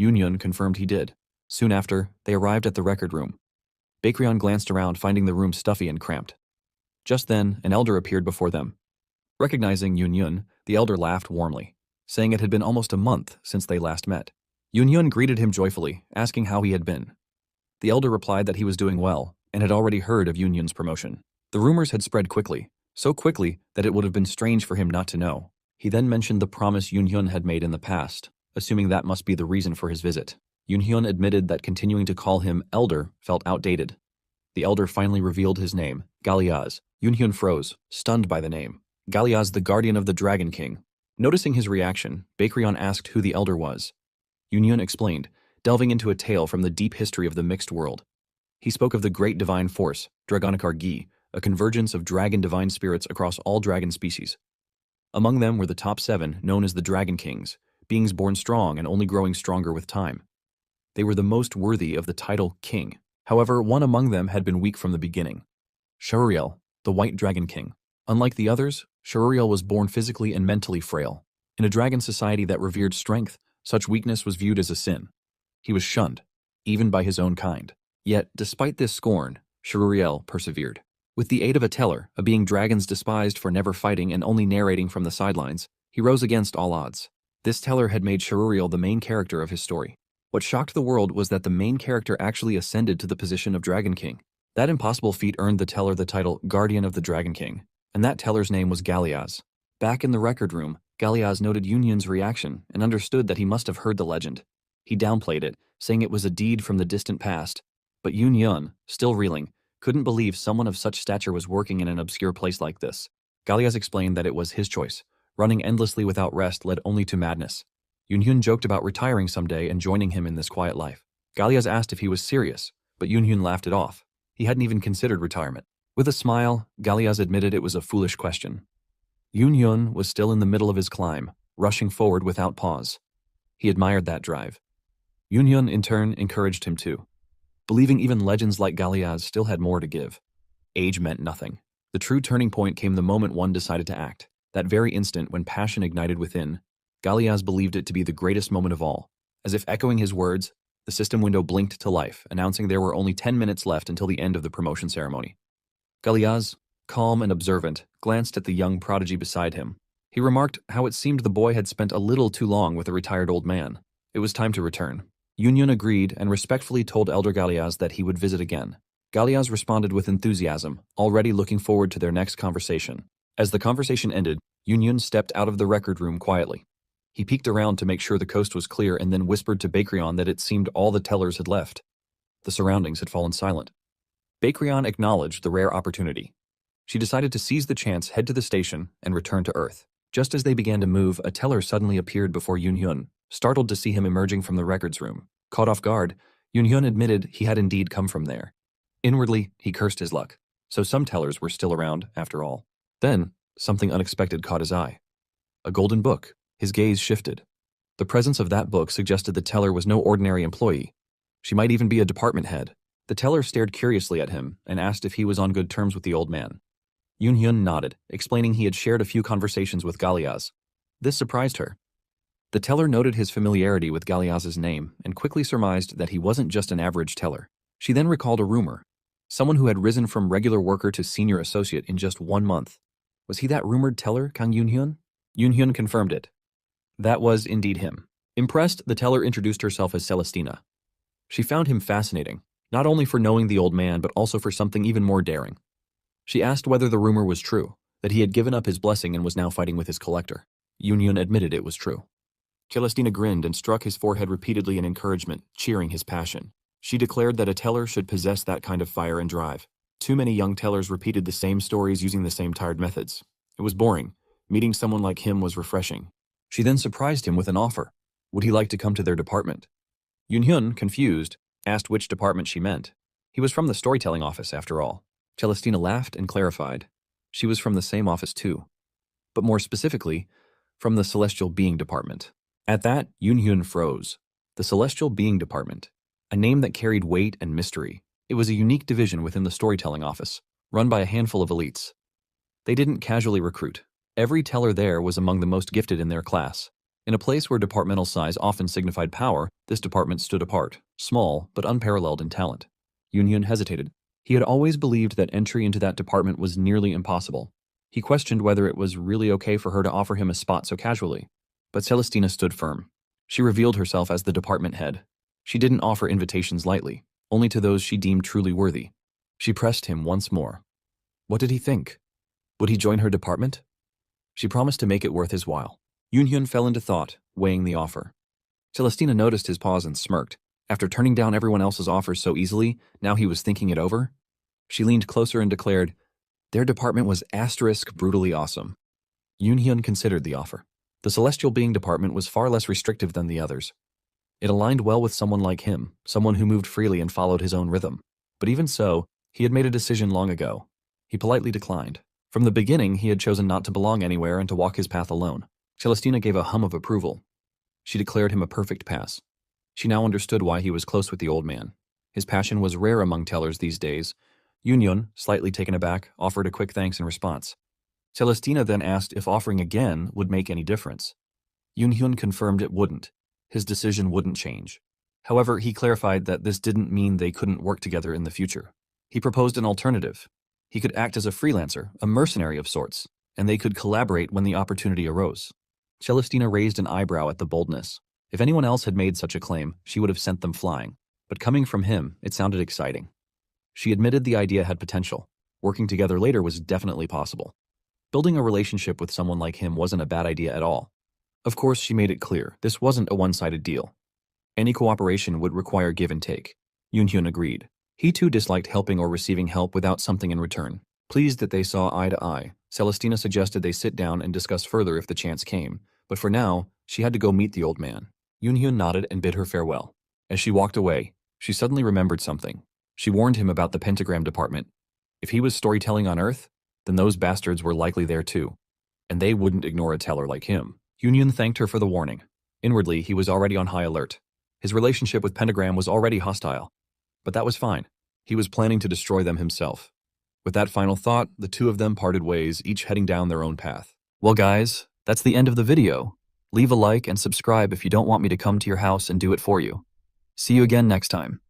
Yoonhyun confirmed he did. Soon after, they arrived at the record room. Bakrion glanced around, finding the room stuffy and cramped. Just then, an elder appeared before them. Recognizing Yoonhyun, the elder laughed warmly. saying it had been almost a month since they last met. Yoon greeted him joyfully, asking how he had been. The elder replied that he was doing well, and had already heard of Yoon's promotion. The rumors had spread quickly, so quickly that it would have been strange for him not to know. He then mentioned the promise Yoon had made in the past, assuming that must be the reason for his visit. Yoon admitted that continuing to call him elder felt outdated. The elder finally revealed his name, Galiaz. Yoon froze, stunned by the name. Galiaz, the guardian of the Dragon King. Noticing his reaction, Baekryun asked who the elder was. Yoon explained, delving into a tale from the deep history of the mixed world. He spoke of the great divine force, Dragonikar Gi, a convergence of dragon divine spirits across all dragon species. Among them were the top 7, known as the Dragon Kings, beings born strong and only growing stronger with time. They were the most worthy of the title King. However, one among them had been weak from the beginning. Shururiel, the White Dragon King. Unlike the others, Shururiel was born physically and mentally frail. In a dragon society that revered strength, such weakness was viewed as a sin. He was shunned, even by his own kind. Yet, despite this scorn, Shururiel persevered. With the aid of a teller, a being dragons despised for never fighting and only narrating from the sidelines, he rose against all odds. This teller had made Shururiel the main character of his story. What shocked the world was that the main character actually ascended to the position of Dragon King. That impossible feat earned the teller the title Guardian of the Dragon King, and that teller's name was Galiaz. Back in the record room, Galiaz noted Yoon's reaction and understood that he must have heard the legend. He downplayed it, saying it was a deed from the distant past. But Yoon, still reeling, couldn't believe someone of such stature was working in an obscure place like this. Galiaz explained that it was his choice. Running endlessly without rest led only to madness. Yoon joked about retiring someday and joining him in this quiet life. Galiaz asked if he was serious, but Yoon laughed it off. He hadn't even considered retirement. With a smile, Galiaz admitted it was a foolish question. Yoon was still in the middle of his climb, rushing forward without pause. He admired that drive. Yoon, in turn, encouraged him too, believing even legends like Galiaz still had more to give. Age meant nothing. The true turning point came the moment one decided to act. That very instant when passion ignited within, Galiaz believed it to be the greatest moment of all. As if echoing his words, the system window blinked to life, announcing there were only 10 minutes left until the end of the promotion ceremony. Galiaz, calm and observant, glanced at the young prodigy beside him. He remarked how it seemed the boy had spent a little too long with a retired old man. It was time to return. Yoon agreed and respectfully told Elder Galiaz that he would visit again. Galiaz responded with enthusiasm, already looking forward to their next conversation. As the conversation ended, Yoon stepped out of the record room quietly. He peeked around to make sure the coast was clear and then whispered to Baekryun that it seemed all the tellers had left. The surroundings had fallen silent. Baekryun acknowledged the rare opportunity. She decided to seize the chance, head to the station, and return to Earth. Just as they began to move, a teller suddenly appeared before Yoon, startled to see him emerging from the records room. Caught off guard, Yoon admitted he had indeed come from there. Inwardly, he cursed his luck. So some tellers were still around, after all. Then, something unexpected caught his eye. A golden book. His gaze shifted. The presence of that book suggested the teller was no ordinary employee. She might even be a department head. The teller stared curiously at him and asked if he was on good terms with the old man. Yoon nodded, explaining he had shared a few conversations with Galiaz. This surprised her. The teller noted his familiarity with Galiaz's name and quickly surmised that he wasn't just an average teller. She then recalled a rumor. Someone who had risen from regular worker to senior associate in just 1 month. Was he that rumored teller, Kang Yoon? Yoon confirmed it. That was indeed him. Impressed, the teller introduced herself as Celestina. She found him fascinating, not only for knowing the old man, but also for something even more daring. She asked whether the rumor was true, that he had given up his blessing and was now fighting with his collector. Yoon admitted it was true. Celestina grinned and struck his forehead repeatedly in encouragement, cheering his passion. She declared that a teller should possess that kind of fire and drive. Too many young tellers repeated the same stories using the same tired methods. It was boring. Meeting someone like him was refreshing. She then surprised him with an offer. Would he like to come to their department? Yoon, confused, asked which department she meant. He was from the storytelling office, after all. Celestina laughed and clarified. She was from the same office too. But more specifically, from the Celestial Being Department. At that, Yoon froze. The Celestial Being Department. A name that carried weight and mystery. It was a unique division within the storytelling office, run by a handful of elites. They didn't casually recruit. Every teller there was among the most gifted in their class. In a place where departmental size often signified power, this department stood apart, small but unparalleled in talent. Yoon hesitated. He had always believed that entry into that department was nearly impossible. He questioned whether it was really okay for her to offer him a spot so casually. But Celestina stood firm. She revealed herself as the department head. She didn't offer invitations lightly, only to those she deemed truly worthy. She pressed him once more. What did he think? Would he join her department? She promised to make it worth his while. Yoonhyun fell into thought, weighing the offer. Celestina noticed his pause and smirked. After turning down everyone else's offers so easily, now he was thinking it over? She leaned closer and declared, their department was brutally awesome. Yoonhyun considered the offer. The celestial being department was far less restrictive than the others. It aligned well with someone like him, someone who moved freely and followed his own rhythm. But even so, he had made a decision long ago. He politely declined. From the beginning, he had chosen not to belong anywhere and to walk his path alone. Celestina gave a hum of approval. She declared him a perfect pass. She now understood why he was close with the old man. His passion was rare among tellers these days. Yoonhyun, slightly taken aback, offered a quick thanks in response. Celestina then asked if offering again would make any difference. Yoonhyun confirmed it wouldn't. His decision wouldn't change. However, he clarified that this didn't mean they couldn't work together in the future. He proposed an alternative. He could act as a freelancer, a mercenary of sorts, and they could collaborate when the opportunity arose. Celestina raised an eyebrow at the boldness. If anyone else had made such a claim, she would have sent them flying. But coming from him, it sounded exciting. She admitted the idea had potential. Working together later was definitely possible. Building a relationship with someone like him wasn't a bad idea at all. Of course, she made it clear, this wasn't a one-sided deal. Any cooperation would require give and take. Yoonhyun agreed. He too disliked helping or receiving help without something in return. Pleased that they saw eye to eye, Celestina suggested they sit down and discuss further if the chance came, but for now, she had to go meet the old man. Yoonhyun nodded and bid her farewell. As she walked away, she suddenly remembered something. She warned him about the pentagram department. If he was storytelling on Earth, then those bastards were likely there too. And they wouldn't ignore a teller like him. Yoonhyun thanked her for the warning. Inwardly, he was already on high alert. His relationship with Pentagram was already hostile. But that was fine. He was planning to destroy them himself. With that final thought, the two of them parted ways, each heading down their own path. Well guys, that's the end of the video. Leave a like and subscribe if you don't want me to come to your house and do it for you. See you again next time.